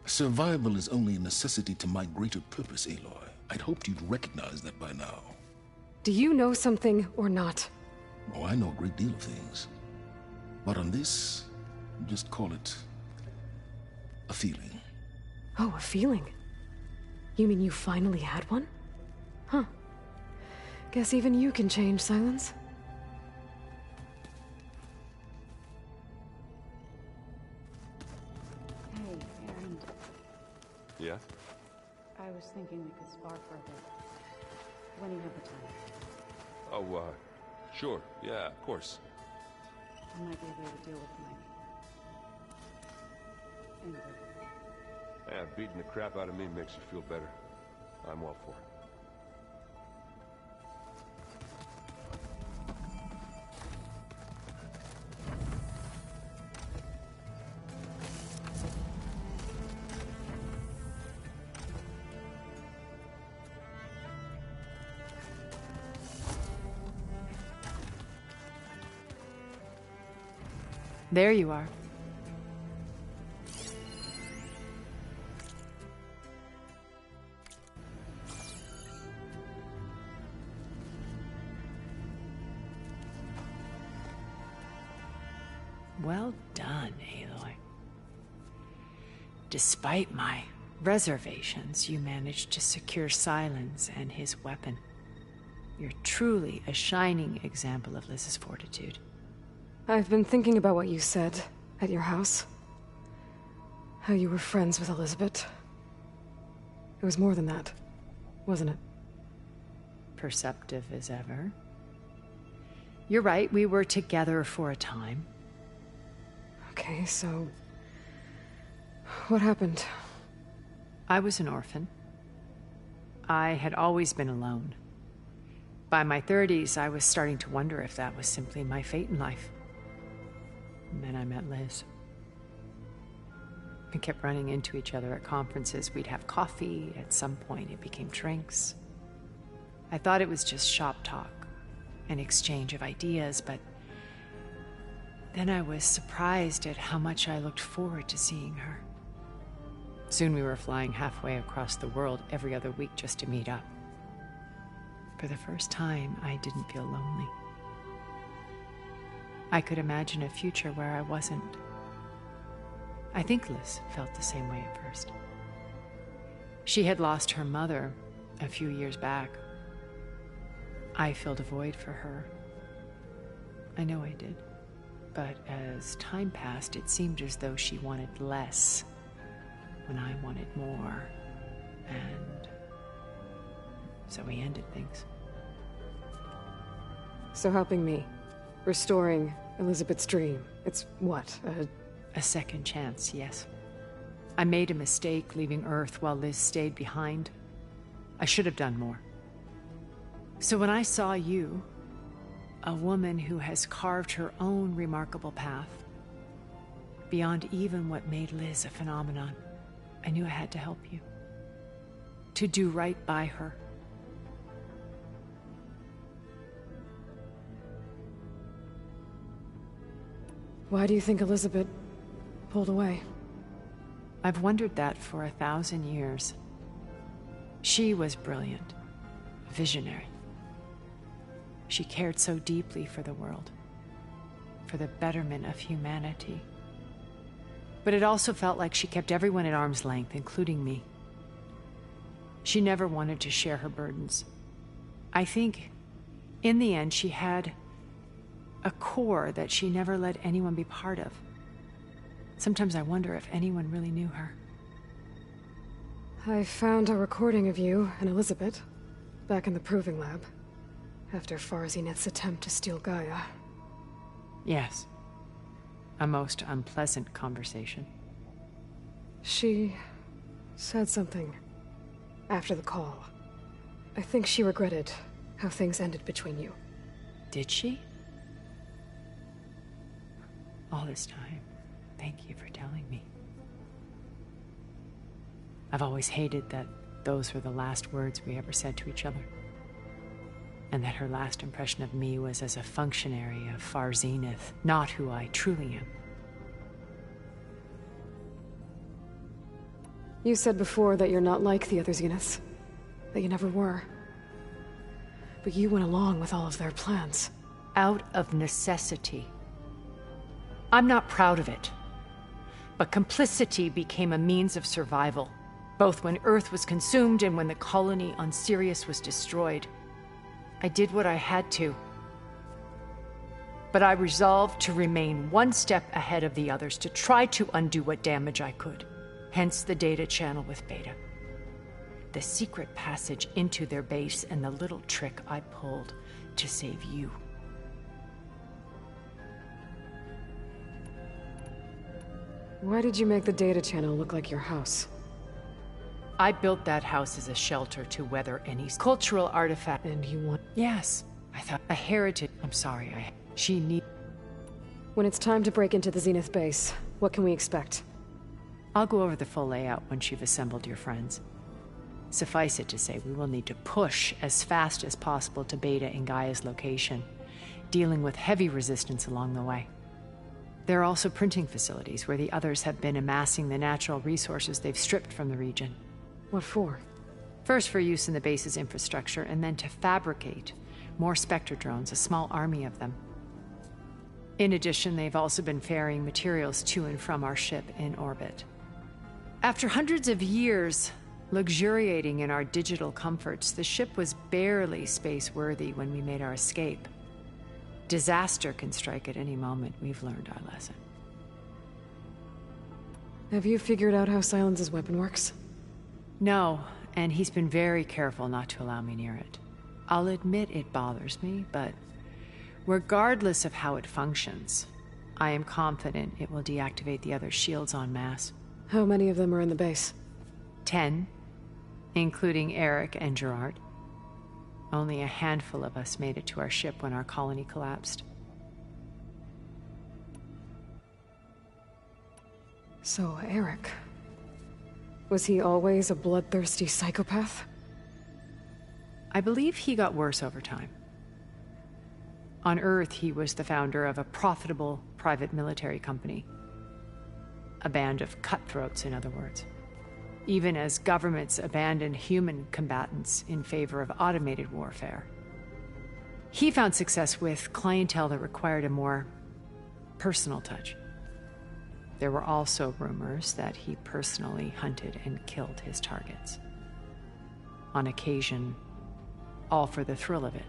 [SPEAKER 18] Survival is only a necessity to my greater purpose, Aloy. I'd hoped you'd recognize that by now.
[SPEAKER 2] Do you know something or not?
[SPEAKER 18] Oh, I know a great deal of things. But on this, just call it a feeling.
[SPEAKER 2] Oh, a feeling? You mean you finally had one? Huh. Guess even you can change, Silence.
[SPEAKER 12] Hey, Aaron.
[SPEAKER 14] Yeah?
[SPEAKER 12] I was thinking we could spar for a bit. When you have the time.
[SPEAKER 14] Oh, sure. Yeah, of course.
[SPEAKER 12] There might be a way to deal with my... Anyway.
[SPEAKER 14] Yeah, beating the crap out of me makes you feel better. I'm all for it.
[SPEAKER 11] There you are. Well done, Aloy. Despite my reservations, you managed to secure Silence and his weapon. You're truly a shining example of Liz's fortitude.
[SPEAKER 2] I've been thinking about what you said at your house. How you were friends with Elizabeth. It was more than that, wasn't it?
[SPEAKER 11] Perceptive as ever. You're right, we were together for a time.
[SPEAKER 2] Okay, so... what happened?
[SPEAKER 11] I was an orphan. I had always been alone. By my 30s, I was starting to wonder if that was simply my fate in life. And then I met Liz. We kept running into each other at conferences. We'd have coffee. At some point, it became drinks. I thought it was just shop talk, an exchange of ideas, but then I was surprised at how much I looked forward to seeing her. Soon we were flying halfway across the world every other week just to meet up. For the first time, I didn't feel lonely. I could imagine a future where I wasn't. I think Liz felt the same way at first. She had lost her mother a few years back. I filled a void for her. I know I did. But as time passed, it seemed as though she wanted less when I wanted more. And so we ended things.
[SPEAKER 2] So helping me, restoring Elizabeth's dream, it's what,
[SPEAKER 11] a second chance, yes. I made a mistake leaving Earth while Liz stayed behind. I should have done more. So when I saw you, a woman who has carved her own remarkable path, beyond even what made Liz a phenomenon, I knew I had to help you. To do right by her.
[SPEAKER 2] Why do you think Elizabeth pulled away?
[SPEAKER 11] I've wondered that for 1,000 years. She was brilliant, visionary. She cared so deeply for the world, for the betterment of humanity. But it also felt like she kept everyone at arm's length, including me. She never wanted to share her burdens. I think, in the end, she had a core that she never let anyone be part of. Sometimes I wonder if anyone really knew her.
[SPEAKER 2] I found a recording of you and Elizabeth back in the Proving Lab. After Farzineth's attempt to steal Gaia.
[SPEAKER 11] Yes. A most unpleasant conversation.
[SPEAKER 2] She said something after the call. I think she regretted how things ended between you.
[SPEAKER 11] Did she? All this time, thank you for telling me. I've always hated that those were the last words we ever said to each other. And that her last impression of me was as a functionary of Far Zenith, not who I truly am.
[SPEAKER 2] You said before that you're not like the other Zeniths. That you never were. But you went along with all of their plans.
[SPEAKER 11] Out of necessity. I'm not proud of it. But complicity became a means of survival, both when Earth was consumed and when the colony on Sirius was destroyed. I did what I had to. But I resolved to remain one step ahead of the others, to try to undo what damage I could. Hence the data channel with Beta. The secret passage into their base and the little trick I pulled to save you.
[SPEAKER 2] Why did you make the data channel look like your house?
[SPEAKER 11] I built that house as a shelter to weather any cultural artifact.
[SPEAKER 2] And you want...
[SPEAKER 11] Yes. I thought a heritage... I'm sorry, she need...
[SPEAKER 2] When it's time to break into the Zenith base, what can we expect?
[SPEAKER 11] I'll go over the full layout once you've assembled your friends. Suffice it to say, we will need to push as fast as possible to Beta and Gaia's location, dealing with heavy resistance along the way. There are also printing facilities where the others have been amassing the natural resources they've stripped from the region.
[SPEAKER 2] What for?
[SPEAKER 11] First for use in the base's infrastructure, and then to fabricate more Spectre drones, a small army of them. In addition, they've also been ferrying materials to and from our ship in orbit. After hundreds of years luxuriating in our digital comforts, the ship was barely space-worthy when we made our escape. Disaster can strike at any moment. We've learned our lesson.
[SPEAKER 2] Have you figured out how Silence's weapon works?
[SPEAKER 11] No, and he's been very careful not to allow me near it. I'll admit it bothers me, but regardless of how it functions, I am confident it will deactivate the other shields en masse.
[SPEAKER 2] How many of them are in the base?
[SPEAKER 11] 10, including Eric and Gerard. Only a handful of us made it to our ship when our colony collapsed.
[SPEAKER 2] So, Eric... was he always a bloodthirsty psychopath?
[SPEAKER 11] I believe he got worse over time. On Earth, he was the founder of a profitable private military company. A band of cutthroats, in other words. Even as governments abandoned human combatants in favor of automated warfare. He found success with clientele that required a more personal touch. There were also rumors that he personally hunted and killed his targets. On occasion, all for the thrill of it.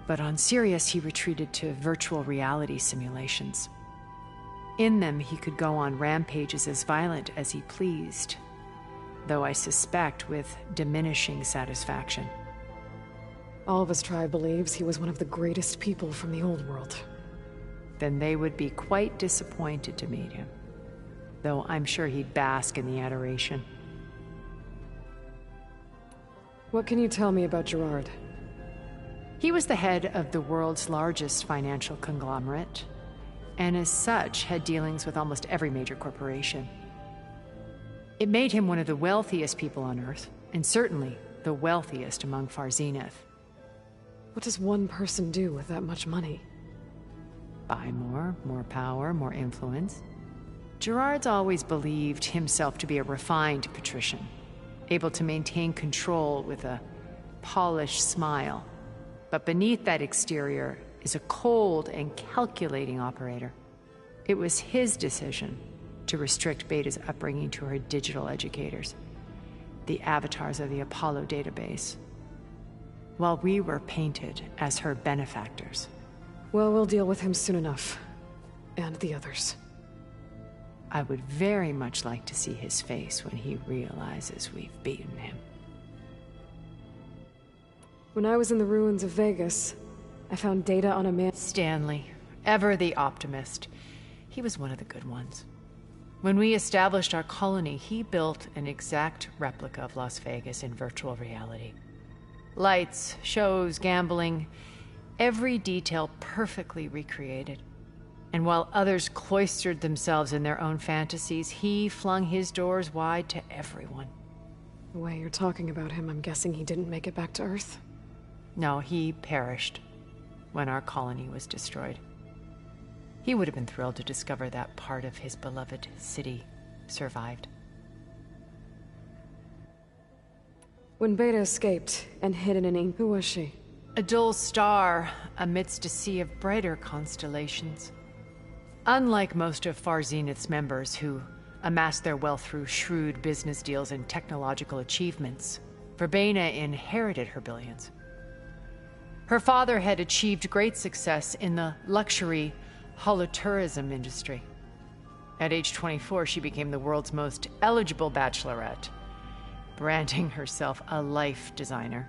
[SPEAKER 11] But on Sirius, he retreated to virtual reality simulations. In them, he could go on rampages as violent as he pleased, though I suspect with diminishing satisfaction.
[SPEAKER 2] All of his tribe believes he was one of the greatest people from the old world.
[SPEAKER 11] Then they would be quite disappointed to meet him, though I'm sure he'd bask in the adoration.
[SPEAKER 2] What can you tell me about Gerard?
[SPEAKER 11] He was the head of the world's largest financial conglomerate, and as such had dealings with almost every major corporation. It made him one of the wealthiest people on Earth, and certainly the wealthiest among Far Zenith.
[SPEAKER 2] What does one person do with that much money?
[SPEAKER 11] Buy more power, more influence. Gerard's always believed himself to be a refined patrician, able to maintain control with a polished smile. But beneath that exterior is a cold and calculating operator. It was his decision to restrict Beta's upbringing to her digital educators, the avatars of the Apollo database, while we were painted as her benefactors.
[SPEAKER 2] Well, we'll deal with him soon enough. And the others.
[SPEAKER 11] I would very much like to see his face when he realizes we've beaten him.
[SPEAKER 2] When I was in the ruins of Vegas, I found data on a man—
[SPEAKER 11] Stanley, ever the optimist. He was one of the good ones. When we established our colony, he built an exact replica of Las Vegas in virtual reality. Lights, shows, gambling, every detail perfectly recreated. And while others cloistered themselves in their own fantasies, he flung his doors wide to everyone.
[SPEAKER 2] The way you're talking about him, I'm guessing he didn't make it back to Earth?
[SPEAKER 11] No, he perished when our colony was destroyed. He would have been thrilled to discover that part of his beloved city survived.
[SPEAKER 2] When Beta escaped and hid in an ink, who was she?
[SPEAKER 11] A dull star amidst a sea of brighter constellations. Unlike most of Far Zenith's members who amassed their wealth through shrewd business deals and technological achievements, Verbena inherited her billions. Her father had achieved great success in the luxury holotourism industry. At age 24, she became the world's most eligible bachelorette, branding herself a life designer.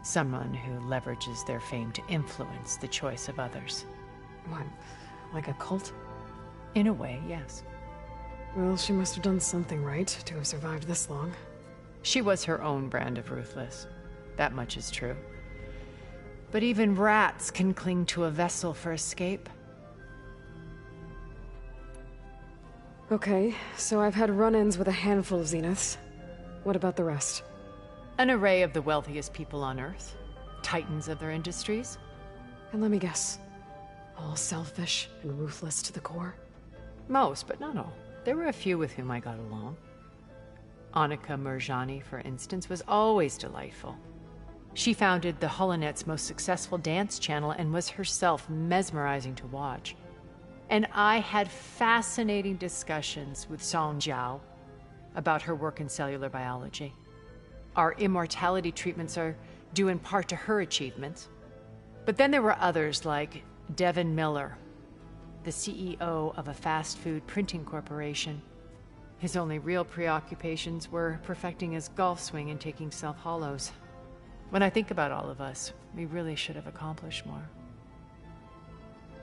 [SPEAKER 11] Someone who leverages their fame to influence the choice of others.
[SPEAKER 2] What, like a cult?
[SPEAKER 11] In a way, yes.
[SPEAKER 2] Well, she must have done something right to have survived this long.
[SPEAKER 11] She was her own brand of ruthless. That much is true. But even rats can cling to a vessel for escape.
[SPEAKER 2] Okay, so I've had run-ins with a handful of Zeniths. What about the rest?
[SPEAKER 11] An array of the wealthiest people on Earth. Titans of their industries.
[SPEAKER 2] And let me guess. All selfish and ruthless to the core?
[SPEAKER 11] Most, but not all. There were a few with whom I got along. Annika Murjani, for instance, was always delightful. She founded the Holonet's most successful dance channel and was herself mesmerizing to watch. And I had fascinating discussions with Song Jiao about her work in cellular biology. Our immortality treatments are due in part to her achievements. But then there were others like Devin Miller, the CEO of a fast food printing corporation. His only real preoccupations were perfecting his golf swing and taking self-hollows. When I think about all of us, we really should have accomplished more.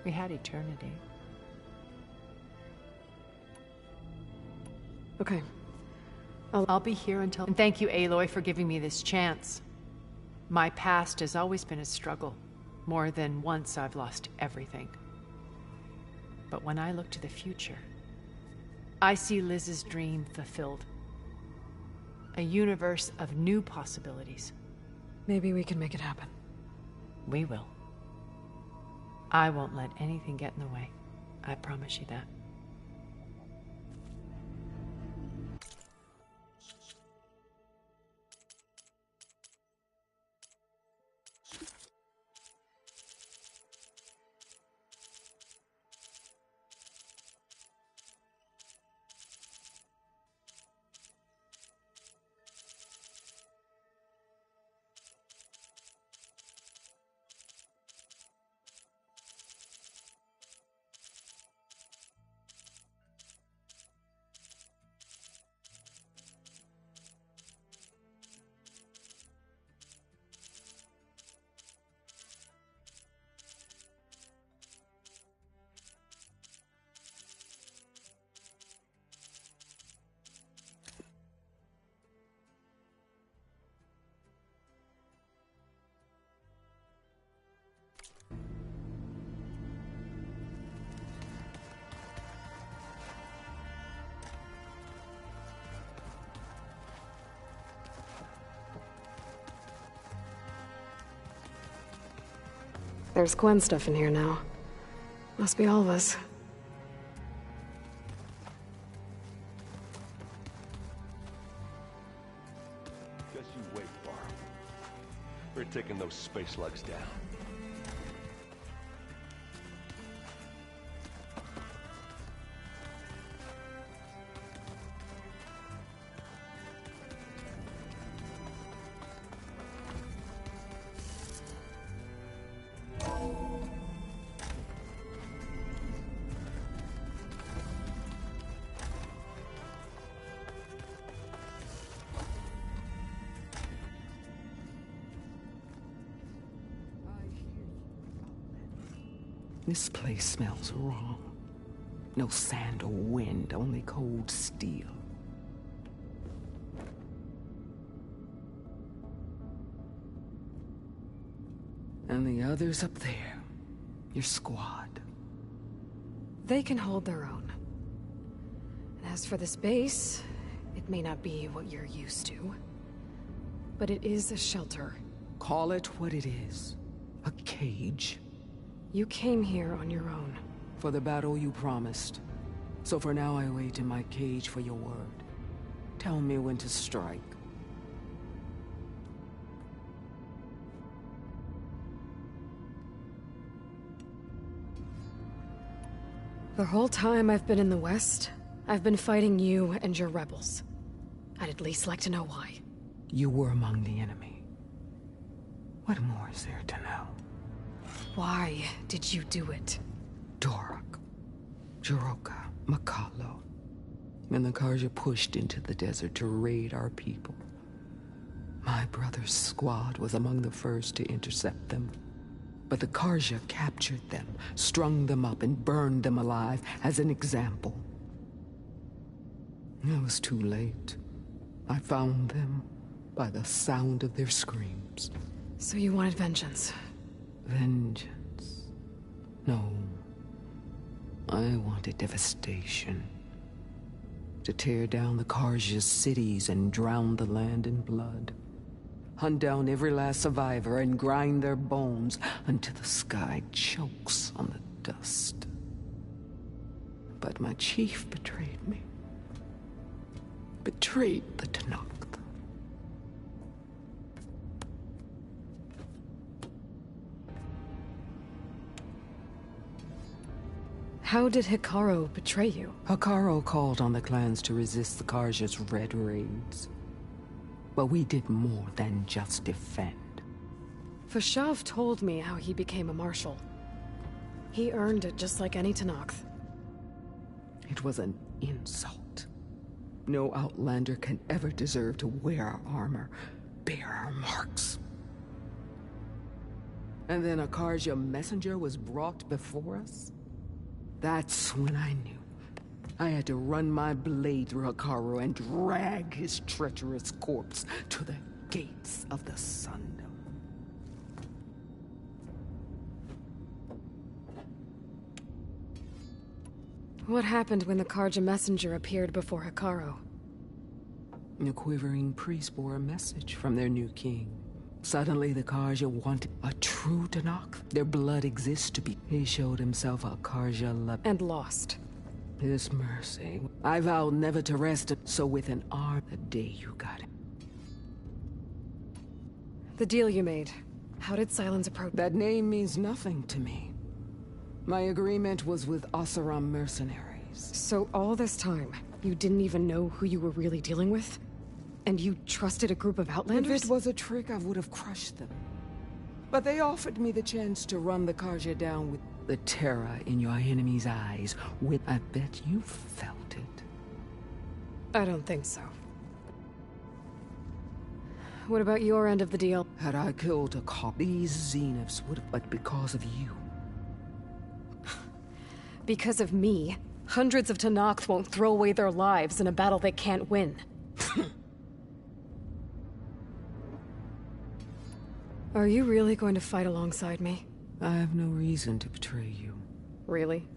[SPEAKER 11] We had eternity.
[SPEAKER 2] Okay.
[SPEAKER 11] I'll be here until... And thank you, Aloy, for giving me this chance. My past has always been a struggle. More than once I've lost everything. But when I look to the future, I see Liz's dream fulfilled. A universe of new possibilities.
[SPEAKER 2] Maybe we can make it happen.
[SPEAKER 11] We will. I won't let anything get in the way. I promise you that.
[SPEAKER 2] There's Gwen stuff in here now. Must be all of us.
[SPEAKER 14] Guess you wait, Varl. We're taking those space slugs down.
[SPEAKER 8] This place smells wrong. No sand or wind, only cold steel. And the others up there, your squad.
[SPEAKER 2] They can hold their own. And as for this base, it may not be what you're used to, but it is a shelter.
[SPEAKER 8] Call it what it is. A cage.
[SPEAKER 2] You came here on your own.
[SPEAKER 8] For the battle you promised. So for now I wait in my cage for your word. Tell me when to strike.
[SPEAKER 2] The whole time I've been in the West, I've been fighting you and your rebels. I'd at least like to know why.
[SPEAKER 8] You were among the enemy. What more is there to know?
[SPEAKER 2] Why did you do it?
[SPEAKER 8] Dorak, Jiroka, Makalo, and the Karja pushed into the desert to raid our people. My brother's squad was among the first to intercept them. But the Karja captured them, strung them up, and burned them alive as an example. It was too late. I found them by the sound of their screams.
[SPEAKER 2] So you wanted vengeance?
[SPEAKER 8] Vengeance? No. I wanted devastation. To tear down the Karja's cities and drown the land in blood. Hunt down every last survivor and grind their bones until the sky chokes on the dust. But my chief betrayed me. Betrayed the Tenakth.
[SPEAKER 2] How did Hekarro betray you?
[SPEAKER 8] Hekarro called on the clans to resist the Carja's red raids. But we did more than just defend.
[SPEAKER 2] Fashav told me how he became a marshal. He earned it just like any Tenakth.
[SPEAKER 8] It was an insult. No Outlander can ever deserve to wear our armor, bear our marks. And then a Carja messenger was brought before us? That's when I knew. I had to run my blade through Hekarro and drag his treacherous corpse to the gates of the Sundom.
[SPEAKER 2] What happened when the Carja messenger appeared before Hekarro?
[SPEAKER 8] The quivering priest bore a message from their new king. Suddenly the Carja wanted a true Tenakth. Their blood exists to be. He showed himself a Carja
[SPEAKER 2] and lost.
[SPEAKER 8] His mercy. I vowed never to rest, so with an arm the day you got him.
[SPEAKER 2] The deal you made. How did Sylens approach?
[SPEAKER 8] That name means nothing to me. My agreement was with Oseram mercenaries.
[SPEAKER 2] So all this time, you didn't even know who you were really dealing with? And you trusted a group of Outlanders?
[SPEAKER 8] If it was a trick, I would have crushed them. But they offered me the chance to run the Carja down with the terror in your enemy's eyes. I bet you felt it.
[SPEAKER 2] I don't think so. What about your end of the deal?
[SPEAKER 8] Had I killed a cop, these Zeniths would have, but because of you.
[SPEAKER 2] Because of me, hundreds of Tenakth won't throw away their lives in a battle they can't win. Are you really going to fight alongside me?
[SPEAKER 8] I have no reason to betray you.
[SPEAKER 2] Really?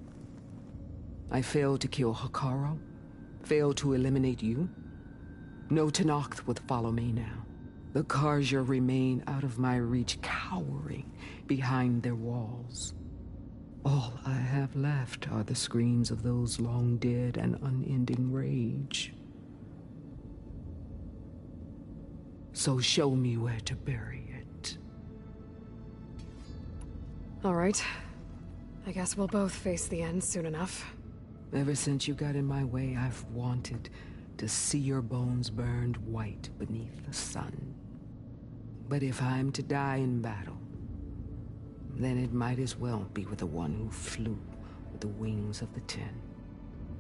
[SPEAKER 8] I failed to kill Hekarro, failed to eliminate you. No Tenakth would follow me now. The Carja remain out of my reach, cowering behind their walls. All I have left are the screams of those long dead and unending rage. So show me where to bury it.
[SPEAKER 2] All right. I guess we'll both face the end soon enough.
[SPEAKER 8] Ever since you got in my way, I've wanted to see your bones burned white beneath the sun. But if I'm to die in battle, then it might as well be with the one who flew with the wings of the Ten.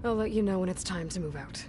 [SPEAKER 2] I'll let you know when it's time to move out.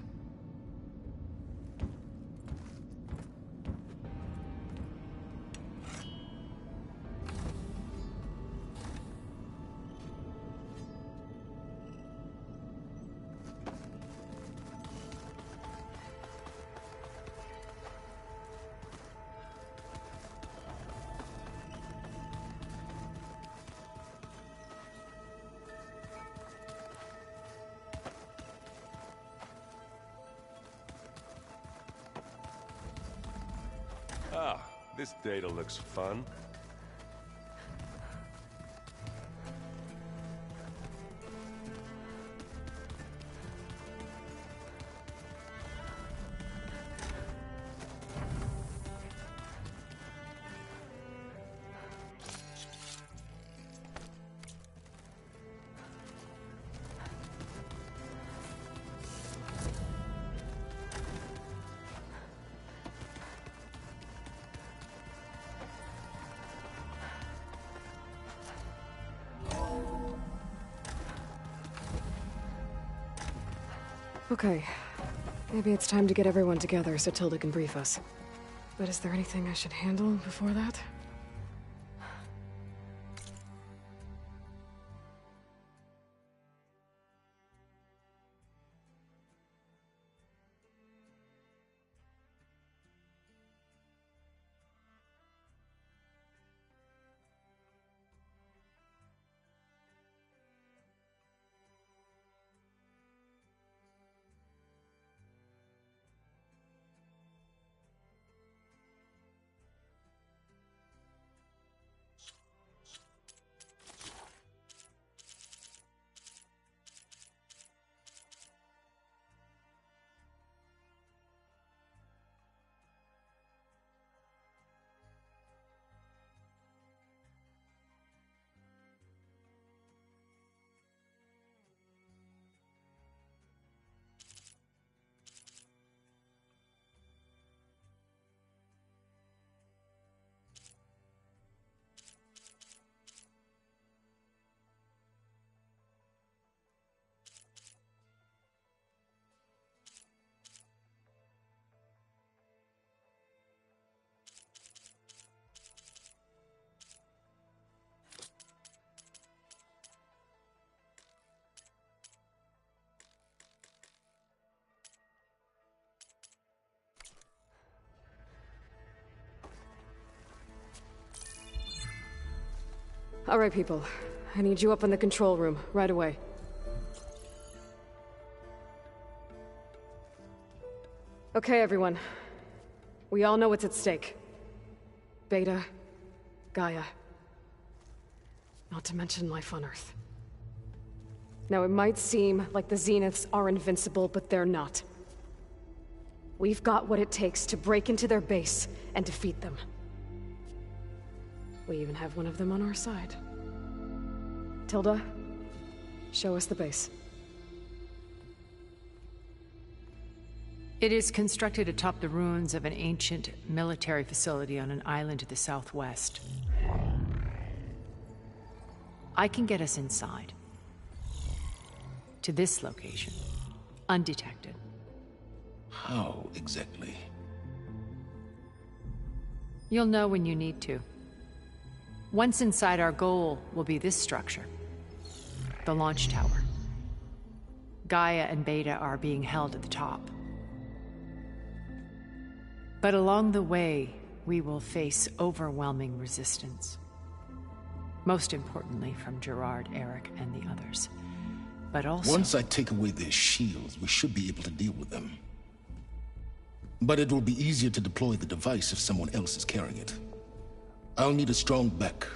[SPEAKER 14] Ah, this data looks fun.
[SPEAKER 2] Okay. Maybe it's time to get everyone together so Tilda can brief us. But is there anything I should handle before that? All right, people. I need you up in the control room, right away. Okay, everyone. We all know what's at stake. Beta, Gaia. Not to mention life on Earth. Now, it might seem like the Zeniths are invincible, but they're not. We've got what it takes to break into their base and defeat them. We even have one of them on our side. Tilda, show us the base.
[SPEAKER 11] It is constructed atop the ruins of an ancient military facility on an island to the southwest. I can get us inside. To this location. Undetected.
[SPEAKER 18] How exactly?
[SPEAKER 11] You'll know when you need to. Once inside, our goal will be this structure. The launch tower. Gaia and Beta are being held at the top. But along the way, we will face overwhelming resistance. Most importantly from Gerard, Eric, and the others. But also...
[SPEAKER 18] Once I take away their shields, we should be able to deal with them. But it will be easier to deploy the device if someone else is carrying it. I'll need a strong back.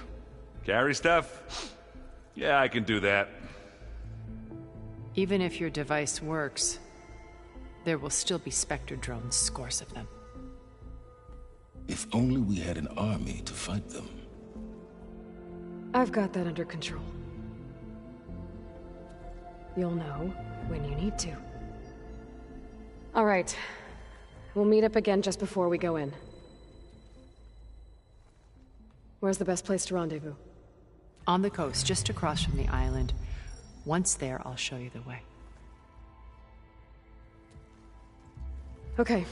[SPEAKER 4] Carry stuff? Yeah, I can do that.
[SPEAKER 11] Even if your device works, there will still be Spectre drones, scores of them.
[SPEAKER 18] If only we had an army to fight them.
[SPEAKER 2] I've got that under control. You'll know when you need to. All right. We'll meet up again just before we go in. Where's the best place to rendezvous?
[SPEAKER 11] On the coast, just across from the island. Once there, I'll show you the way.
[SPEAKER 2] Okay.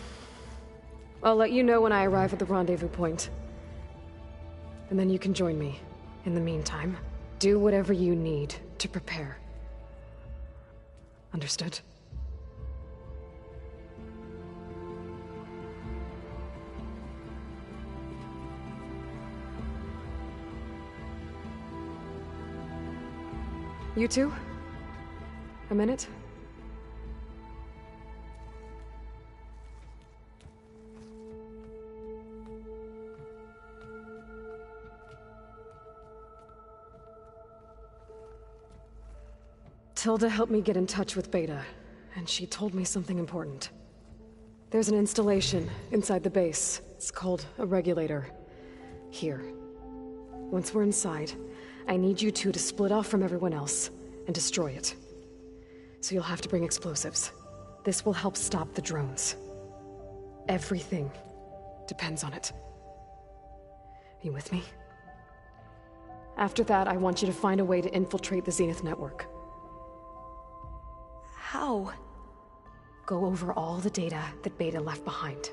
[SPEAKER 2] I'll let you know when I arrive at the rendezvous point. And then you can join me. In the meantime, do whatever you need to prepare. Understood? You two? A minute? Tilda helped me get in touch with Beta, and she told me something important. There's an installation inside the base. It's called a regulator. Here. Once we're inside, I need you two to split off from everyone else and destroy it. So you'll have to bring explosives. This will help stop the drones. Everything depends on it. You with me? After that, I want you to find a way to infiltrate the Zenith network.
[SPEAKER 13] How?
[SPEAKER 2] Go over all the data that Beta left behind.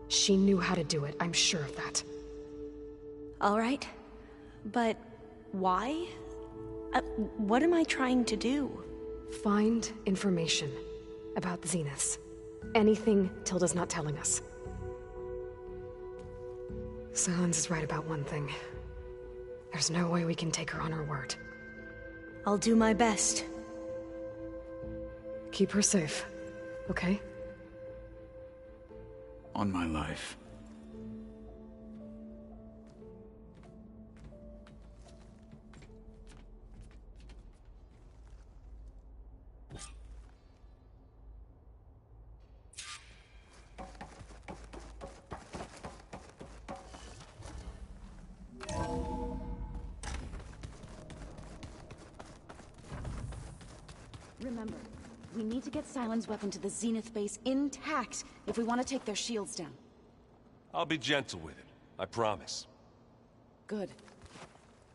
[SPEAKER 2] She knew how to do it, I'm sure of that.
[SPEAKER 13] All right. But why? What am I trying to do?
[SPEAKER 2] Find information about the Zeniths. Anything Tilda's not telling us. Sylens is right about one thing. There's no way we can take her on her word.
[SPEAKER 13] I'll do my best.
[SPEAKER 2] Keep her safe, okay?
[SPEAKER 5] On my life.
[SPEAKER 1] Remember, we need to get Sylens' weapon to the Zenith base intact if we want to take their shields down.
[SPEAKER 14] I'll be gentle with it, I promise.
[SPEAKER 1] Good.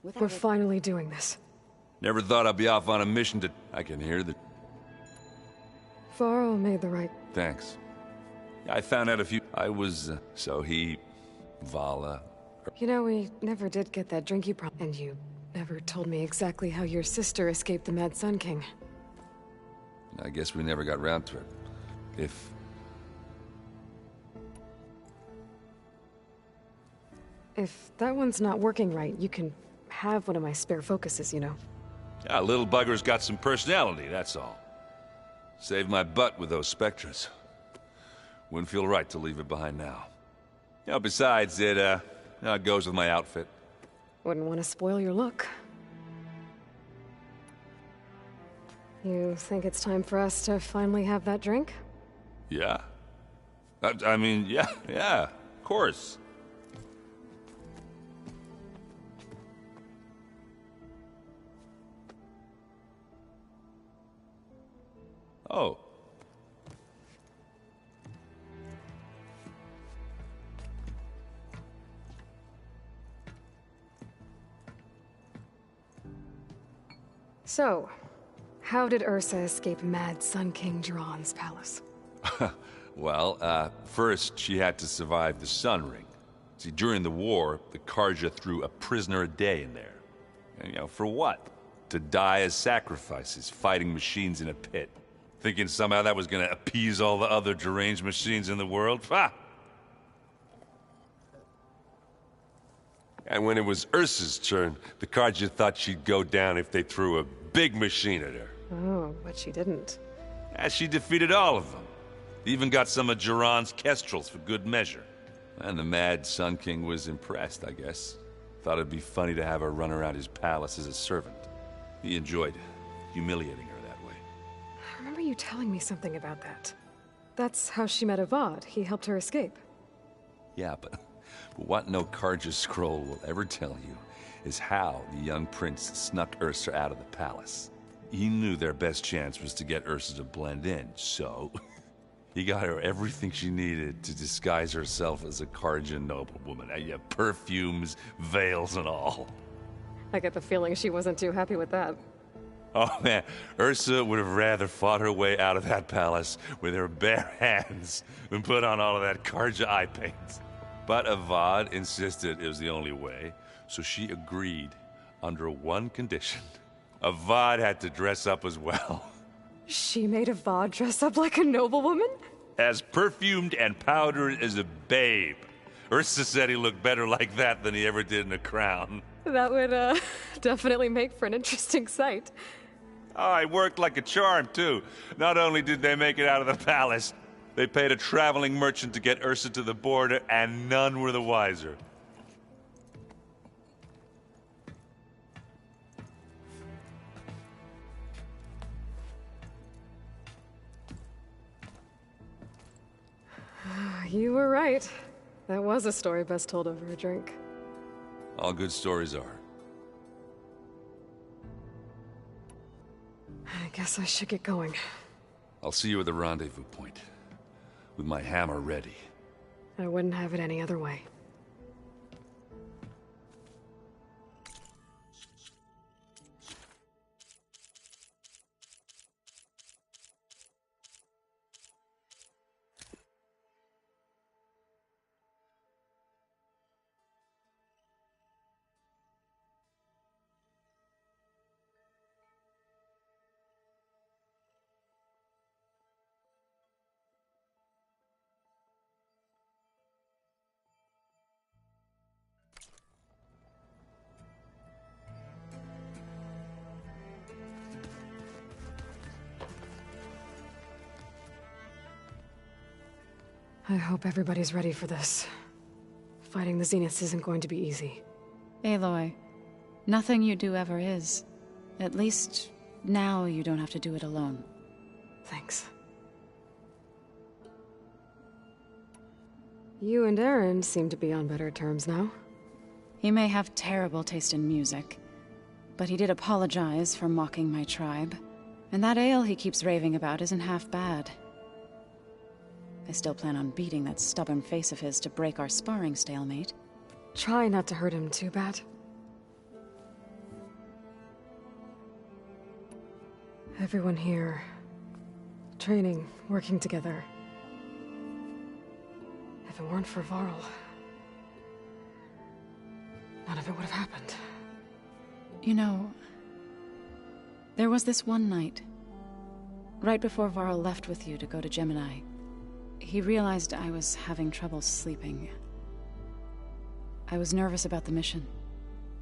[SPEAKER 2] We're finally doing this.
[SPEAKER 4] Never thought I'd be off on a mission to... I can hear the...
[SPEAKER 2] Varl made the right...
[SPEAKER 4] Thanks. I found out a few... I was... so he... Vala...
[SPEAKER 2] You know, we never did get that drinky problem. And you never told me exactly how your sister escaped the Mad Sun King.
[SPEAKER 4] I guess we never got round to it.
[SPEAKER 2] If that one's not working right, you can have one of my spare focuses, you know.
[SPEAKER 4] Yeah, little bugger's got some personality, that's all. Saved my butt with those Spectres. Wouldn't feel right to leave it behind now. You know, besides, it goes with my outfit.
[SPEAKER 2] Wouldn't want to spoil your look. You think it's time for us to finally have that drink?
[SPEAKER 4] Yeah. I mean, yeah, of course. Oh.
[SPEAKER 2] So, how did Ursa escape Mad Sun King Jiran's palace?
[SPEAKER 4] Well, first she had to survive the Sun Ring. See, during the war, the Carja threw a prisoner a day in there. And, you know, for what? To die as sacrifices, fighting machines in a pit. Thinking somehow that was gonna appease all the other deranged machines in the world? Ha! And when it was Ursa's turn, the Carja thought she'd go down if they threw a big machine at her.
[SPEAKER 2] Oh, but she didn't.
[SPEAKER 4] And she defeated all of them. Even got some of Jiran's kestrels for good measure. And the Mad Sun King was impressed, I guess. Thought it'd be funny to have her run around his palace as a servant. He enjoyed humiliating her that way.
[SPEAKER 2] I remember you telling me something about that. That's how she met Avad. He helped her escape.
[SPEAKER 4] Yeah, but what no Carja scroll will ever tell you is how the young prince snuck Ursa out of the palace. He knew their best chance was to get Ursa to blend in, so he got her everything she needed to disguise herself as a Carja noblewoman. Yeah, perfumes, veils, and all.
[SPEAKER 2] I get the feeling she wasn't too happy with that.
[SPEAKER 4] Oh man, Ursa would have rather fought her way out of that palace with her bare hands than put on all of that Carja eye paint. But Avad insisted it was the only way, so she agreed under one condition. Avad had to dress up as well.
[SPEAKER 2] She made Avad dress up like a noblewoman?
[SPEAKER 4] As perfumed and powdered as a babe. Ursa said he looked better like that than he ever did in a crown.
[SPEAKER 2] That would, definitely make for an interesting sight.
[SPEAKER 4] Oh, it worked like a charm, too. Not only did they make it out of the palace, they paid a traveling merchant to get Ursa to the border, and none were the wiser.
[SPEAKER 2] You were right. That was a story best told over a drink.
[SPEAKER 4] All good stories are.
[SPEAKER 2] I guess I should get going.
[SPEAKER 4] I'll see you at the rendezvous point. With my hammer ready.
[SPEAKER 2] I wouldn't have it any other way. I hope everybody's ready for this. Fighting the Zeniths isn't going to be easy.
[SPEAKER 12] Aloy, nothing you do ever is. At least, now you don't have to do it alone.
[SPEAKER 2] Thanks. You and Aaron seem to be on better terms now.
[SPEAKER 12] He may have terrible taste in music, but he did apologize for mocking my tribe. And that ale he keeps raving about isn't half bad. I still plan on beating that stubborn face of his to break our sparring stalemate.
[SPEAKER 2] Try not to hurt him too bad. Everyone here, training, working together. If it weren't for Varl, none of it would have happened.
[SPEAKER 12] You know, there was this one night, right before Varl left with you to go to Gemini. He realized I was having trouble sleeping. I was nervous about the mission.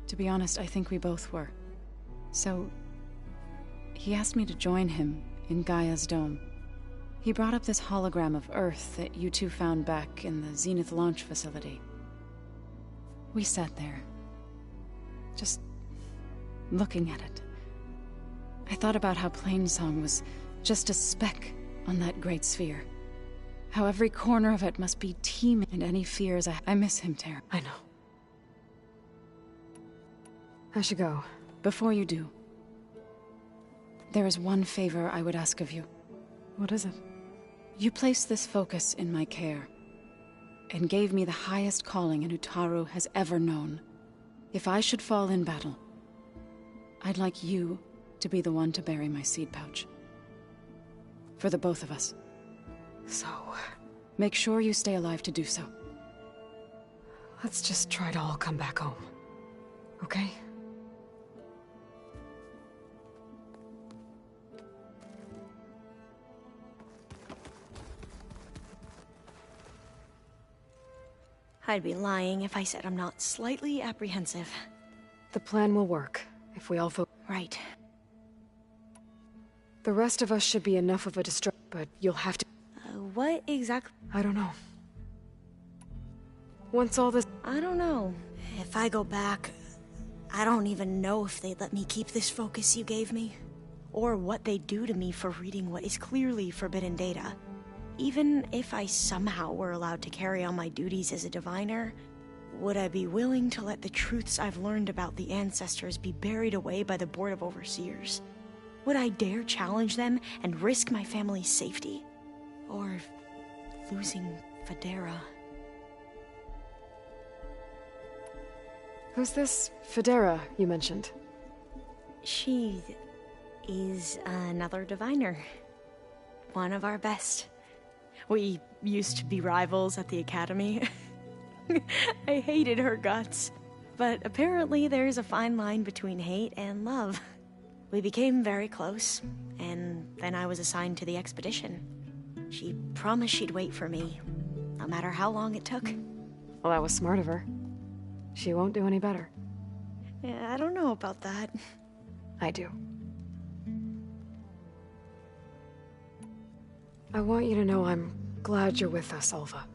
[SPEAKER 12] To be honest, I think we both were. So, he asked me to join him in Gaia's dome. He brought up this hologram of Earth that you two found back in the Zenith launch facility. We sat there, just looking at it. I thought about how Plainsong was just a speck on that great sphere. How every corner of it must be teeming, and any fears I miss him, Tara.
[SPEAKER 2] I know. I should go.
[SPEAKER 12] Before you do, there is one favor I would ask of you.
[SPEAKER 2] What is it?
[SPEAKER 12] You placed this focus in my care, and gave me the highest calling an Utaru has ever known. If I should fall in battle, I'd like you to be the one to bury my seed pouch. For the both of us.
[SPEAKER 2] So...
[SPEAKER 12] make sure you stay alive to do so.
[SPEAKER 2] let's just try to all come back home. Okay?
[SPEAKER 13] I'd be lying if I said I'm not slightly apprehensive.
[SPEAKER 2] The plan will work, if we all vote.
[SPEAKER 13] Right.
[SPEAKER 2] The rest of us should be enough of a distraction, but you'll have to...
[SPEAKER 13] What exactly?
[SPEAKER 2] I don't know. Once all this...
[SPEAKER 13] I don't know. If I go back, I don't even know if they'd let me keep this focus you gave me. Or what they'd do to me for reading what is clearly forbidden data. Even if I somehow were allowed to carry on my duties as a diviner, would I be willing to let the truths I've learned about the ancestors be buried away by the Board of Overseers? Would I dare challenge them and risk my family's safety? Or losing Federa?
[SPEAKER 2] Who's this Federa you mentioned?
[SPEAKER 13] She is another diviner. One of our best. We used to be rivals at the academy. I hated her guts. But apparently there's a fine line between hate and love. We became very close, and then I was assigned to the expedition. She promised she'd wait for me, no matter how long it took.
[SPEAKER 2] Well, that was smart of her. She won't do any better.
[SPEAKER 13] Yeah, I don't know about that.
[SPEAKER 2] I do. I want you to know I'm glad you're with us, Alva.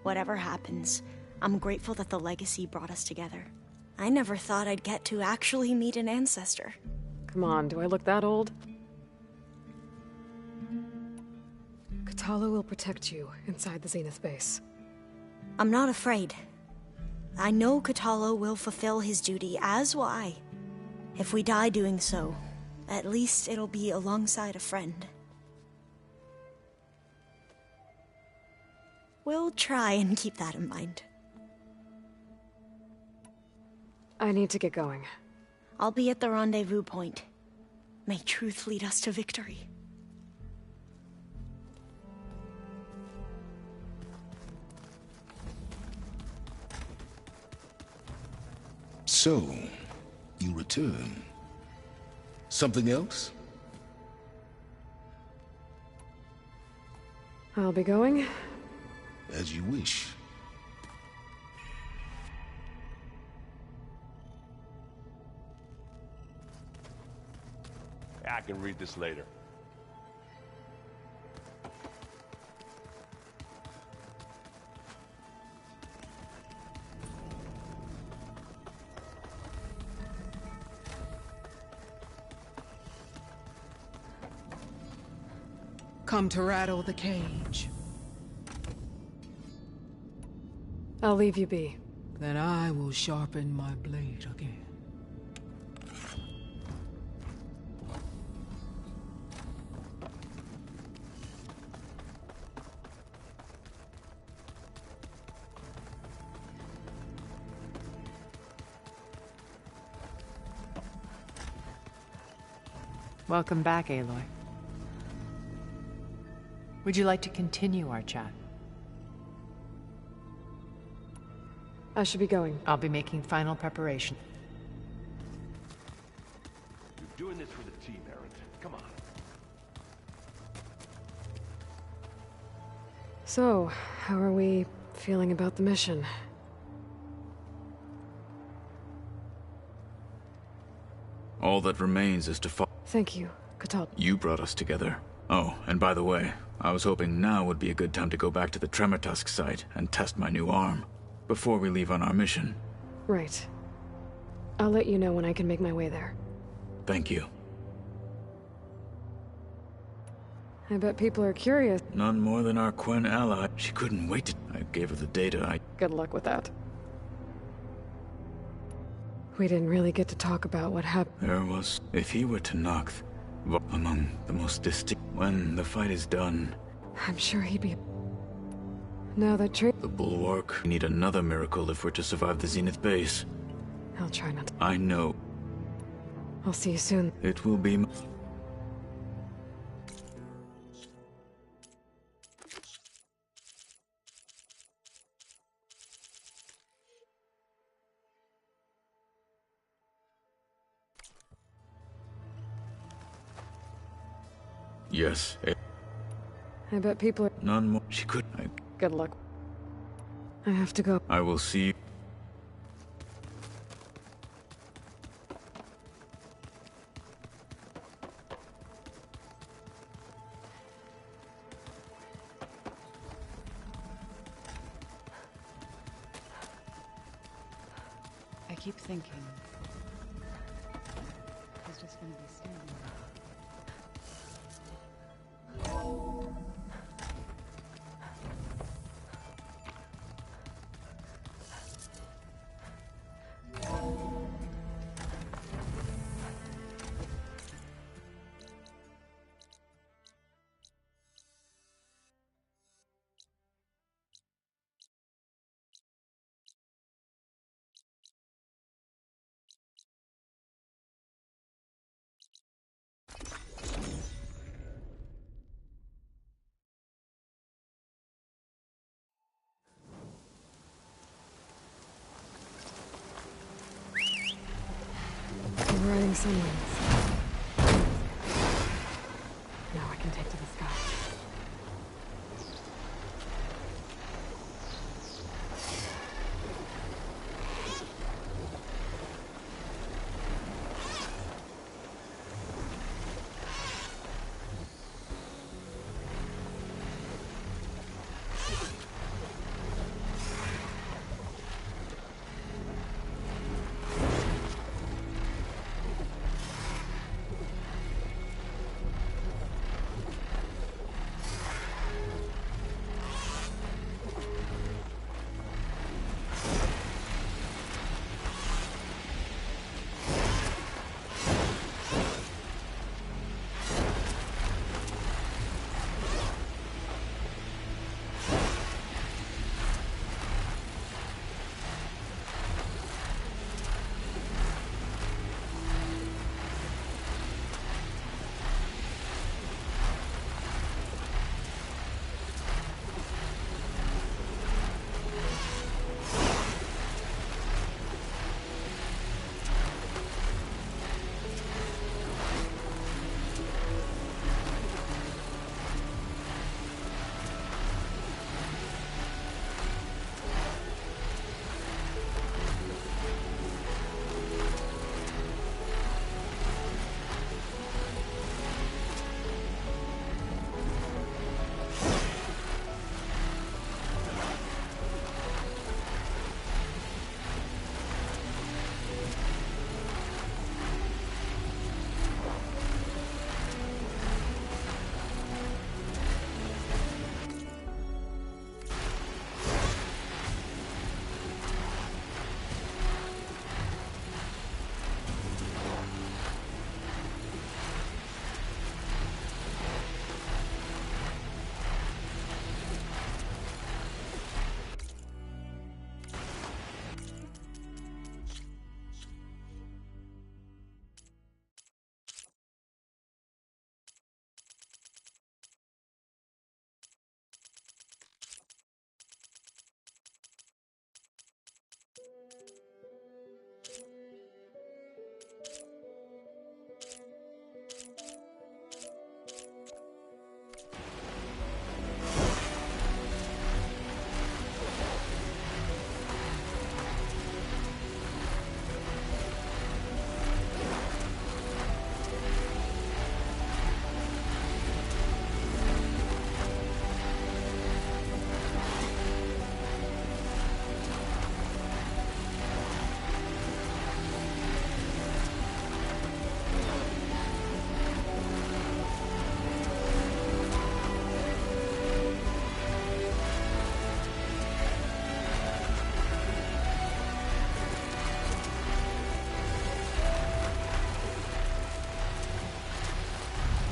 [SPEAKER 13] Whatever happens, I'm grateful that the legacy brought us together. I never thought I'd get to actually meet an ancestor.
[SPEAKER 2] Come on, do I look that old? Kotallo will protect you inside the Zenith base.
[SPEAKER 13] I'm not afraid. I know Kotallo will fulfill his duty, as will I. If we die doing so, at least it'll be alongside a friend. We'll try and keep that in mind.
[SPEAKER 2] I need to get going.
[SPEAKER 13] I'll be at the rendezvous point. May truth lead us to victory.
[SPEAKER 18] So, you return. Something else?
[SPEAKER 2] I'll be going.
[SPEAKER 18] As you wish.
[SPEAKER 14] I can read this later.
[SPEAKER 8] Come to rattle the cage.
[SPEAKER 2] I'll leave you be.
[SPEAKER 8] Then I will sharpen my blade again.
[SPEAKER 11] Welcome back, Aloy. Would you like to continue our chat?
[SPEAKER 2] I should be going.
[SPEAKER 11] I'll be making final preparation.
[SPEAKER 14] You're doing this for the team, Erend. Come on.
[SPEAKER 2] So, how are we feeling about the mission?
[SPEAKER 5] All that remains is to follow.
[SPEAKER 2] Thank you, Katal.
[SPEAKER 5] You brought us together. Oh, and by the way, I was hoping now would be a good time to go back to the Tremortusk site and test my new arm, before we leave on our mission.
[SPEAKER 2] Right. I'll let you know when I can make my way there.
[SPEAKER 5] Thank you.
[SPEAKER 2] I bet people are curious.
[SPEAKER 5] None more than our Quen ally. She couldn't wait to... I gave her the data.
[SPEAKER 2] Good luck with that. We didn't really get to talk about what happened.
[SPEAKER 5] There was... If he were to knock... among the most distinct... When the fight is done...
[SPEAKER 2] I'm sure he'd be... Now that
[SPEAKER 5] The Bulwark... We need another miracle if we're to survive the Zenith base.
[SPEAKER 2] I'll try not to...
[SPEAKER 5] I know.
[SPEAKER 2] I'll see you soon.
[SPEAKER 5] It will be... Yes.
[SPEAKER 2] I bet people are...
[SPEAKER 5] None more. She could...
[SPEAKER 2] Good luck. I have to go.
[SPEAKER 5] I will see you.
[SPEAKER 12] I keep thinking he's just gonna be standing there.
[SPEAKER 2] I'm riding sunrise. Now I can take to the sky.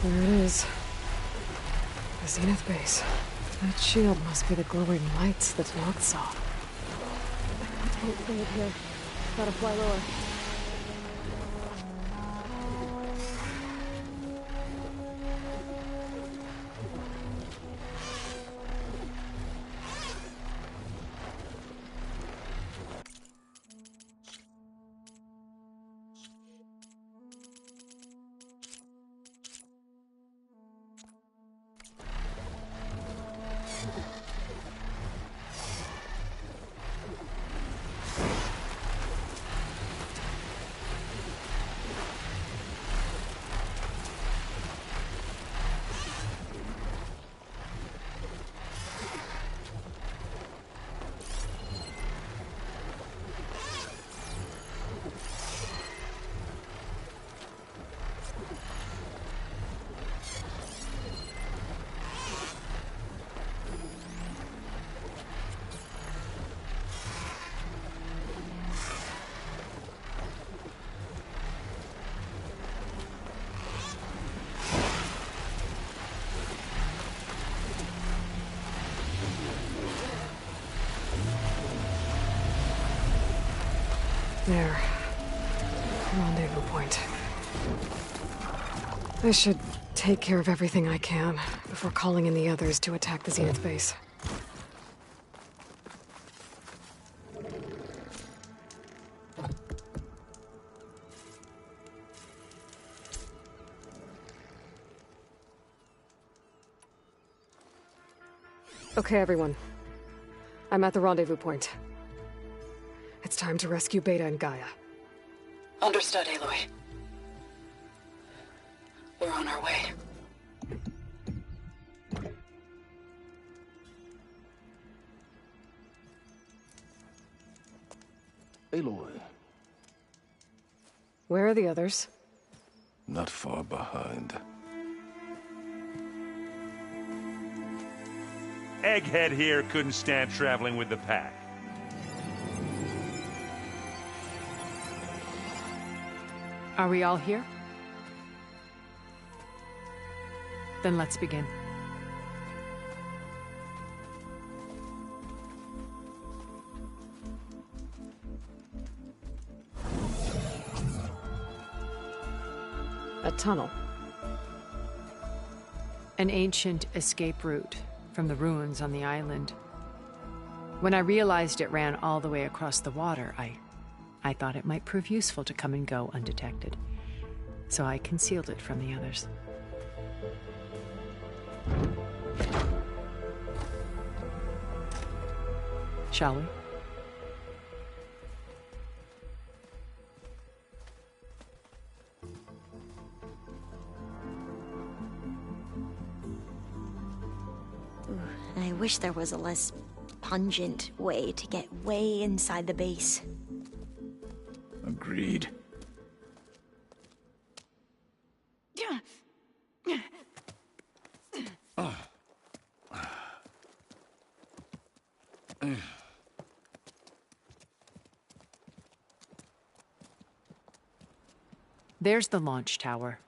[SPEAKER 2] There it is. The Zenith base. That shield must be the glowing lights that Noct saw. Don't stay it here. Gotta fly lower. There. Rendezvous point. I should take care of everything I can before calling in the others to attack the Zenith base. Okay, everyone. I'm at the rendezvous point. It's time to rescue Beta and Gaia.
[SPEAKER 10] Understood, Aloy. We're on our way.
[SPEAKER 18] Aloy.
[SPEAKER 2] Where are the others?
[SPEAKER 18] Not far behind.
[SPEAKER 6] Egghead here couldn't stand traveling with the pack.
[SPEAKER 11] Are we all here? Then let's begin.
[SPEAKER 2] A tunnel.
[SPEAKER 11] An ancient escape route from the ruins on the island. When I realized it ran all the way across the water, I thought it might prove useful to come and go undetected. So I concealed it from the others. Shall we?
[SPEAKER 13] I wish there was a less pungent way to get way inside the base.
[SPEAKER 5] Agreed.
[SPEAKER 11] There's the launch tower.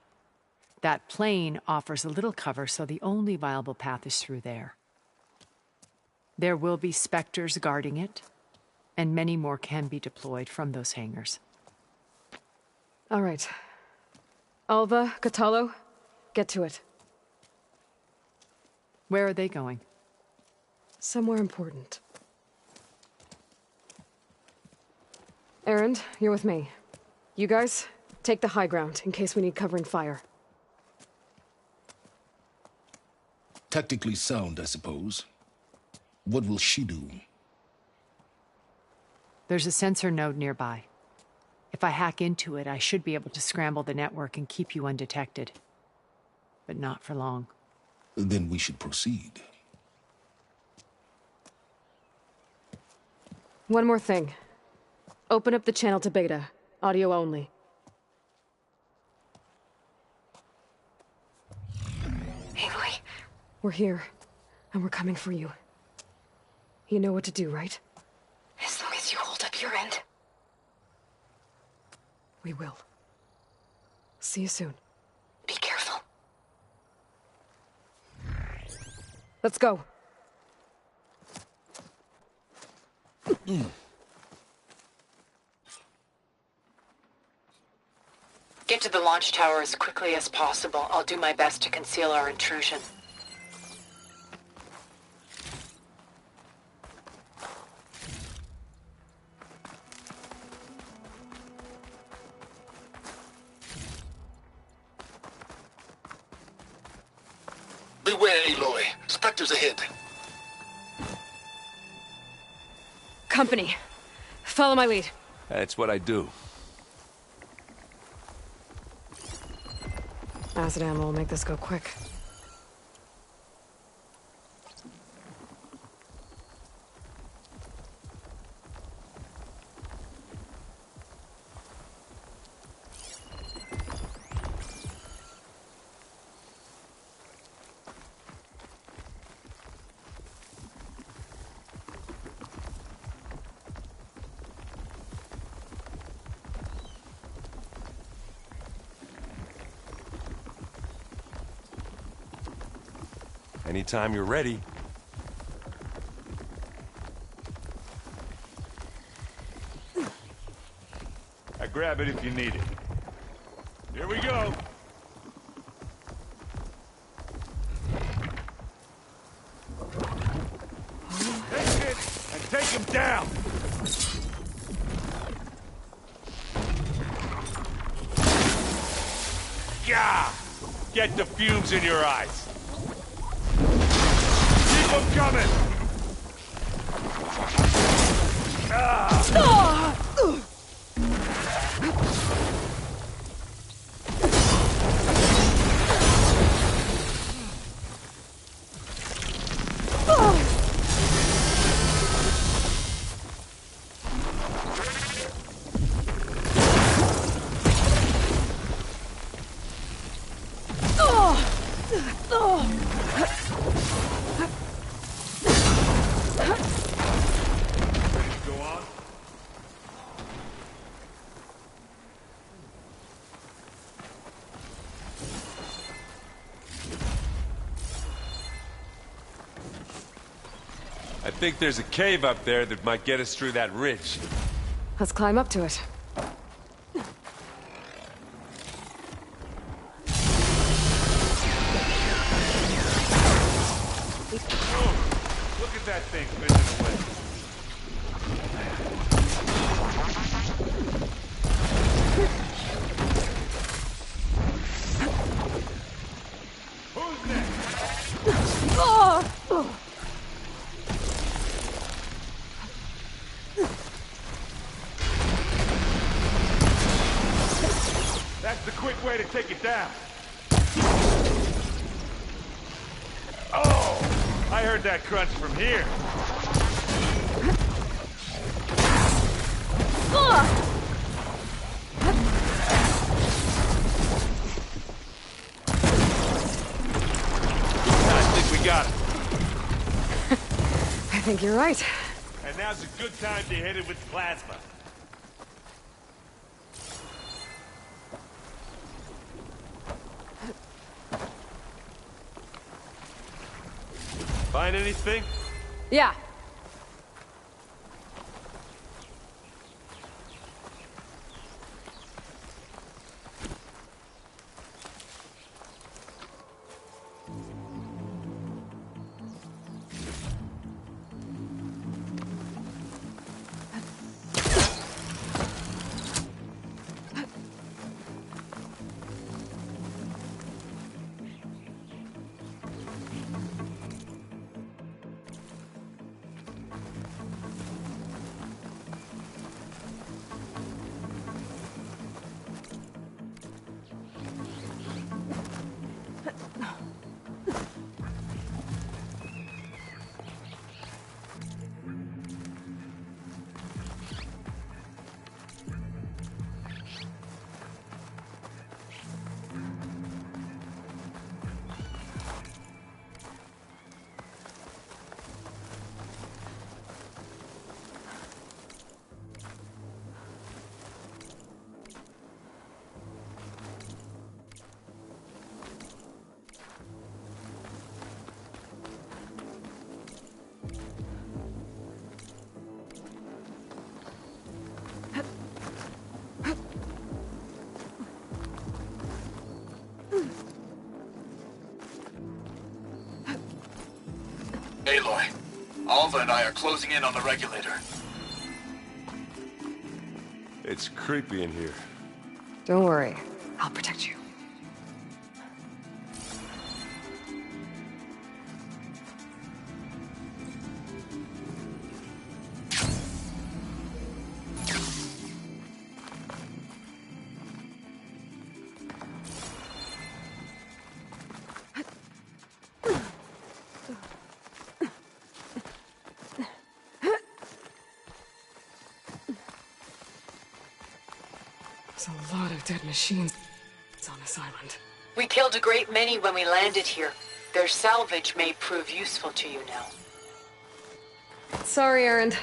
[SPEAKER 11] That plane offers a little cover, so the only viable path is through there. There will be Spectres guarding it, and many more can be deployed from those hangars.
[SPEAKER 2] All right. Alva, Kotallo, get to it.
[SPEAKER 11] Where are they going?
[SPEAKER 2] Somewhere important. Erend, you're with me. You guys, take the high ground in case we need covering fire.
[SPEAKER 18] Tactically sound, I suppose. What will she do?
[SPEAKER 11] There's a sensor node nearby. If I hack into it, I should be able to scramble the network and keep you undetected. But not for long.
[SPEAKER 18] Then we should proceed.
[SPEAKER 2] One more thing. Open up the channel to Beta. Audio only.
[SPEAKER 13] Aloy.
[SPEAKER 2] We're here, and we're coming for you. You know what to do, right?
[SPEAKER 13] As long as you hold up your end.
[SPEAKER 2] We will. See you soon.
[SPEAKER 13] Be careful.
[SPEAKER 2] Let's go.
[SPEAKER 10] Get to the launch tower as quickly as possible. I'll do my best to conceal our intrusion.
[SPEAKER 18] Beware, Aloy. Spectres ahead.
[SPEAKER 2] Company. Follow my lead.
[SPEAKER 4] That's what I do.
[SPEAKER 2] Acid ammo will make this go quick.
[SPEAKER 14] Anytime you're ready.
[SPEAKER 6] I grab it if you need it. Here we go. Take it and take him down. Gah! Get the fumes in your eyes. Keep them coming! I think there's a cave up there that might get us through that ridge.
[SPEAKER 2] Let's climb up to it.
[SPEAKER 6] Oh, look at that thing fizzing away. Who's next?
[SPEAKER 2] Oh!
[SPEAKER 6] That's the quick way to take it down. Oh! I heard that crunch from here. I think we got it.
[SPEAKER 2] I think you're right.
[SPEAKER 6] And now's a good time to hit it with plasma. Find anything?
[SPEAKER 2] Yeah.
[SPEAKER 20] Aloy, Alva and I are closing in on the regulator.
[SPEAKER 14] It's creepy in here.
[SPEAKER 2] Don't worry. I'll protect you. There's a lot of dead machines on this island.
[SPEAKER 10] We killed a great many when we landed here. Their salvage may prove useful to you now.
[SPEAKER 2] Sorry, Erend.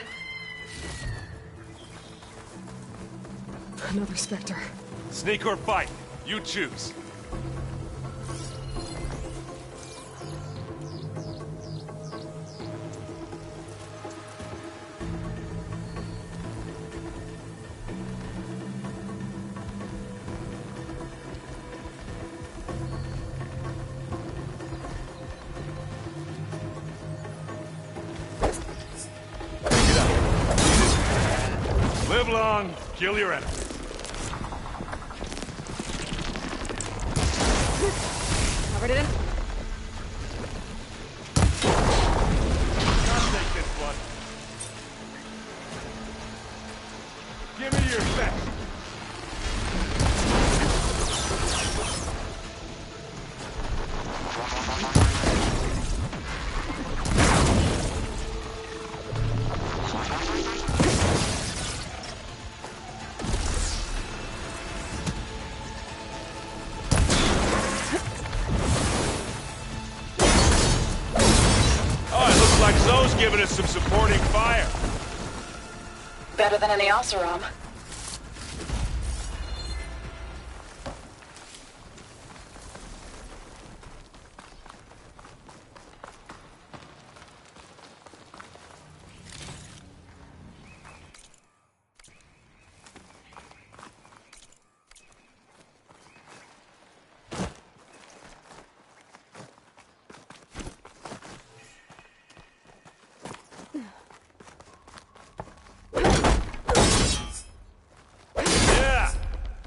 [SPEAKER 2] Another Spectre.
[SPEAKER 6] Sneak or fight, you choose. Live long, kill your enemy.
[SPEAKER 2] Covered it in.
[SPEAKER 6] I'll take this one. Give me your best. Like Zoe's giving us some supporting fire.
[SPEAKER 10] Better than any Oseram.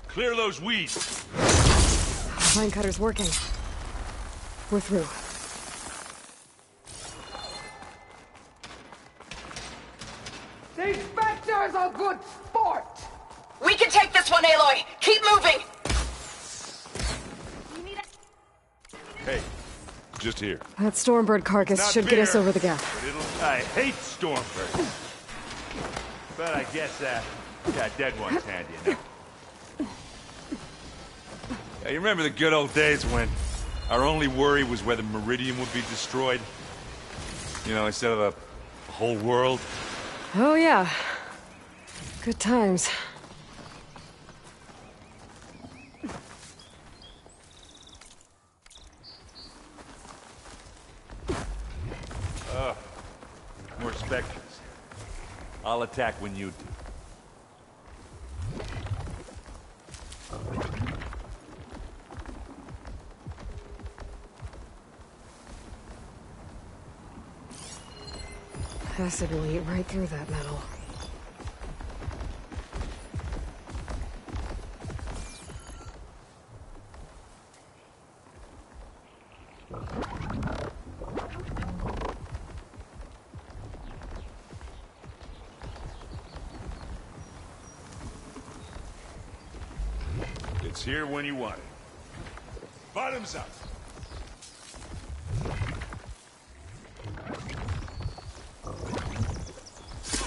[SPEAKER 6] Clear those weeds.
[SPEAKER 2] Line cutter's working. We're through.
[SPEAKER 8] These Spectres are good sport!
[SPEAKER 10] We can take this one, Aloy! Keep moving!
[SPEAKER 6] Hey, just here.
[SPEAKER 2] That Stormbird carcass
[SPEAKER 6] Not
[SPEAKER 2] should get us
[SPEAKER 6] beer,
[SPEAKER 2] over the gap.
[SPEAKER 6] But I hate Stormbird. But I guess, yeah, dead one's handy enough. Yeah, you remember the good old days when our only worry was whether Meridian would be destroyed? You know, instead of a whole world?
[SPEAKER 2] Oh, yeah. Good times.
[SPEAKER 6] More Spectres. I'll attack when you do.
[SPEAKER 2] Acid will eat right through that metal.
[SPEAKER 6] It's here when you want it. Bottoms up.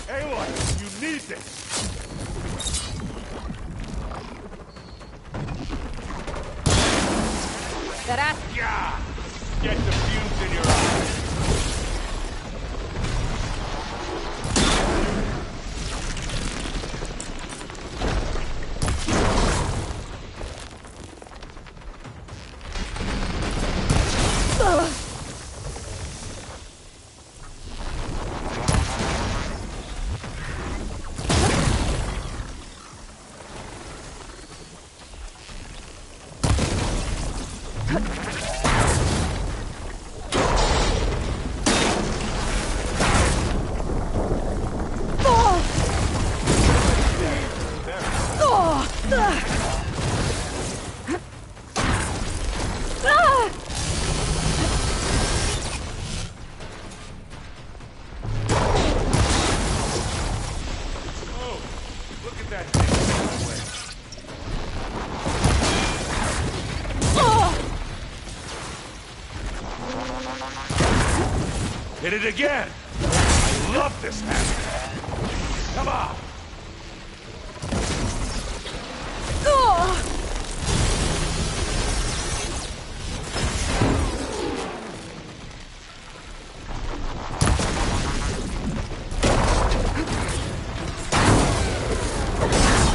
[SPEAKER 6] Aloy, you need this!
[SPEAKER 2] That ass...
[SPEAKER 6] Yeah! Get the fumes in your eyes! Hit it again! I love this hammer! Come on!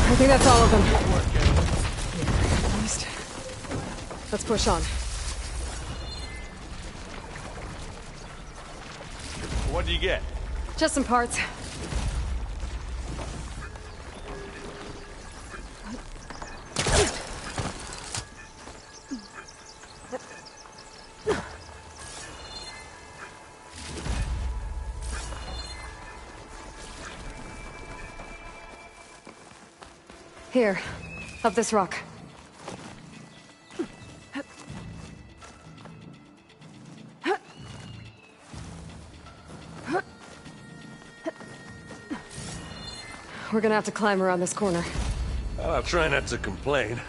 [SPEAKER 2] I think that's all of them. Let's push on.
[SPEAKER 6] What do you get?
[SPEAKER 2] Just some parts. Here, up this rock. We're gonna have to climb around this corner.
[SPEAKER 14] I'll try not to complain.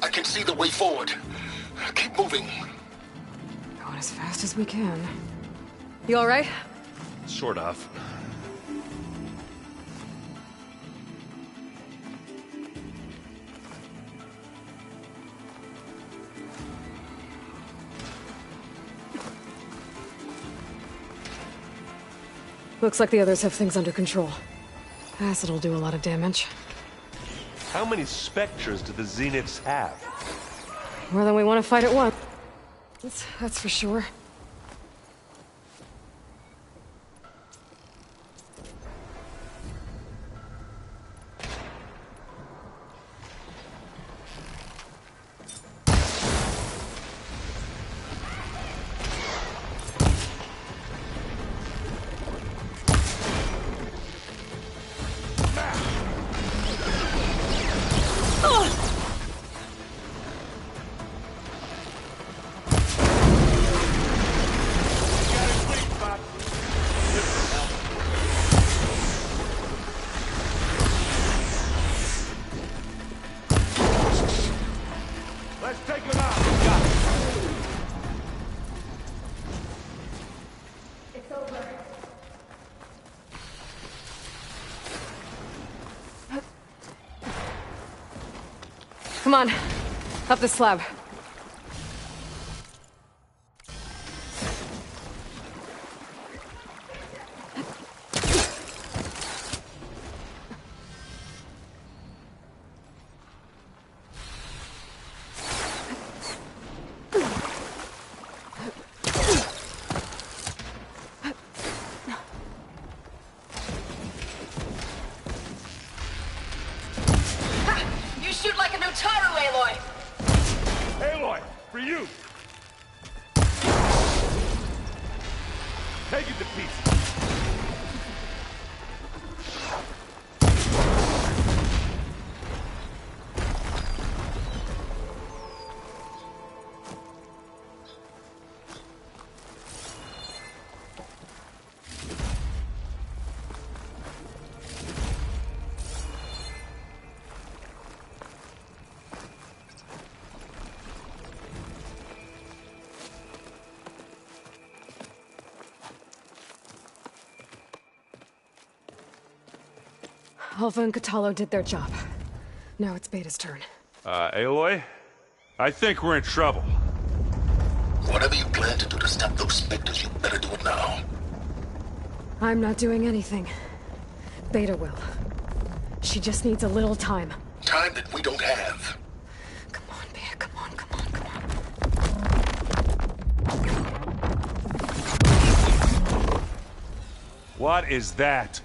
[SPEAKER 18] I can see the way forward. Keep moving.
[SPEAKER 2] Going as fast as we can. You all right?
[SPEAKER 14] Sort of.
[SPEAKER 2] Looks like the others have things under control. Acid'll do a lot of damage.
[SPEAKER 14] How many Spectres do the Zeniths have?
[SPEAKER 2] More than we want to fight at once. That's for sure.
[SPEAKER 6] Let's take him out! Got it.
[SPEAKER 2] It's over. Come on, up the slab.
[SPEAKER 10] You shoot like a Notaru, Aloy!
[SPEAKER 6] Aloy, for you! Take it to pieces.
[SPEAKER 2] Alpha and Kotallo did their job. Now it's Beta's turn.
[SPEAKER 6] Aloy? I think we're in trouble.
[SPEAKER 18] Whatever you plan to do to stop those Spectres, you better do it now.
[SPEAKER 2] I'm not doing anything. Beta will. She just needs a little time.
[SPEAKER 18] Time that we don't have.
[SPEAKER 2] Come on, Beta, come on, come on, come on.
[SPEAKER 6] What is that?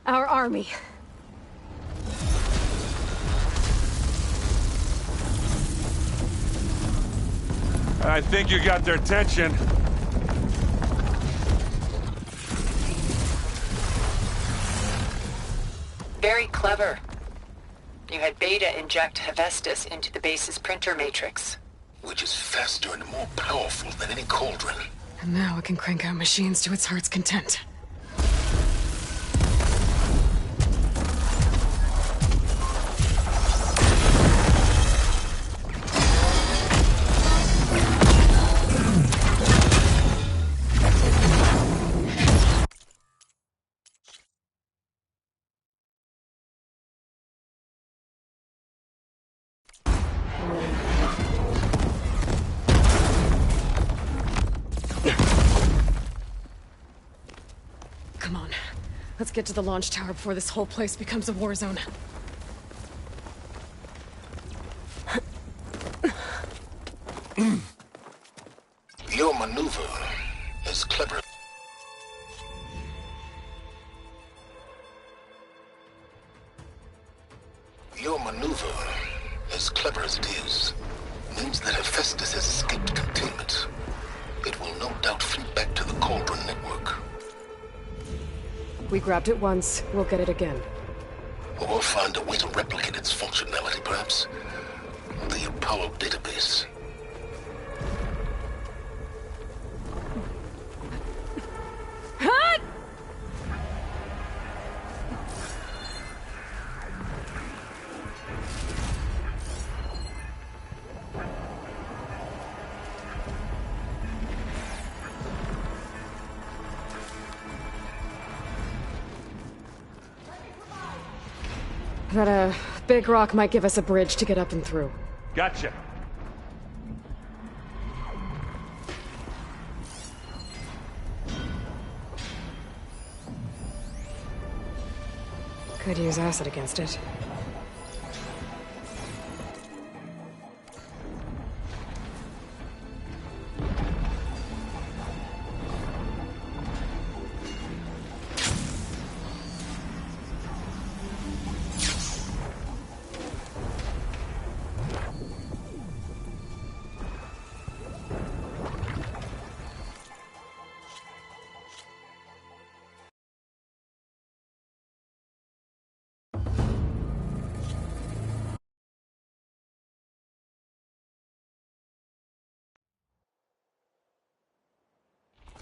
[SPEAKER 2] Our army.
[SPEAKER 6] I think you got their attention.
[SPEAKER 10] Very clever. You had Beta inject Hephaestus into the base's printer matrix.
[SPEAKER 18] Which is faster and more powerful than any cauldron.
[SPEAKER 2] And now it can crank out machines to its heart's content. Come on. Let's get to the launch tower before this whole place becomes a war zone.
[SPEAKER 18] Your maneuver is clever. Your maneuver, as clever as it is, means that Hephaestus has escaped containment. It will no doubt flee back to the Cauldron Network.
[SPEAKER 2] We grabbed it once, we'll get it again.
[SPEAKER 18] Or find a way to replicate its functionality, perhaps. The Apollo database.
[SPEAKER 2] That, big rock might give us a bridge to get up and through.
[SPEAKER 6] Gotcha.
[SPEAKER 2] Could use acid against it.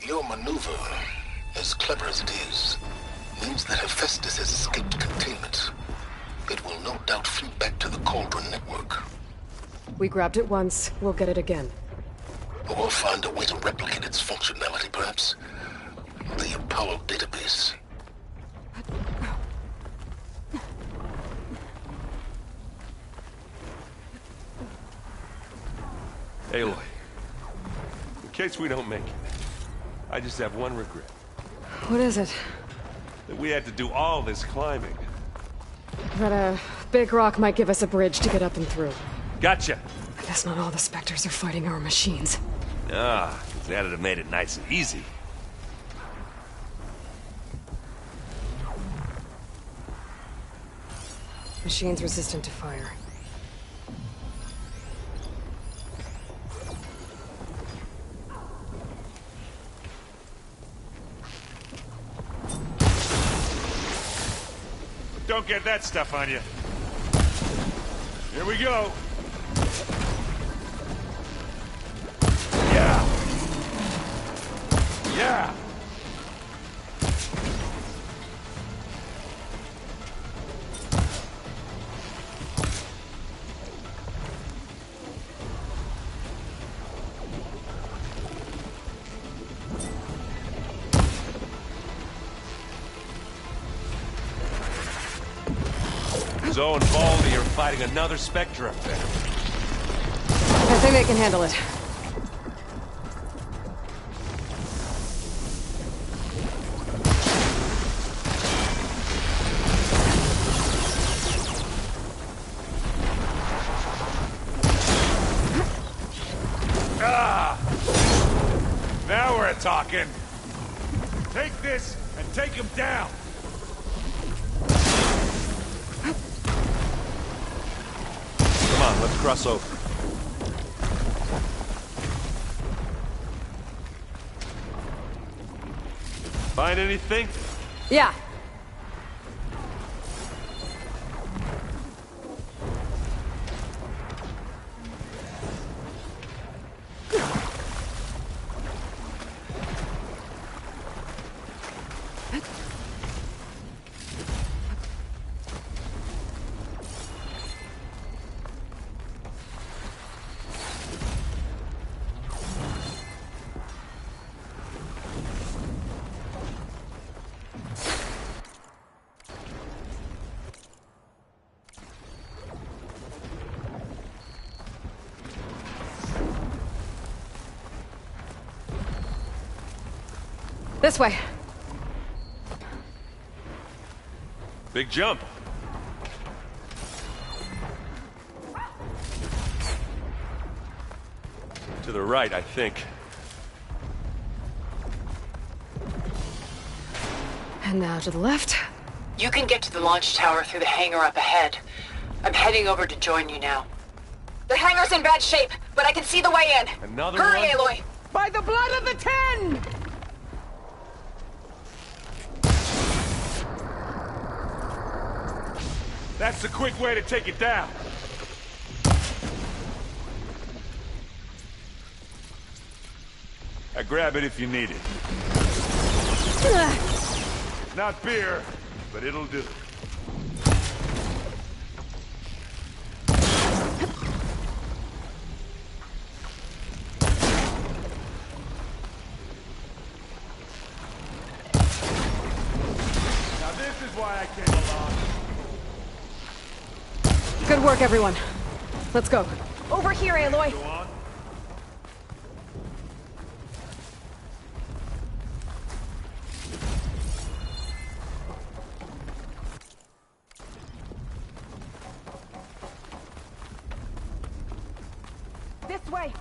[SPEAKER 18] Your maneuver, as clever as it is, means that Hephaestus has escaped containment. It will no doubt flee back to the Cauldron Network.
[SPEAKER 2] We grabbed it once, we'll get it again.
[SPEAKER 18] Or find a way to replicate its functionality, perhaps. The Apollo database.
[SPEAKER 14] Aloy, in case we don't make it, I just have one regret.
[SPEAKER 2] What is it?
[SPEAKER 14] That we had to do all this climbing.
[SPEAKER 2] That, big rock might give us a bridge to get up and through.
[SPEAKER 6] Gotcha.
[SPEAKER 2] I guess not all the Spectres are fighting our machines.
[SPEAKER 14] Ah, that'd have made it nice and easy.
[SPEAKER 2] Machines resistant to fire.
[SPEAKER 6] Don't get that stuff on you. Here we go. Yeah. Yeah. Zoe and Baldy are fighting another Spectre up there.
[SPEAKER 2] I think they can handle it.
[SPEAKER 6] Ah! Now we're talking. Take this and take him down. Come on, let's cross over. Find anything?
[SPEAKER 2] Yeah. This way.
[SPEAKER 6] Big jump. To the right, I think.
[SPEAKER 2] And now to the left.
[SPEAKER 10] You can get to the launch tower through the hangar up ahead. I'm heading over to join you now.
[SPEAKER 1] The hangar's in bad shape, but I can see the way in.
[SPEAKER 14] Another
[SPEAKER 1] Hurry,
[SPEAKER 14] one?
[SPEAKER 1] Aloy!
[SPEAKER 8] By the blood of the Ten!
[SPEAKER 6] That's the quick way to take it down. I grab it if you need it. Not beer, but it'll do. Now this is why I came along.
[SPEAKER 2] Good work, everyone. Let's go.
[SPEAKER 1] Over here, Aloy.
[SPEAKER 6] Go on.
[SPEAKER 1] This way.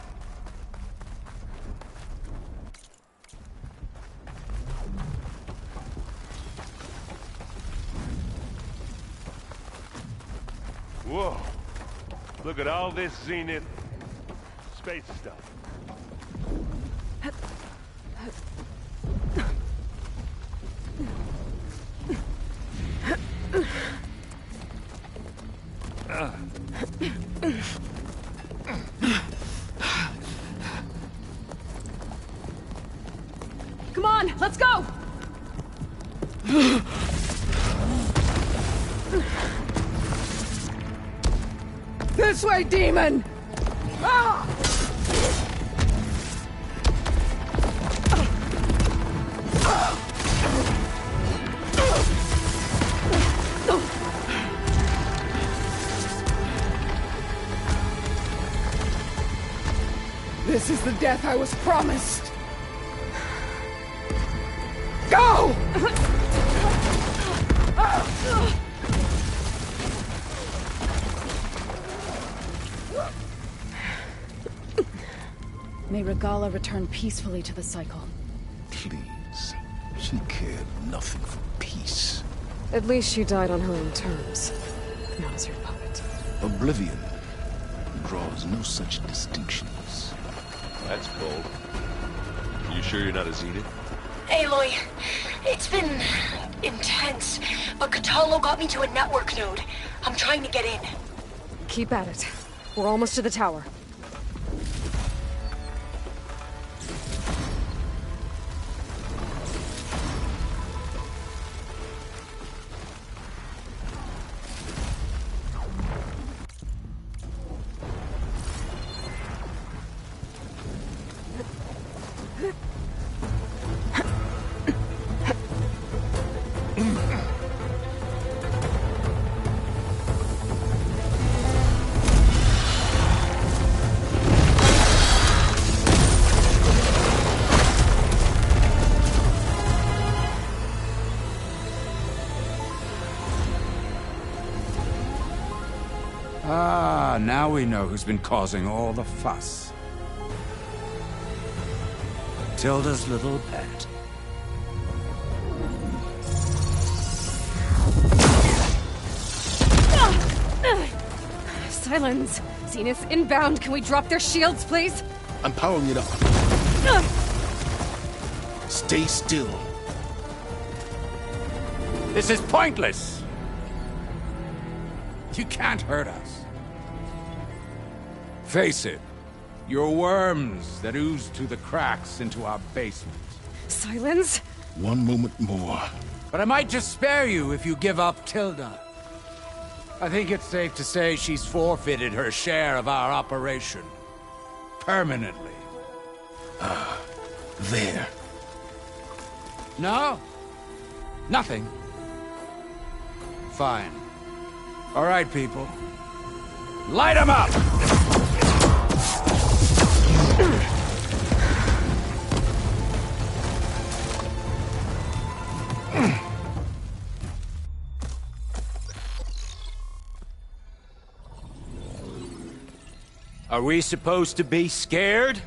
[SPEAKER 14] Whoa. Look at all this Zenith space stuff.
[SPEAKER 2] Come on, let's go!
[SPEAKER 8] This way, demon! Ah! This is the death I was promised. Go!
[SPEAKER 12] May Regala return peacefully to the cycle.
[SPEAKER 18] Please. She cared nothing for peace.
[SPEAKER 2] At least she died on her own terms. Not as your puppet.
[SPEAKER 18] Oblivion draws no such distinctions.
[SPEAKER 14] That's cold. You sure you're not a Zenith?
[SPEAKER 13] Aloy, it's been intense, but Kotallo got me to a network node. I'm trying to get in.
[SPEAKER 2] Keep at it. We're almost to the tower.
[SPEAKER 15] Ah, now we know who's been causing all the fuss. Tilda's little pet.
[SPEAKER 2] Silence! Zenith inbound. Can we drop their shields, please?
[SPEAKER 18] I'm powering it up. Stay still.
[SPEAKER 15] This is pointless! You can't hurt us. Face it, you're worms that ooze through the cracks into our basement.
[SPEAKER 2] Silence?
[SPEAKER 18] One moment more.
[SPEAKER 15] But I might just spare you if you give up Tilda. I think it's safe to say she's forfeited her share of our operation. Permanently.
[SPEAKER 18] There.
[SPEAKER 15] No? Nothing? Fine. All right, people. Light 'em up! Are we supposed to be scared?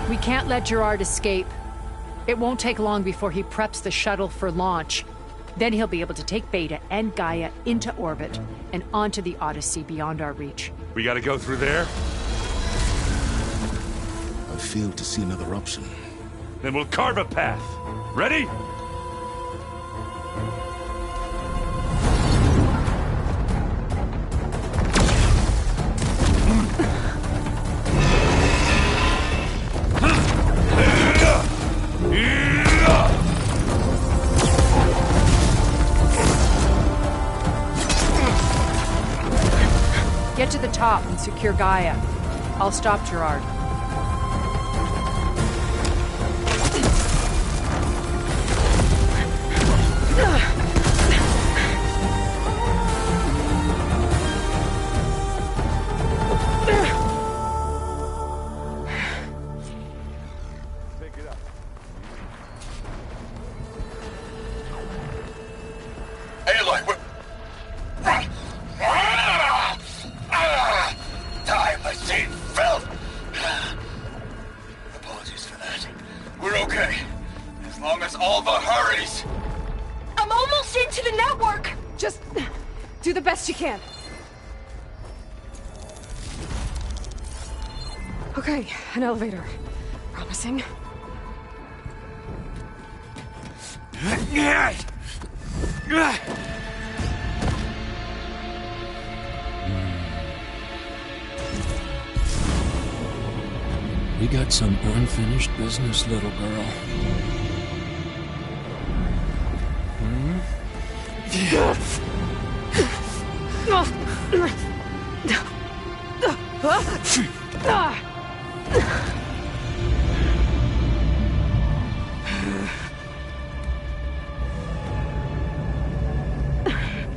[SPEAKER 11] We can't let Gerard escape. It won't take long before he preps the shuttle for launch. Then he'll be able to take Beta and Gaia into orbit and onto the Odyssey beyond our reach.
[SPEAKER 6] We gotta go through there?
[SPEAKER 18] I fail to see another option.
[SPEAKER 6] Then we'll carve a path. Ready?
[SPEAKER 11] Get to the top and secure Gaia. I'll stop Gerard.
[SPEAKER 3] Aloy, time machine filled! Apologies for that. We're okay. As long as Alva hurries.
[SPEAKER 2] I'm almost into the network! Just do the best you can. Okay, an elevator. Promising.
[SPEAKER 17] We got some unfinished business, little girl.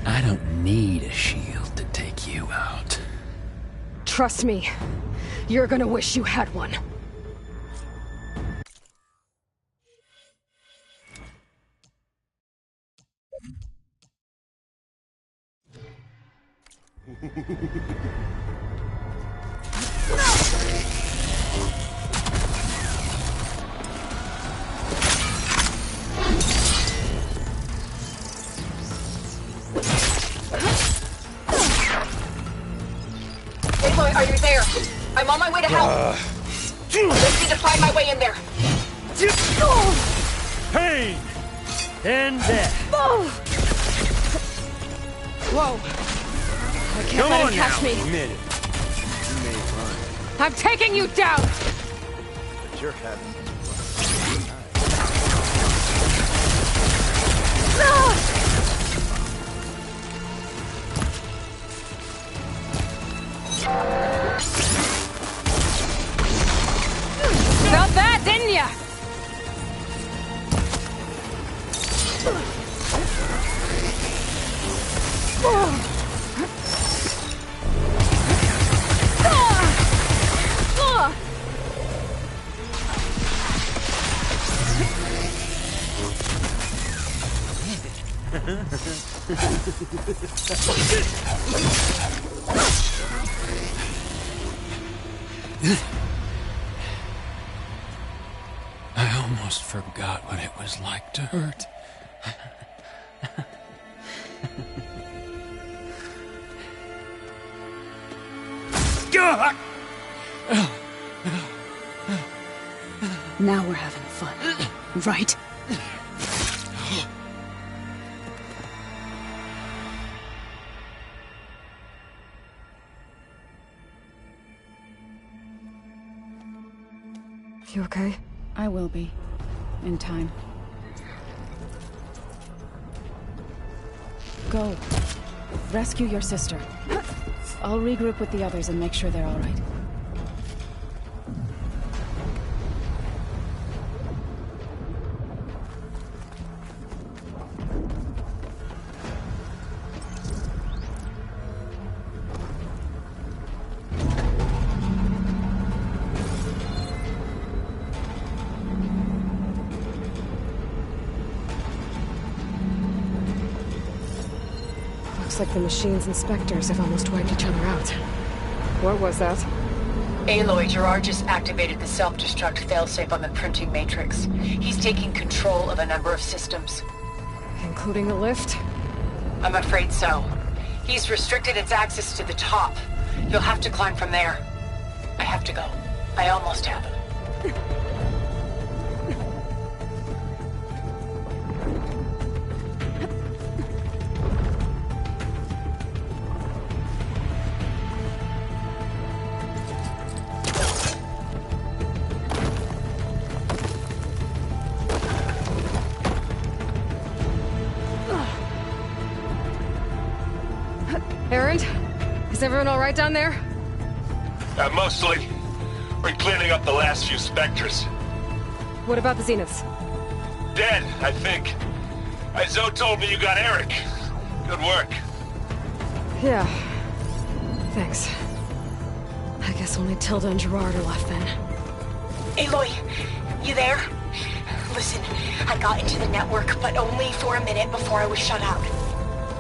[SPEAKER 17] I don't need a shield to take you out.
[SPEAKER 2] Trust me, you're gonna wish you had one.
[SPEAKER 22] Aloy, are you there? I'm on my way to help. Let's need to find my way in there.
[SPEAKER 20] Pain! And death.
[SPEAKER 2] Whoa. I can't let him catch me.
[SPEAKER 20] Admit it. You made fun.
[SPEAKER 2] I'm taking you down!
[SPEAKER 20] But you're having
[SPEAKER 2] Felt that, didn't ya?
[SPEAKER 17] I almost forgot what it was like to hurt.
[SPEAKER 12] Now we're having fun, right?
[SPEAKER 2] You okay?
[SPEAKER 12] I will be. In time. Go. Rescue your sister. I'll regroup with the others and make sure they're all right.
[SPEAKER 2] Looks like the machine's inspectors have almost wiped each other out. What was that?
[SPEAKER 10] Aloy, Gerard just activated the self-destruct failsafe on the printing matrix. He's taking control of a number of systems.
[SPEAKER 2] Including the lift?
[SPEAKER 10] I'm afraid so. He's restricted its access to the top. You'll have to climb from there. I have to go. I almost have it.
[SPEAKER 2] Erend? Is everyone all right down there?
[SPEAKER 3] Mostly. We're cleaning up the last few specters.
[SPEAKER 2] What about the Zeniths?
[SPEAKER 3] Dead, I think. Zoe told me you got Eric. Good work.
[SPEAKER 2] Yeah. Thanks. I guess only Tilda and Gerard are left then.
[SPEAKER 13] Aloy, you there? Listen, I got into the network, but only for a minute before I was shut out.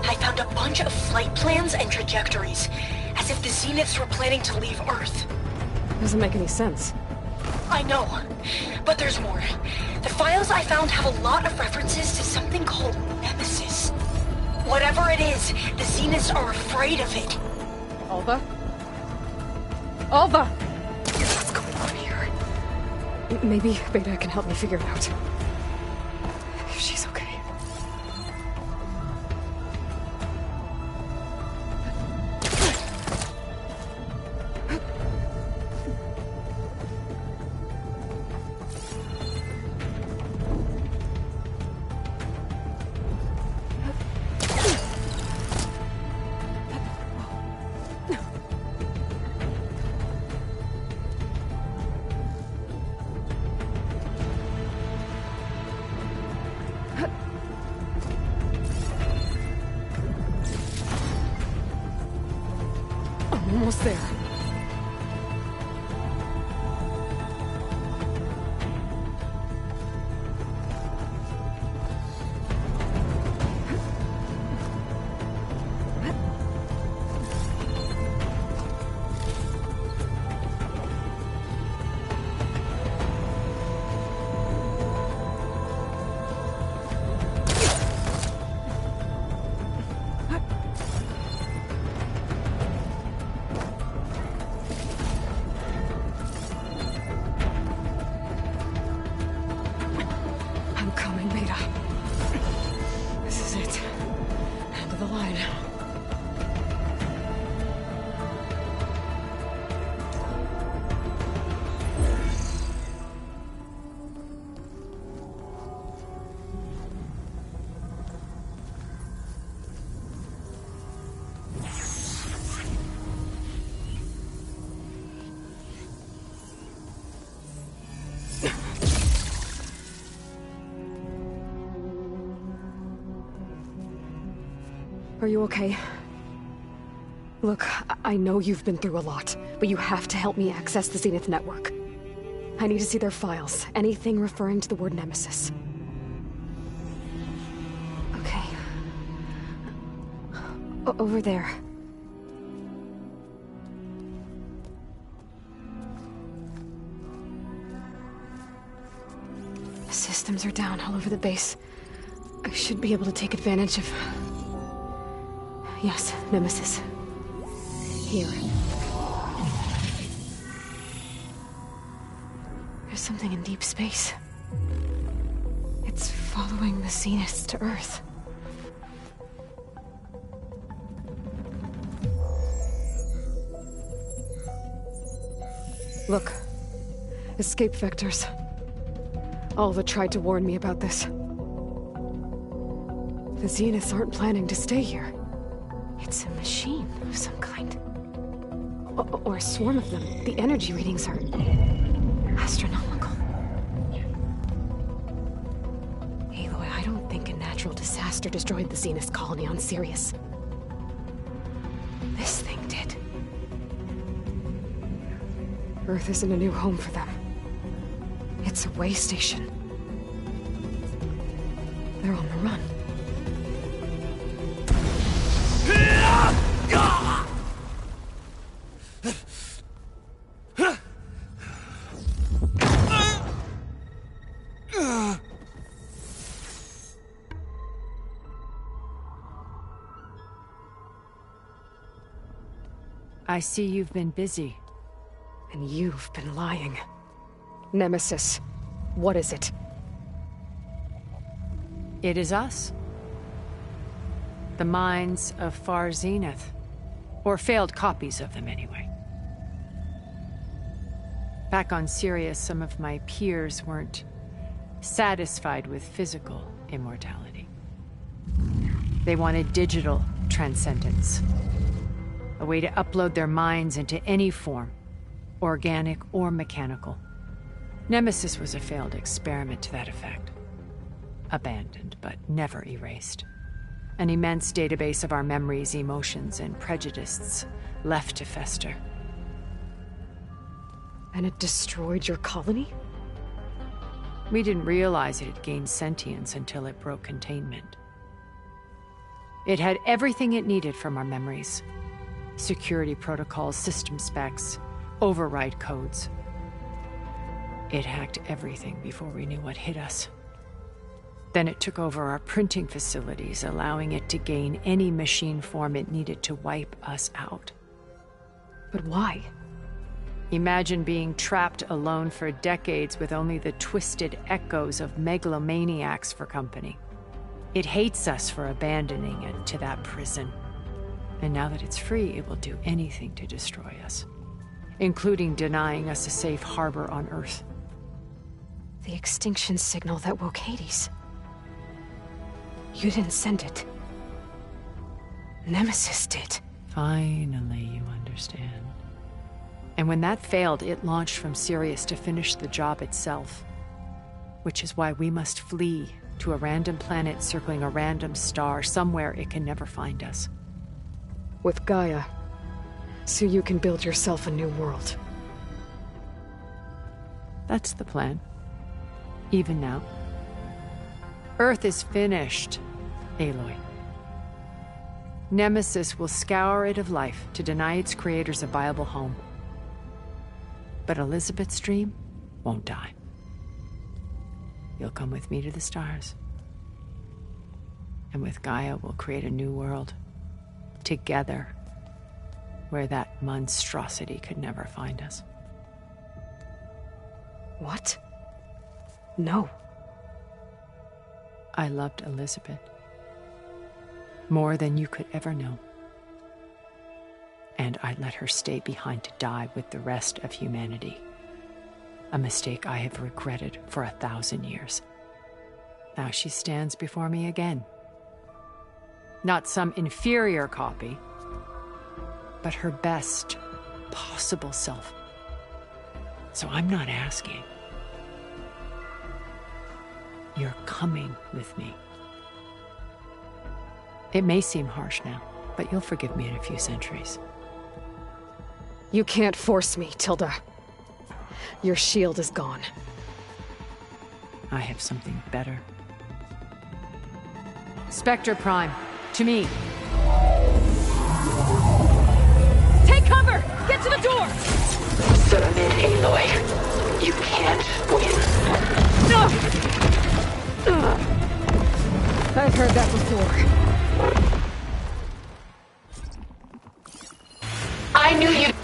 [SPEAKER 13] I found a bunch of flight plans and trajectories, as if the Zeniths were planning to leave Earth.
[SPEAKER 2] Doesn't make any sense.
[SPEAKER 13] I know, but there's more. The files I found have a lot of references to something called Nemesis. Whatever it is, the Zeniths are afraid of it.
[SPEAKER 2] Alva? Alva! What's going on here? Maybe Beta can help me figure it out. If she's okay. Almost there. I'm coming, Beta. This is it. End of the line. Are you okay? Look, I know you've been through a lot, but you have to help me access the Zenith network. I need to see their files, anything referring to the word Nemesis. Okay. Over there. Systems are down all over the base. I should be able to take advantage of... Yes, Nemesis. Here. something in deep space. It's following the Zeniths to Earth. Look. Escape vectors. Alva tried to warn me about this. The Zeniths aren't planning to stay here. It's a machine of some kind. Or a swarm of them. The energy readings are astronomical. Aloy, I don't think a natural disaster destroyed the Zenith colony on Sirius. This thing did. Earth isn't a new home for them. It's a way station. They're on the run.
[SPEAKER 11] I see you've been busy.
[SPEAKER 2] And you've been lying. Nemesis, what is it?
[SPEAKER 11] It is us. The minds of Far Zenith. Or failed copies of them, anyway. Back on Sirius, some of my peers weren't satisfied with physical immortality. They wanted digital transcendence. A way to upload their minds into any form, organic or mechanical. Nemesis was a failed experiment to that effect. Abandoned, but never erased. An immense database of our memories, emotions, and prejudices left to fester.
[SPEAKER 2] And it destroyed your colony?
[SPEAKER 11] We didn't realize it had gained sentience until it broke containment. It had everything it needed from our memories. Security protocols, system specs, override codes. It hacked everything before we knew what hit us. Then it took over our printing facilities, allowing it to gain any machine form it needed to wipe us out.
[SPEAKER 2] But why?
[SPEAKER 11] Imagine being trapped alone for decades with only the twisted echoes of megalomaniacs for company. It hates us for abandoning it to that prison. And now that it's free, it will do anything to destroy us, including denying us a safe harbor on Earth.
[SPEAKER 2] The extinction signal that woke Hades. You didn't send it. Nemesis did.
[SPEAKER 11] Finally, you understand. And when that failed, it launched from Sirius to finish the job itself. Which is why we must flee to a random planet circling a random star, somewhere it can never find us.
[SPEAKER 2] With Gaia, so you can build yourself a new world.
[SPEAKER 11] That's the plan. Even now. Earth is finished, Aloy. Nemesis will scour it of life to deny its creators a viable home. But Elizabeth's dream won't die. You'll come with me to the stars. And with Gaia, we'll create a new world. Together. Where that monstrosity could never find us.
[SPEAKER 2] What? No.
[SPEAKER 11] I loved Elizabeth. More than you could ever know. And I let her stay behind to die with the rest of humanity. A mistake I have regretted for 1,000 years. Now she stands before me again. Not some inferior copy, but her best possible self. So I'm not asking. You're coming with me. It may seem harsh now, but you'll forgive me in a few centuries.
[SPEAKER 2] You can't force me, Tilda. Your shield is gone.
[SPEAKER 11] I have something better. Spectre Prime, to me.
[SPEAKER 2] Take cover! Get to the door!
[SPEAKER 10] Submit, Aloy. You can't win.
[SPEAKER 2] I've heard that before.
[SPEAKER 10] I knew you'd...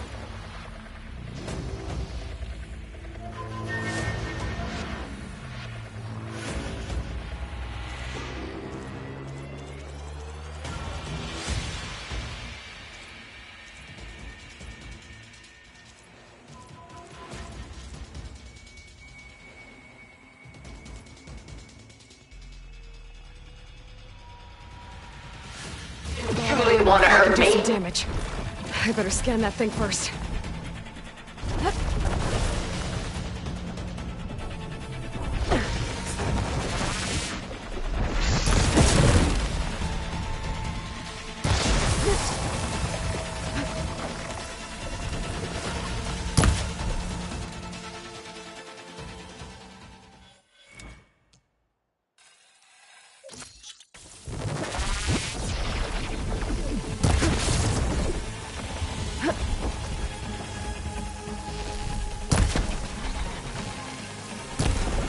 [SPEAKER 10] want to hurt
[SPEAKER 2] Do
[SPEAKER 10] me?
[SPEAKER 2] some damage. I better scan that thing first.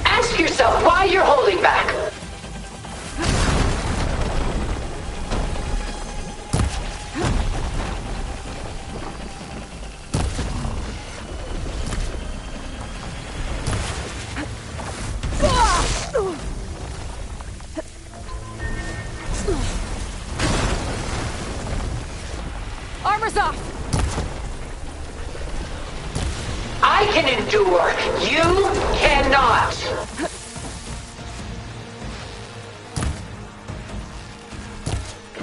[SPEAKER 10] Ask yourself why you're holding back.
[SPEAKER 2] Armor's off!
[SPEAKER 10] I can endure. You cannot.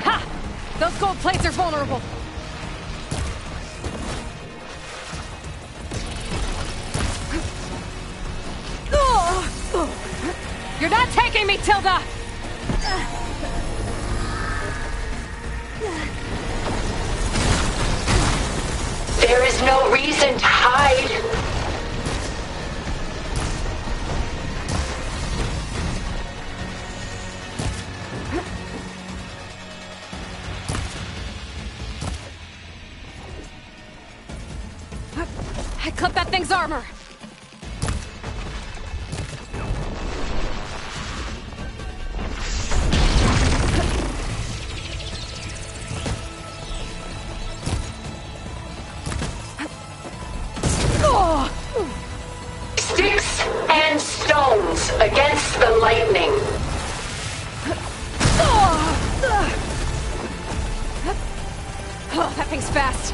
[SPEAKER 2] Ha! Those gold plates are vulnerable. You're not taking me, Tilda!
[SPEAKER 10] There is no reason to hide.
[SPEAKER 2] I clipped that thing's armor!
[SPEAKER 10] Sticks and stones against the lightning.
[SPEAKER 2] Oh, that thing's fast.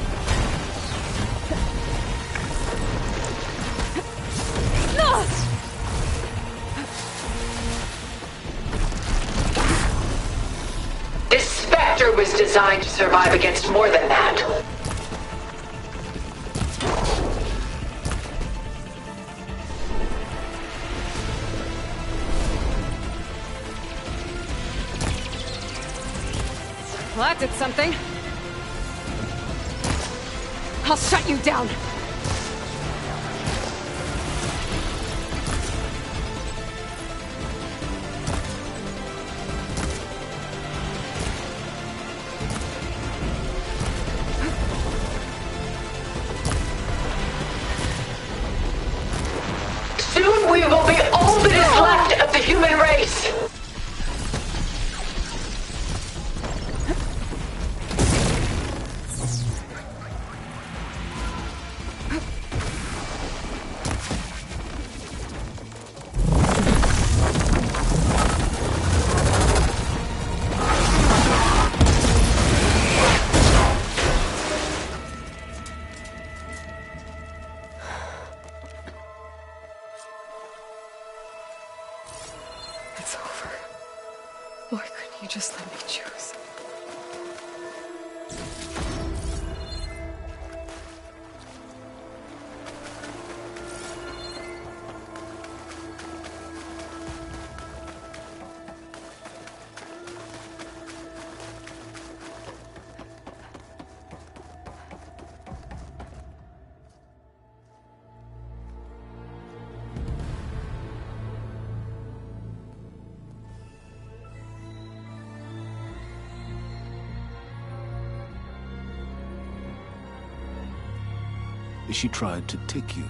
[SPEAKER 10] This Spectre was designed to survive against more than that.
[SPEAKER 2] Well, that did something. I'll shut you down.
[SPEAKER 10] Soon we will be all that is left of the human race.
[SPEAKER 2] It's over. Why couldn't you just let me choose?
[SPEAKER 18] She tried to take you.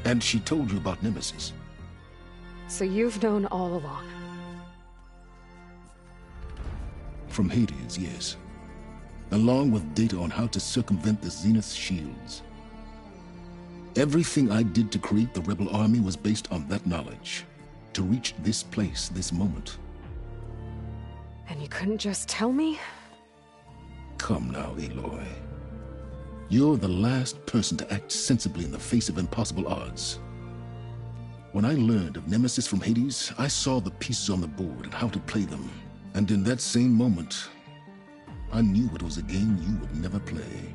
[SPEAKER 18] And she told you about Nemesis.
[SPEAKER 2] So you've known all along.
[SPEAKER 18] From Hades, yes. Along with data on how to circumvent the Zenith shields. Everything I did to create the Rebel Army was based on that knowledge. To reach this place, this moment.
[SPEAKER 2] And you couldn't just tell me?
[SPEAKER 18] Come now, Aloy. You're the last person to act sensibly in the face of impossible odds. When I learned of Nemesis from Hades, I saw the pieces on the board and how to play them. And in that same moment, I knew it was a game you would never play.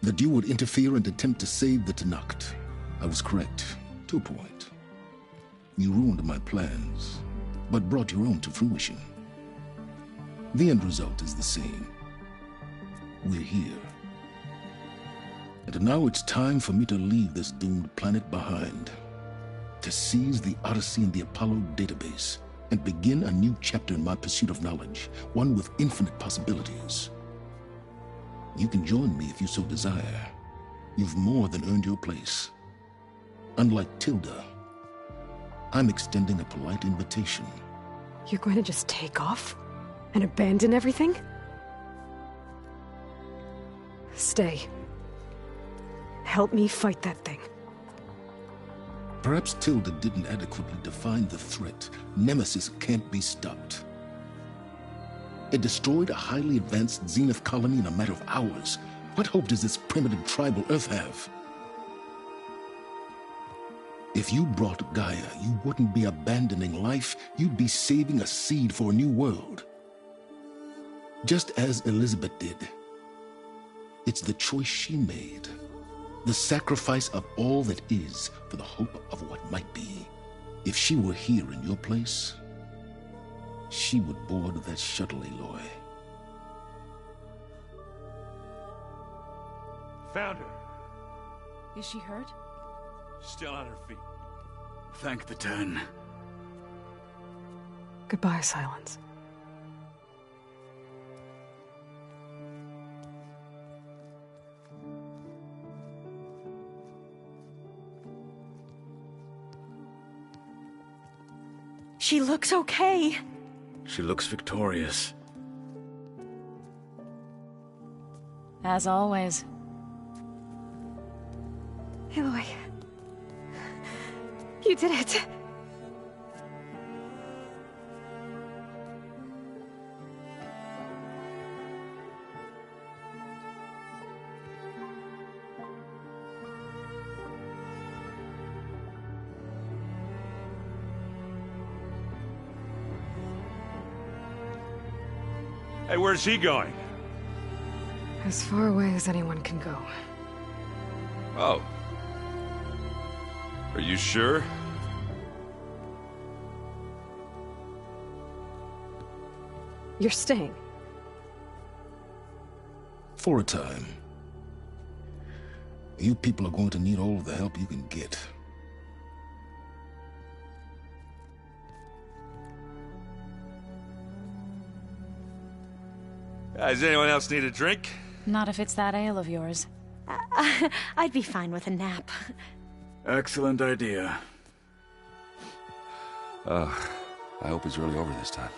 [SPEAKER 18] That you would interfere and attempt to save the Tenakth. I was correct, to a point. You ruined my plans, but brought your own to fruition. The end result is the same. We're here. And now it's time for me to leave this doomed planet behind. To seize the Odyssey and the Apollo database, and begin a new chapter in my pursuit of knowledge, one with infinite possibilities. You can join me if you so desire. You've more than earned your place. Unlike Tilda, I'm extending a polite invitation.
[SPEAKER 2] You're going to just take off? And abandon everything? Stay. Help me fight that thing.
[SPEAKER 18] Perhaps Tilda didn't adequately define the threat. Nemesis can't be stopped. It destroyed a highly advanced Zenith colony in a matter of hours. What hope does this primitive tribal Earth have? If you brought Gaia, you wouldn't be abandoning life, you'd be saving a seed for a new world. Just as Elizabeth did. It's the choice she made. The sacrifice of all that is for the hope of what might be. If she were here in your place, she would board that shuttle, Aloy.
[SPEAKER 6] Found her.
[SPEAKER 12] Is she hurt?
[SPEAKER 6] Still on her feet.
[SPEAKER 5] Thank the Ten.
[SPEAKER 2] Goodbye, Silence.
[SPEAKER 13] She looks okay.
[SPEAKER 5] She looks victorious.
[SPEAKER 12] As always.
[SPEAKER 2] Aloy. You did it.
[SPEAKER 6] Hey, where's he going?
[SPEAKER 2] As far away as anyone can go.
[SPEAKER 4] Oh. Are you sure?
[SPEAKER 2] You're staying.
[SPEAKER 18] For a time. You people are going to need all of the help you can get.
[SPEAKER 6] Does anyone else need a drink?
[SPEAKER 12] Not if it's that ale of yours.
[SPEAKER 13] I'd be fine with a nap.
[SPEAKER 5] Excellent idea.
[SPEAKER 4] I hope it's really over this time.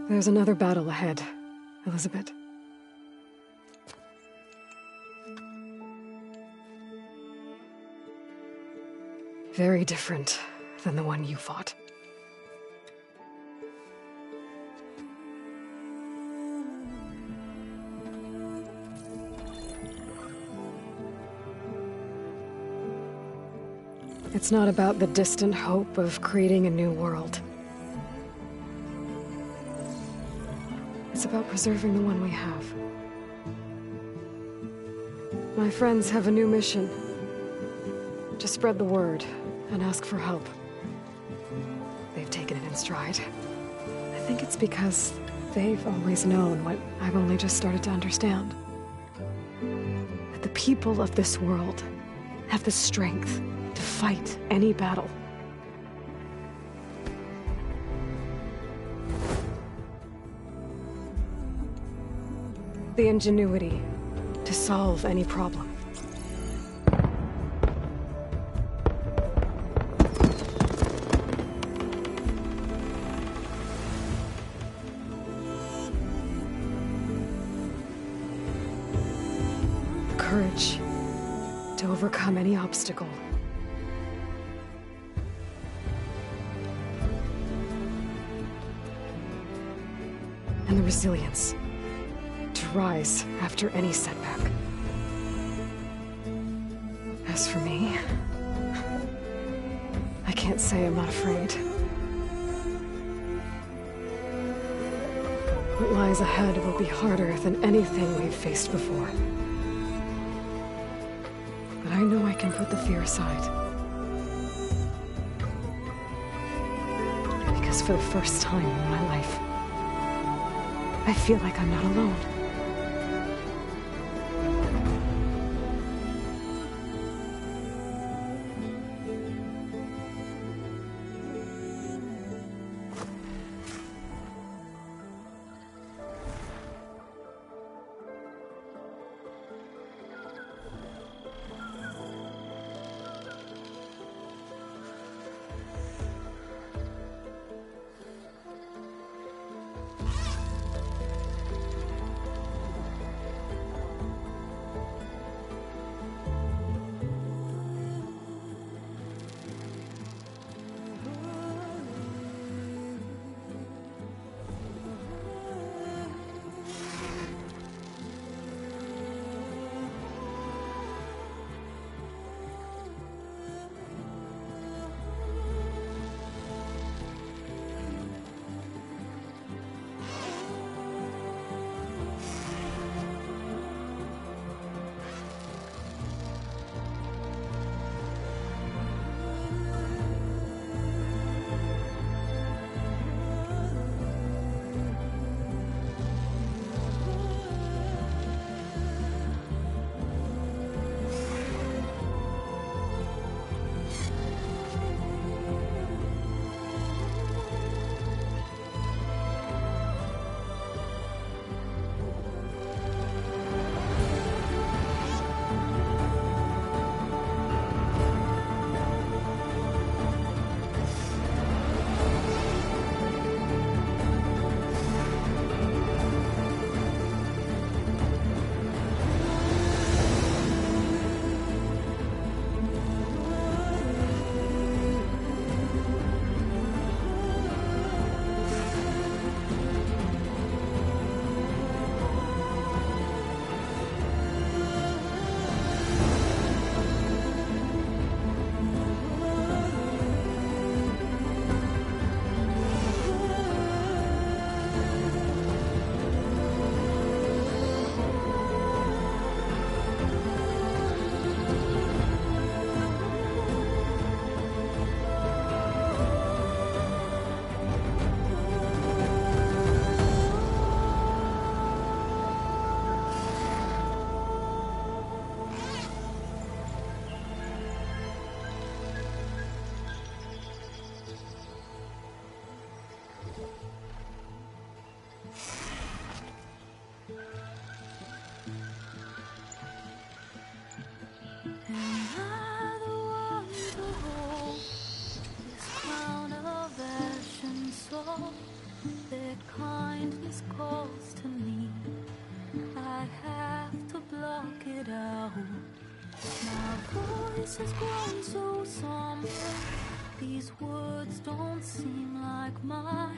[SPEAKER 2] There's another battle ahead, Elizabeth. Very different than the one you fought. It's not about the distant hope of creating a new world. It's about preserving the one we have. My friends have a new mission. To spread the word and ask for help. They've taken it in stride. I think it's because they've always known what I've only just started to understand. That the people of this world have the strength to fight any battle. The ingenuity to solve any problem. courage to overcome any obstacle. And the resilience to rise after any setback. As for me, I can't say I'm not afraid. What lies ahead will be harder than anything we've faced before. But I know I can put the fear aside. Because for the first time in my life, I feel like I'm not alone.
[SPEAKER 7] Their kindness calls to me. I have to block it out. My voice has grown so somber. These words don't seem like mine,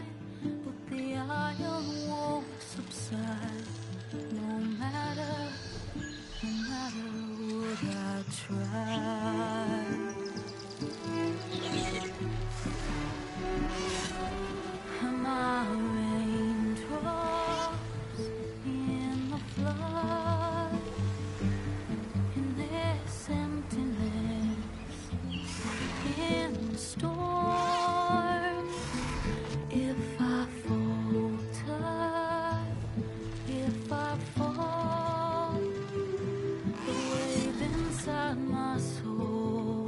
[SPEAKER 7] but the iron won't subside. No matter what I try. My raindrops in the flood, in this emptiness, in the storm. If I falter, if I fall, the wave inside my soul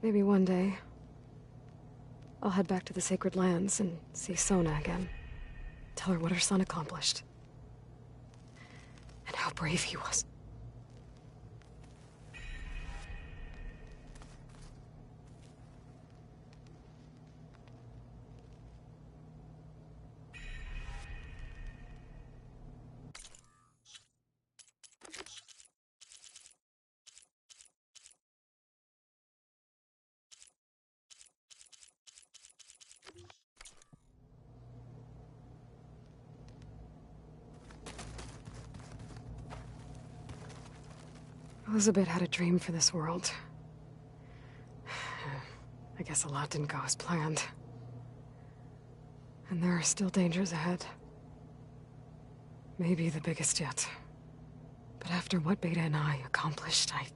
[SPEAKER 2] Maybe one day, I'll head back to the Sacred Lands and see Sona again. Tell her what her son accomplished. And how brave he was. Elizabeth had a dream for this world. I guess a lot didn't go as planned. And there are still dangers ahead. Maybe the biggest yet. But after what Beta and I accomplished, I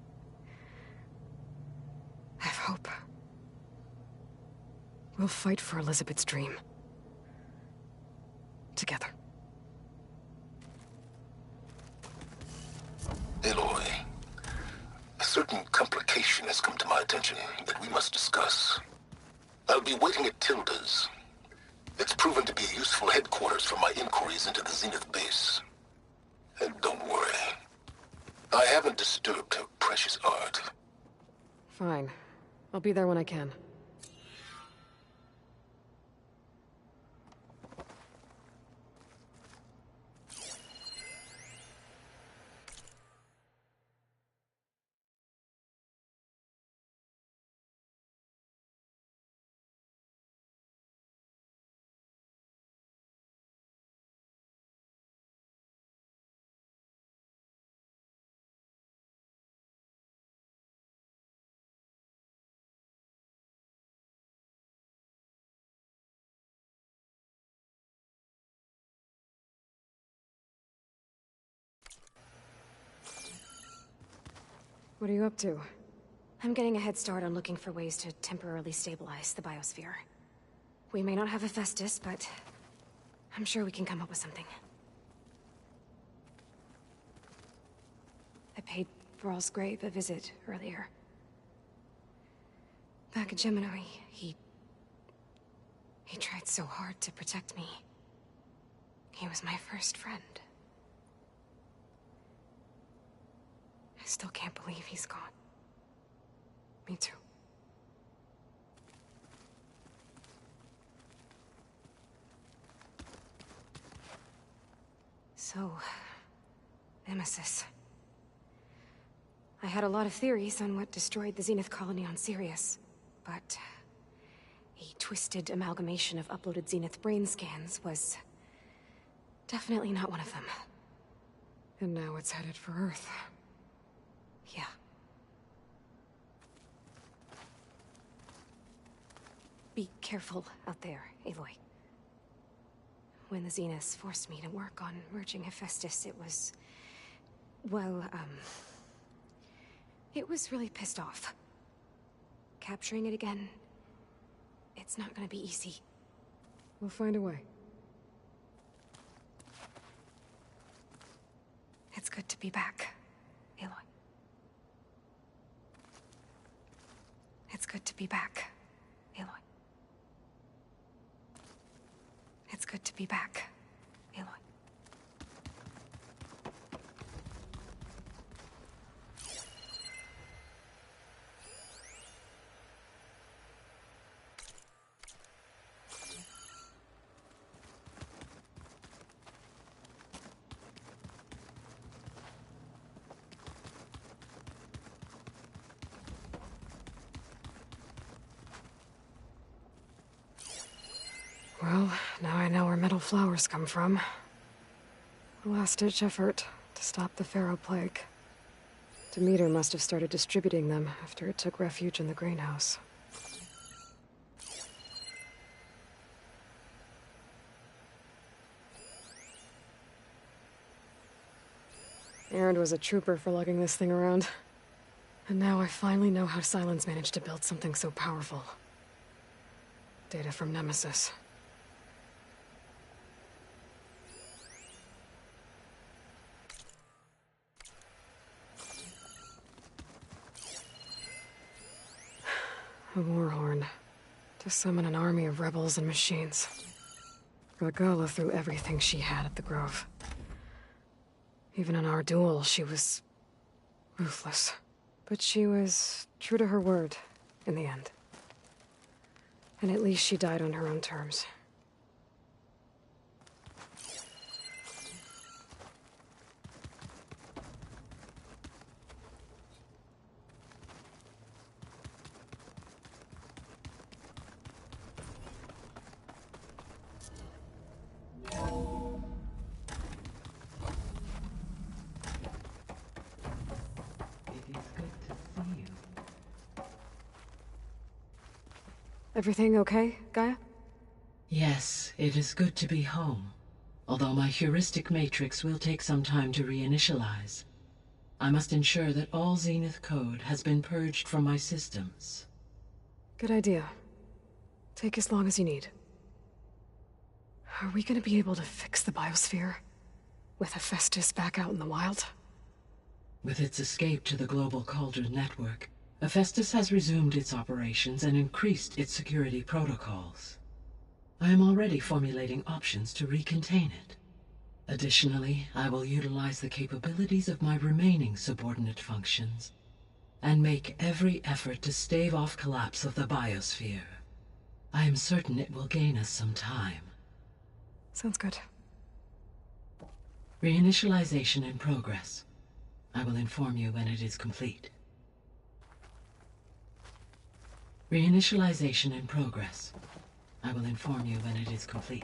[SPEAKER 2] have hope. We'll fight for Elizabeth's dream. Together.
[SPEAKER 18] Aloy, a certain complication has come to my attention that we must discuss. I'll be waiting at Tilda's. It's proven to be a useful headquarters for my inquiries into the Zenith base. And don't worry, I haven't disturbed her precious art.
[SPEAKER 2] Fine. I'll be there when I can. What are you up to?
[SPEAKER 16] I'm getting a head start on looking for ways to temporarily stabilize the biosphere. We may not have Hephaestus, but I'm sure we can come up with something. I paid Varl's grave a visit earlier. Back at Gemini, he tried so hard to protect me. He was my first friend. I still can't believe he's gone. Me too. So, Nemesis. I had a lot of theories on what destroyed the Zenith colony on Sirius, but a twisted amalgamation of uploaded Zenith brain scans was definitely not one of them.
[SPEAKER 2] And now it's headed for Earth.
[SPEAKER 16] Yeah. Be careful out there, Aloy. When the Zeniths forced me to work on merging Hephaestus, it was... well, it was really pissed off. Capturing it again, it's not gonna be easy.
[SPEAKER 2] We'll find a way.
[SPEAKER 16] It's good to be back, Aloy. It's good to be back, Aloy. It's good to be back, Aloy.
[SPEAKER 2] Well, now I know where metal flowers come from. A last-ditch effort to stop the Pharaoh Plague. Demeter must have started distributing them after it took refuge in the greenhouse. Erend was a trooper for lugging this thing around. And now I finally know how Sylens managed to build something so powerful. Data from Nemesis.
[SPEAKER 16] A war horn. To summon an army of rebels and machines. Regala threw everything she had at the Grove. Even in our duel, she was ruthless. But she was true to her word, in the end. And at least she died on her own terms. Everything okay, Gaia?
[SPEAKER 9] Yes, it is good to be home. Although my heuristic matrix will take some time to reinitialize. I must ensure that all Zenith code has been purged from my systems.
[SPEAKER 16] Good idea. Take as long as you need. Are we gonna be able to fix the biosphere? With Hephaestus back out in the wild?
[SPEAKER 9] With its escape to the global Cauldron network, Hephaestus has resumed its operations and increased its security protocols. I am already formulating options to recontain it. Additionally, I will utilize the capabilities of my remaining subordinate functions and make every effort to stave off collapse of the biosphere. I am certain it will gain us some time.
[SPEAKER 16] Sounds good.
[SPEAKER 9] Reinitialization in progress. I will inform you when it is complete. Reinitialization in progress. I will inform you when it is complete.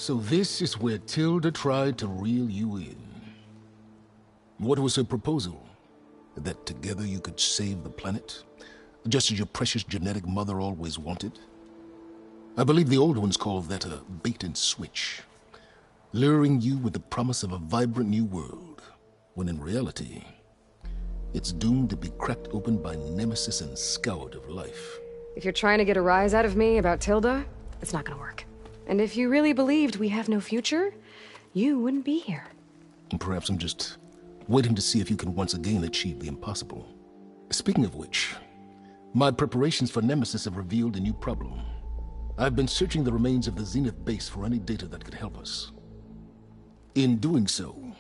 [SPEAKER 18] So this is where Tilda tried to reel you in. What was her proposal? That together you could save the planet? Just as your precious genetic mother always wanted? I believe the old ones called that a bait and switch. Luring you with the promise of a vibrant new world, when in reality, it's doomed to be cracked open by Nemesis and scoured of life.
[SPEAKER 16] If you're trying to get a rise out of me about Tilda, it's not gonna work. And if you really believed we have no future, you wouldn't be here.
[SPEAKER 18] And perhaps I'm just waiting to see if you can once again achieve the impossible. Speaking of which, my preparations for Nemesis have revealed a new problem. I've been searching the remains of the Zenith base for any data that could help us. In doing so,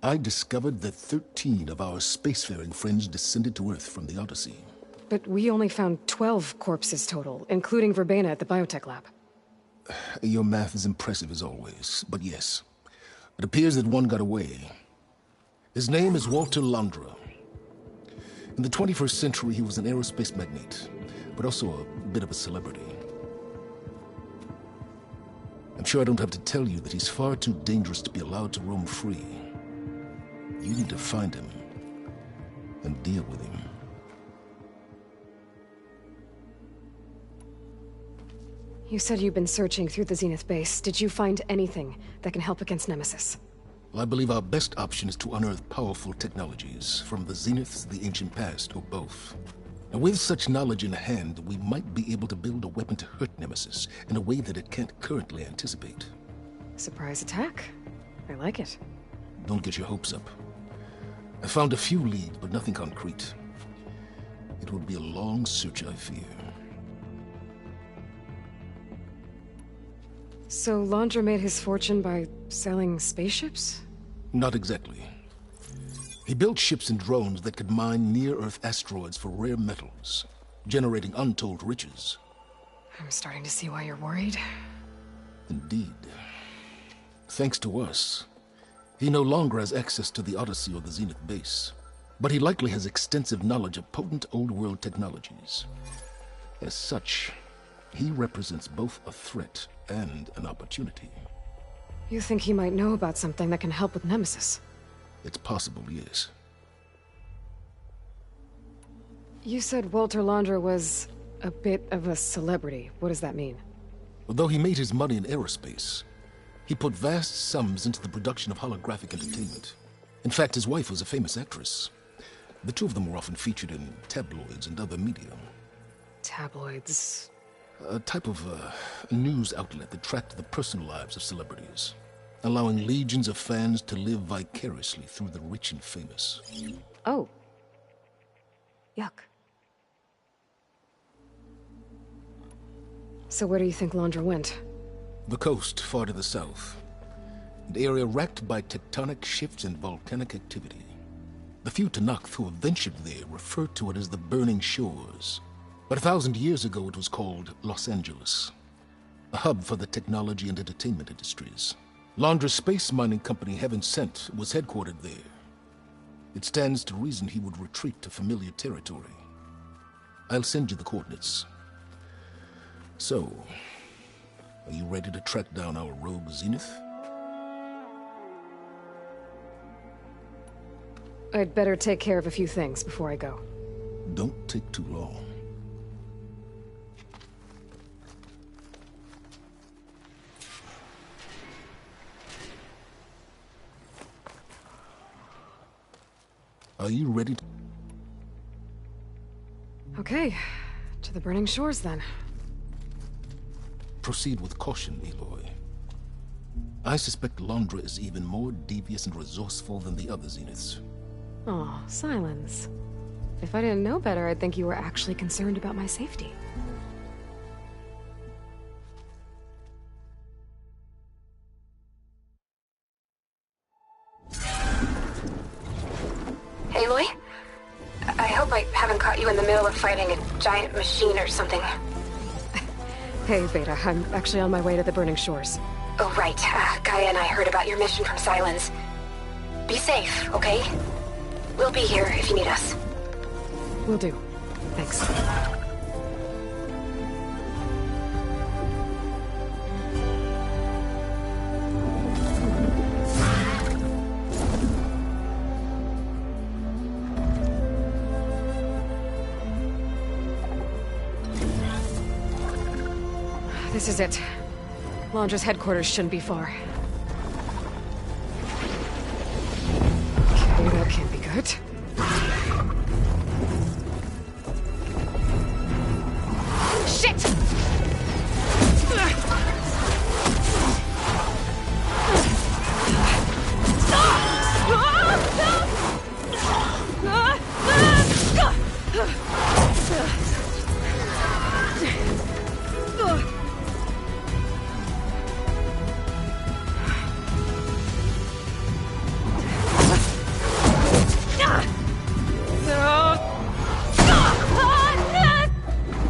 [SPEAKER 18] I discovered that 13 of our spacefaring friends descended to Earth from the Odyssey.
[SPEAKER 16] But we only found 12 corpses total, including Verbena at the biotech lab.
[SPEAKER 18] Your math is impressive as always, but yes. It appears that one got away. His name is Walter Landra. In the 21st century, he was an aerospace magnate, but also a bit of a celebrity. I'm sure I don't have to tell you that he's far too dangerous to be allowed to roam free. You need to find him and deal with him.
[SPEAKER 16] You said you've been searching through the Zenith base. Did you find anything that can help against Nemesis?
[SPEAKER 18] Well, I believe our best option is to unearth powerful technologies from the Zeniths, the ancient past, or both. And with such knowledge in hand, we might be able to build a weapon to hurt Nemesis in a way that it can't currently anticipate.
[SPEAKER 16] Surprise attack. I like it.
[SPEAKER 18] Don't get your hopes up. I found a few leads, but nothing concrete. It will be a long search, I fear.
[SPEAKER 16] So Laundra made his fortune by selling spaceships?
[SPEAKER 18] Not exactly. He built ships and drones that could mine near-Earth asteroids for rare metals, generating untold riches.
[SPEAKER 16] I'm starting to see why you're worried.
[SPEAKER 18] Indeed. Thanks to us, he no longer has access to the Odyssey or the Zenith base, but he likely has extensive knowledge of potent old-world technologies. As such, he represents both a threat and an opportunity.
[SPEAKER 16] You think he might know about something that can help with Nemesis?
[SPEAKER 18] It's possible, yes.
[SPEAKER 16] You said Walter Laundra was a bit of a celebrity. What does that mean?
[SPEAKER 18] Although he made his money in aerospace, he put vast sums into the production of holographic entertainment. In fact, his wife was a famous actress. The two of them were often featured in tabloids and other media.
[SPEAKER 16] Tabloids?
[SPEAKER 18] A type of news outlet that tracked the personal lives of celebrities, allowing legions of fans to live vicariously through the rich and famous.
[SPEAKER 16] Oh. Yuck. So where do you think Laundra went?
[SPEAKER 18] The coast, far to the south. An area racked by tectonic shifts and volcanic activity. The few Tenakth who have ventured there refer to it as the Burning Shores. But 1,000 years ago it was called Los Angeles, a hub for the technology and entertainment industries. Laundra's space mining company, Heaven Sent, was headquartered there. It stands to reason he would retreat to familiar territory. I'll send you the coordinates. So, are you ready to track down our rogue Zenith?
[SPEAKER 16] I'd better take care of a few things before I go.
[SPEAKER 18] Don't take too long. Are you ready to...
[SPEAKER 16] Okay, to the Burning Shores then.
[SPEAKER 18] Proceed with caution, Aloy. I suspect Laundra is even more devious and resourceful than the other Zeniths.
[SPEAKER 16] Aw, Silence. If I didn't know better, I'd think you were actually concerned about my safety.
[SPEAKER 22] Aloy? I hope I haven't caught you in the middle of fighting a giant machine or something.
[SPEAKER 16] Hey, Beta, I'm actually on my way to the Burning Shores.
[SPEAKER 22] Oh, right. Gaia and I heard about your mission from Silence. Be safe, okay? We'll be here if you need us.
[SPEAKER 16] Will do. Thanks. This is it. Laundra's headquarters shouldn't be far. Okay, that can't be good. Shit!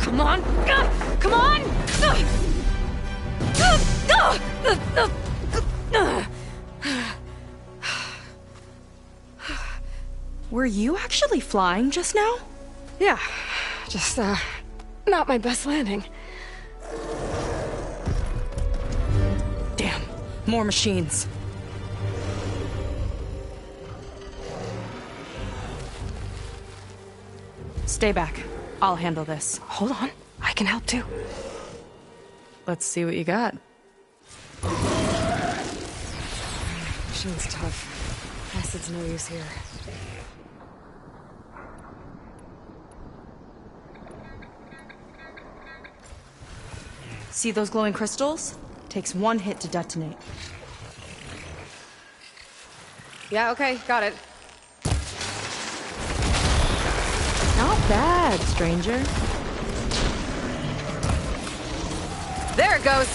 [SPEAKER 16] Come on! Come on!
[SPEAKER 1] Were you actually flying just now?
[SPEAKER 16] Yeah, just, Not my best landing.
[SPEAKER 12] Damn, more machines. Stay back. I'll handle this.
[SPEAKER 16] Hold on. I can help too.
[SPEAKER 12] Let's see what you got.
[SPEAKER 16] Machine's tough. Acid's no use here.
[SPEAKER 12] See those glowing crystals? Takes one hit to detonate.
[SPEAKER 16] Yeah, okay, got it.
[SPEAKER 12] Not bad, stranger.
[SPEAKER 16] There it goes!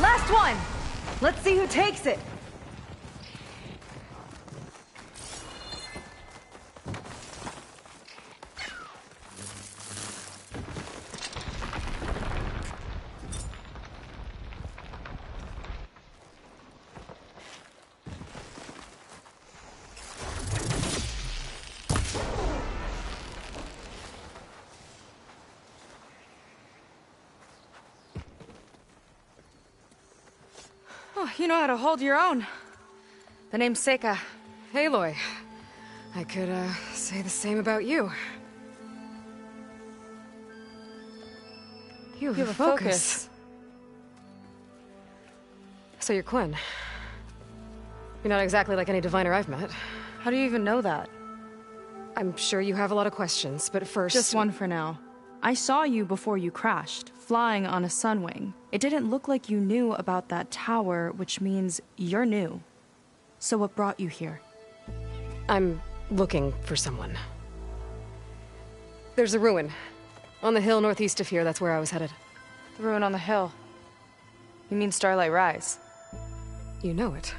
[SPEAKER 12] Last one! Let's see who takes it! Oh, you know how to hold your own. The name's Seika.
[SPEAKER 16] Aloy. I could, say the same about you. You have a focus. So you're Quinn. You're not exactly like any diviner I've met.
[SPEAKER 12] How do you even know that?
[SPEAKER 16] I'm sure you have a lot of questions, but first...
[SPEAKER 12] Just one for now. I saw you before you crashed, flying on a sunwing. It didn't look like you knew about that tower, which means you're new. So what brought you here?
[SPEAKER 16] I'm looking for someone. There's a ruin. On the hill northeast of here, that's where I was headed.
[SPEAKER 12] The ruin on the hill? You mean Starlight Rise?
[SPEAKER 16] You know it.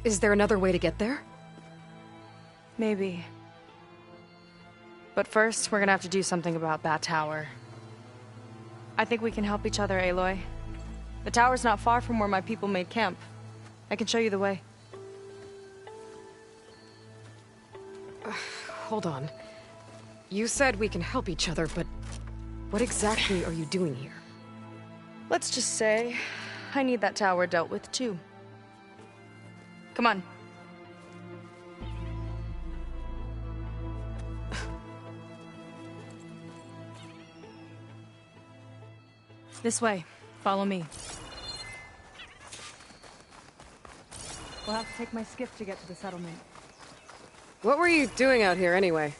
[SPEAKER 16] Is there another way to get there?
[SPEAKER 12] Maybe. But first, we're gonna have to do something about that tower. I think we can help each other, Aloy. The tower's not far from where my people made camp. I can show you the way.
[SPEAKER 16] Hold on. You said we can help each other, but what exactly are you doing here?
[SPEAKER 12] Let's just say, I need that tower dealt with too. Come on. This way. Follow me. We'll have to take my skiff to get to the settlement.
[SPEAKER 16] What were you doing out here, anyway?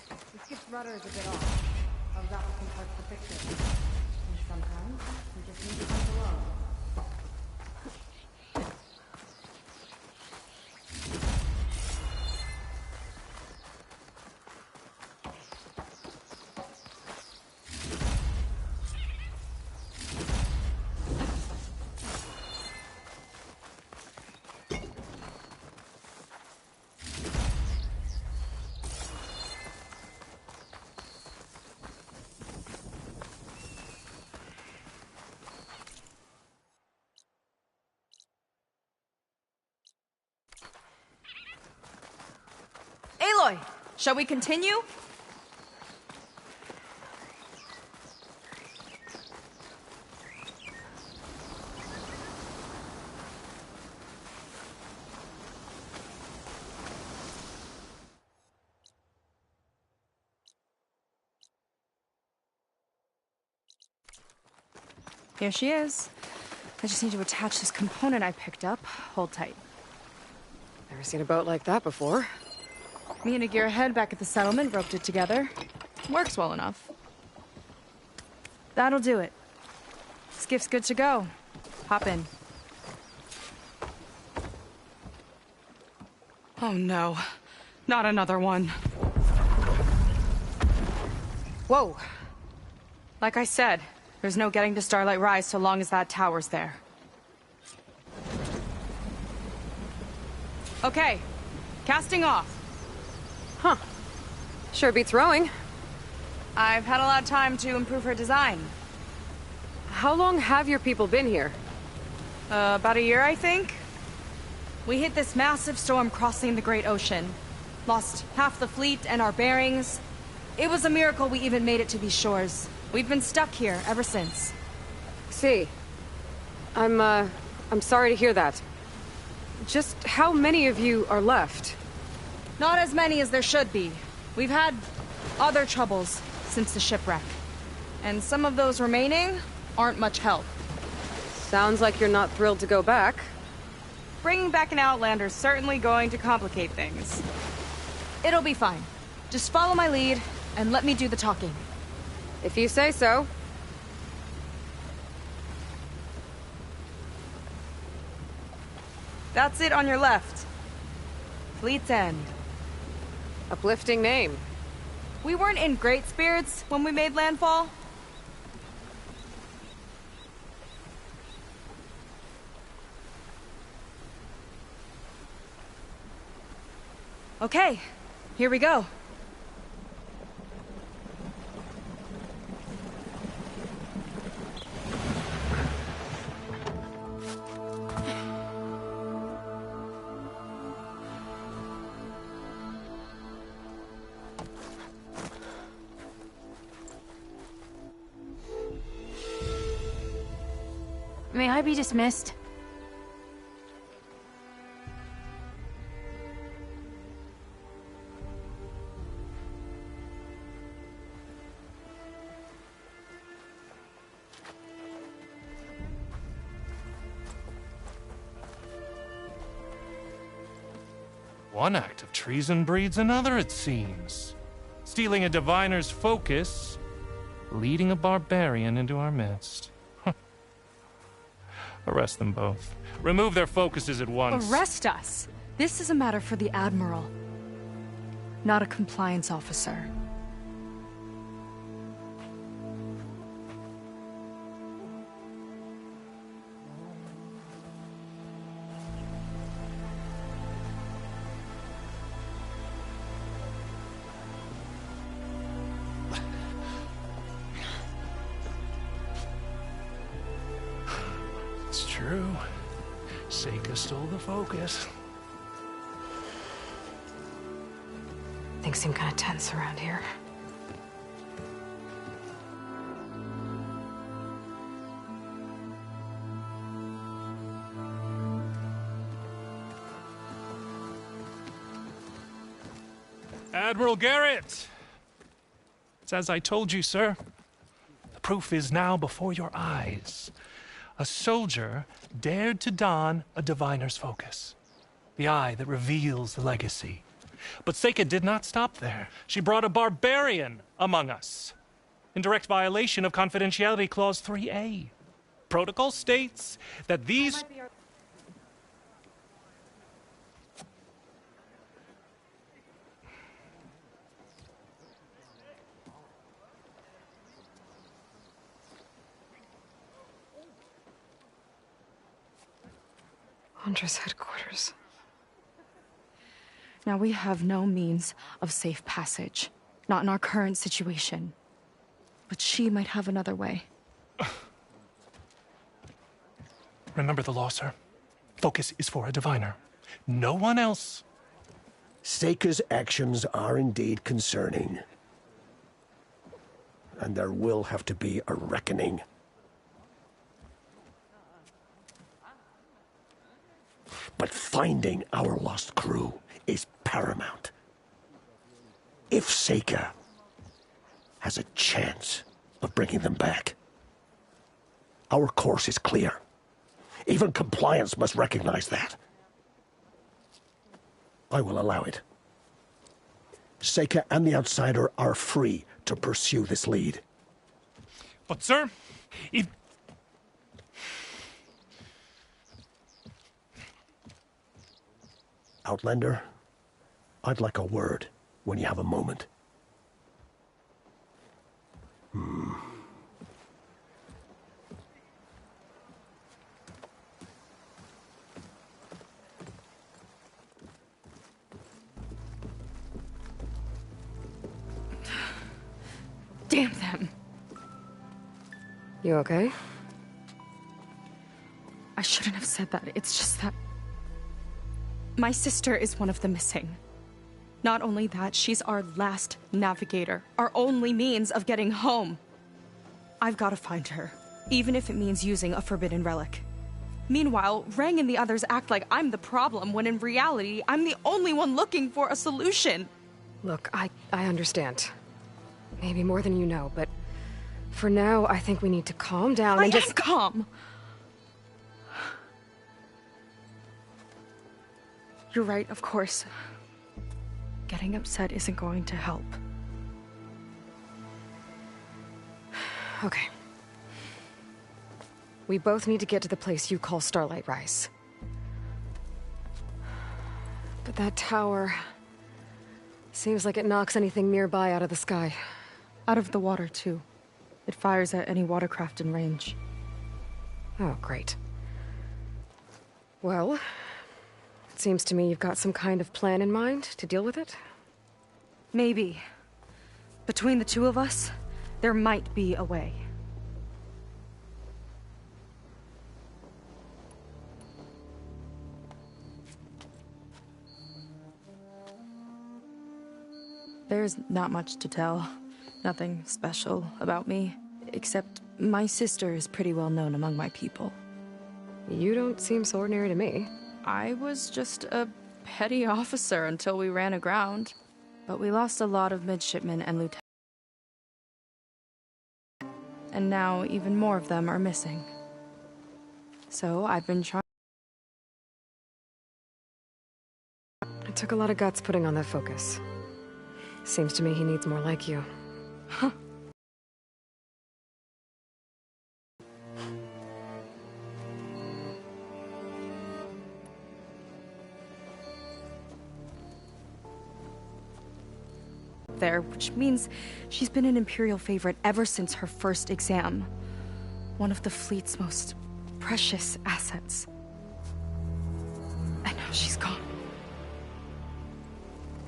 [SPEAKER 12] The skiff's rudder is a bit off. I was out looking parts to fix it. And sometimes, you just need to come alone.
[SPEAKER 19] Shall we continue? Here she is. I just need to attach this component I picked up. Hold tight.
[SPEAKER 16] Never seen a boat like that before.
[SPEAKER 19] Me and a gearhead back at the settlement roped it together. Works well enough. That'll do it. Skiff's good to go. Hop in.
[SPEAKER 21] Oh no. Not another one.
[SPEAKER 19] Whoa. Like I said, there's no getting to Starlight Rise so long as that tower's there. Okay. Casting off.
[SPEAKER 16] Huh. Sure beats rowing.
[SPEAKER 19] I've had a lot of time to improve her design.
[SPEAKER 16] How long have your people been here?
[SPEAKER 19] About a year, I think. We hit this massive storm crossing the Great Ocean. Lost half the fleet and our bearings. It was a miracle we even made it to these shores. We've been stuck here ever since.
[SPEAKER 16] See. I'm sorry to hear that. Just how many of you are left?
[SPEAKER 19] Not as many as there should be. We've had other troubles since the shipwreck. And some of those remaining aren't much help.
[SPEAKER 16] Sounds like you're not thrilled to go back.
[SPEAKER 19] Bringing back an Outlander's certainly going to complicate things. It'll be fine. Just follow my lead and let me do the talking.
[SPEAKER 16] If you say so.
[SPEAKER 19] That's it on your left. Fleet's End.
[SPEAKER 16] Uplifting name.
[SPEAKER 19] We weren't in great spirits when we made landfall. Okay, here we go.
[SPEAKER 1] May I be dismissed?
[SPEAKER 23] One act of treason breeds another, it seems. Stealing a diviner's focus, leading a barbarian into our midst. Arrest them both. Remove their focuses at once.
[SPEAKER 19] Arrest us? This is a matter for the Admiral, not a compliance officer.
[SPEAKER 23] It's true. Seika stole the focus.
[SPEAKER 16] Things seem kind of tense around here.
[SPEAKER 23] Admiral Garrett! It's as I told you, sir. The proof is now before your eyes. A soldier dared to don a diviner's focus. The eye that reveals the legacy. But Seika did not stop there. She brought a barbarian among us. In direct violation of Confidentiality Clause 3A. Protocol states that these...
[SPEAKER 16] Hunter's headquarters.
[SPEAKER 19] Now we have no means of safe passage. Not in our current situation. But she might have another way.
[SPEAKER 23] Remember the law, sir. Focus is for a diviner. No one else.
[SPEAKER 8] Seika's actions are indeed concerning. And there will have to be a reckoning. But finding our lost crew is paramount. If Seika has a chance of bringing them back, our course is clear. Even compliance must recognize that. I will allow it. Seika and the Outsider are free to pursue this lead.
[SPEAKER 23] But sir, if...
[SPEAKER 8] Outlander, I'd like a word when you have a moment.
[SPEAKER 19] Damn them.
[SPEAKER 16] You okay?
[SPEAKER 19] I shouldn't have said that. It's just that... my sister is one of the missing. Not only that, she's our last navigator. Our only means of getting home. I've got to find her, even if it means using a forbidden relic. Meanwhile, Rang and the others act like I'm the problem, when in reality, I'm the only one looking for a solution.
[SPEAKER 16] Look, I understand. Maybe more than you know, but for now, I think we need to calm down and just...
[SPEAKER 19] I am calm! You're right, of course. Getting upset isn't going to help.
[SPEAKER 16] Okay. We both need to get to the place you call Starlight Rise. But that tower... seems like it knocks anything nearby out of the sky.
[SPEAKER 19] Out of the water, too. It fires at any watercraft in range.
[SPEAKER 16] Oh, great. Well, it seems to me you've got some kind of plan in mind to deal with it?
[SPEAKER 19] Maybe. Between the two of us, there might be a way. There's not much to tell. Nothing special about me, except my sister is pretty well known among my people.
[SPEAKER 16] You don't seem so ordinary to me.
[SPEAKER 19] I was just a petty officer until we ran aground, but we lost a lot of midshipmen and lieutenants. And now even more of them are missing. So I've been trying.
[SPEAKER 16] It took a lot of guts putting on that focus. Seems to me he needs more like you.
[SPEAKER 19] Huh. There, which means she's been an Imperial favorite ever since her first exam. One of the fleet's most precious assets. And now she's gone.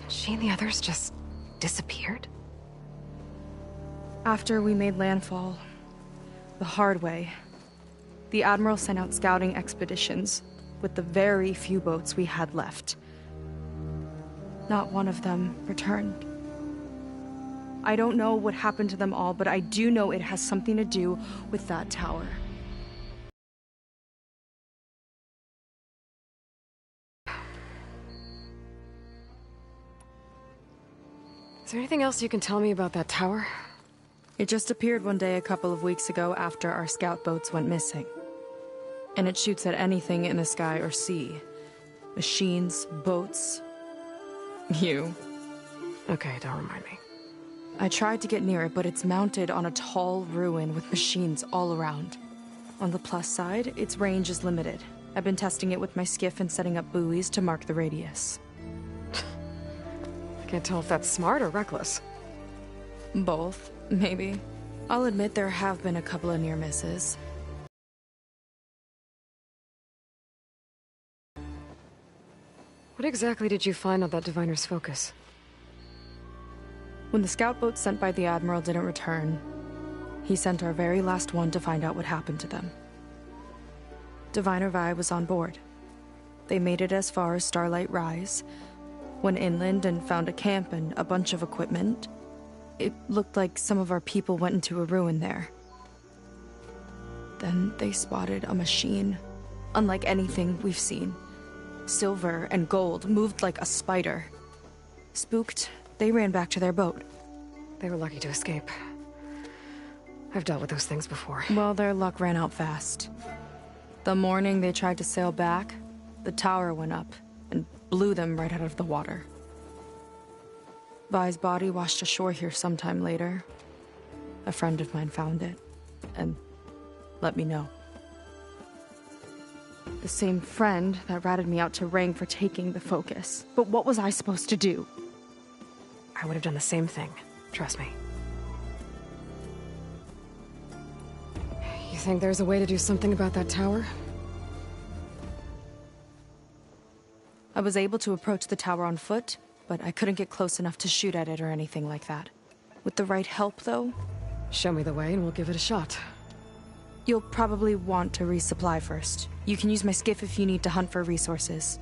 [SPEAKER 16] She and the others just disappeared?
[SPEAKER 19] After we made landfall, the hard way, the Admiral sent out scouting expeditions with the very few boats we had left. Not one of them returned. I don't know what happened to them all, but I do know it has something to do with that tower.
[SPEAKER 16] Is there anything else you can tell me about that tower?
[SPEAKER 19] It just appeared one day a couple of weeks ago after our scout boats went missing. And it shoots at anything in the sky or sea. Machines, boats. You.
[SPEAKER 16] Okay, don't remind me.
[SPEAKER 19] I tried to get near it, but it's mounted on a tall ruin with machines all around. On the plus side, its range is limited. I've been testing it with my skiff and setting up buoys to mark the radius.
[SPEAKER 16] I can't tell if that's smart or reckless.
[SPEAKER 19] Both, maybe. I'll admit there have been a couple of near misses.
[SPEAKER 16] What exactly did you find on that Diviner's focus?
[SPEAKER 19] When the scout boat sent by the Admiral didn't return, he sent our very last one to find out what happened to them. Diviner Vi was on board. They made it as far as Starlight Rise, Went inland and found a camp and a bunch of equipment. It looked like some of our people went into a ruin there. Then they spotted a machine, unlike anything we've seen. Silver and gold, moved like a spider. Spooked, they ran back to their boat.
[SPEAKER 16] They were lucky to escape. I've dealt with those things before.
[SPEAKER 19] Well, their luck ran out fast. The morning they tried to sail back, the tower went up and blew them right out of the water. Vi's body washed ashore here sometime later. A friend of mine found it and let me know. The same friend that ratted me out to Rang for taking the focus. But what was I supposed to do?
[SPEAKER 16] I would have done the same thing. Trust me. You think there's a way to do something about that tower?
[SPEAKER 19] I was able to approach the tower on foot, but I couldn't get close enough to shoot at it or anything like that. With the right help, though...
[SPEAKER 16] Show me the way and we'll give it a shot.
[SPEAKER 19] You'll probably want to resupply first. You can use my skiff if you need to hunt for resources.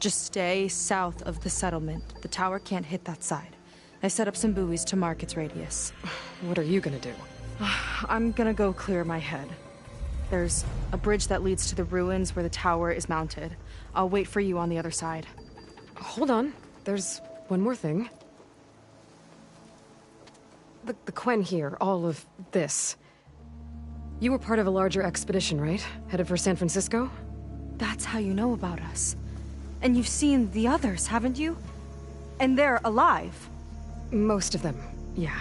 [SPEAKER 19] Just stay south of the settlement. The tower can't hit that side. I set up some buoys to mark its radius.
[SPEAKER 16] What are you gonna do?
[SPEAKER 19] I'm gonna go clear my head. There's a bridge that leads to the ruins where the tower is mounted. I'll wait for you on the other side.
[SPEAKER 16] Hold on. There's one more thing. The Quen here, all of this. You were part of a larger expedition, right? Headed for San Francisco?
[SPEAKER 19] That's how you know about us. And you've seen the others, haven't you? And they're alive.
[SPEAKER 16] Most of them, yeah.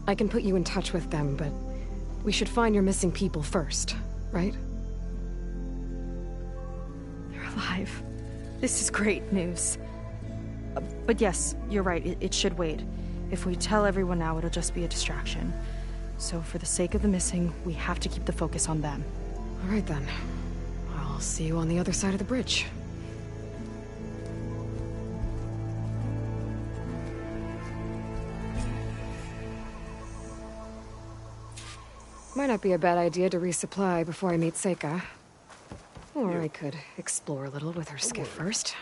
[SPEAKER 16] I can put you in touch with them, but we should find your missing people first, right?
[SPEAKER 19] They're alive. This is great news. But yes, you're right, it should wait. If we tell everyone now, it'll just be a distraction. So for the sake of the missing, we have to keep the focus on them.
[SPEAKER 16] All right then. I'll see you on the other side of the bridge. Might not be a bad idea to resupply before I meet Seika. Or I could explore a little with her skiff first.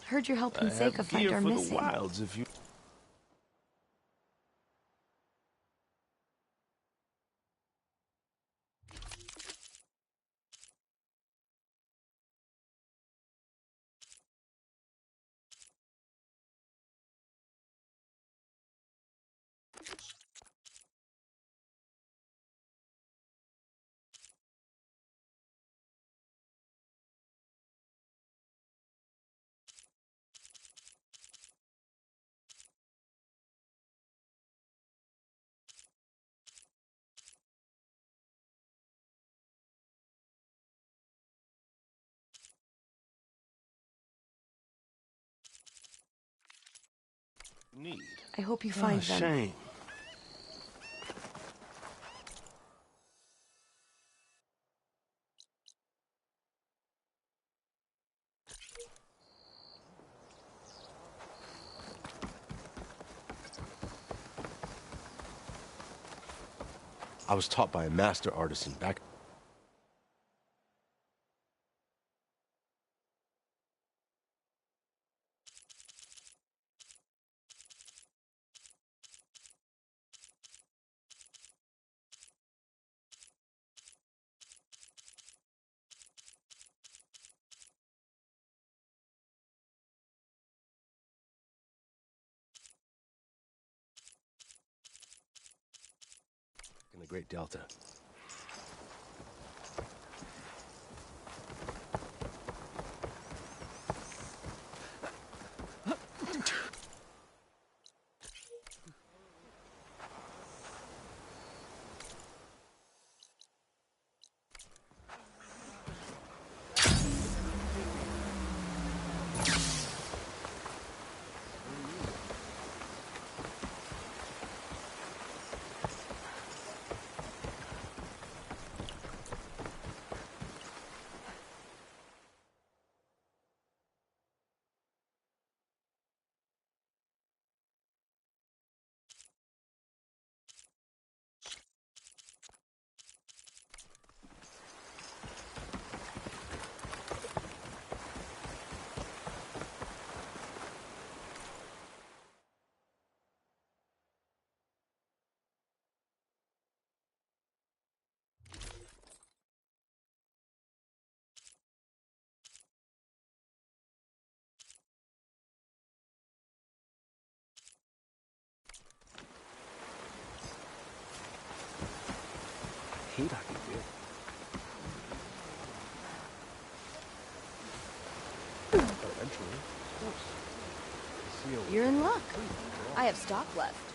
[SPEAKER 19] Heard you're helping Seika find our missing.
[SPEAKER 8] Wilds if you... Need.
[SPEAKER 19] I hope you find them.
[SPEAKER 8] Shame. I was taught by a master artisan back... in the Great Delta.
[SPEAKER 14] hate I could get. But eventually, of course.
[SPEAKER 1] You're in luck. I have stock left.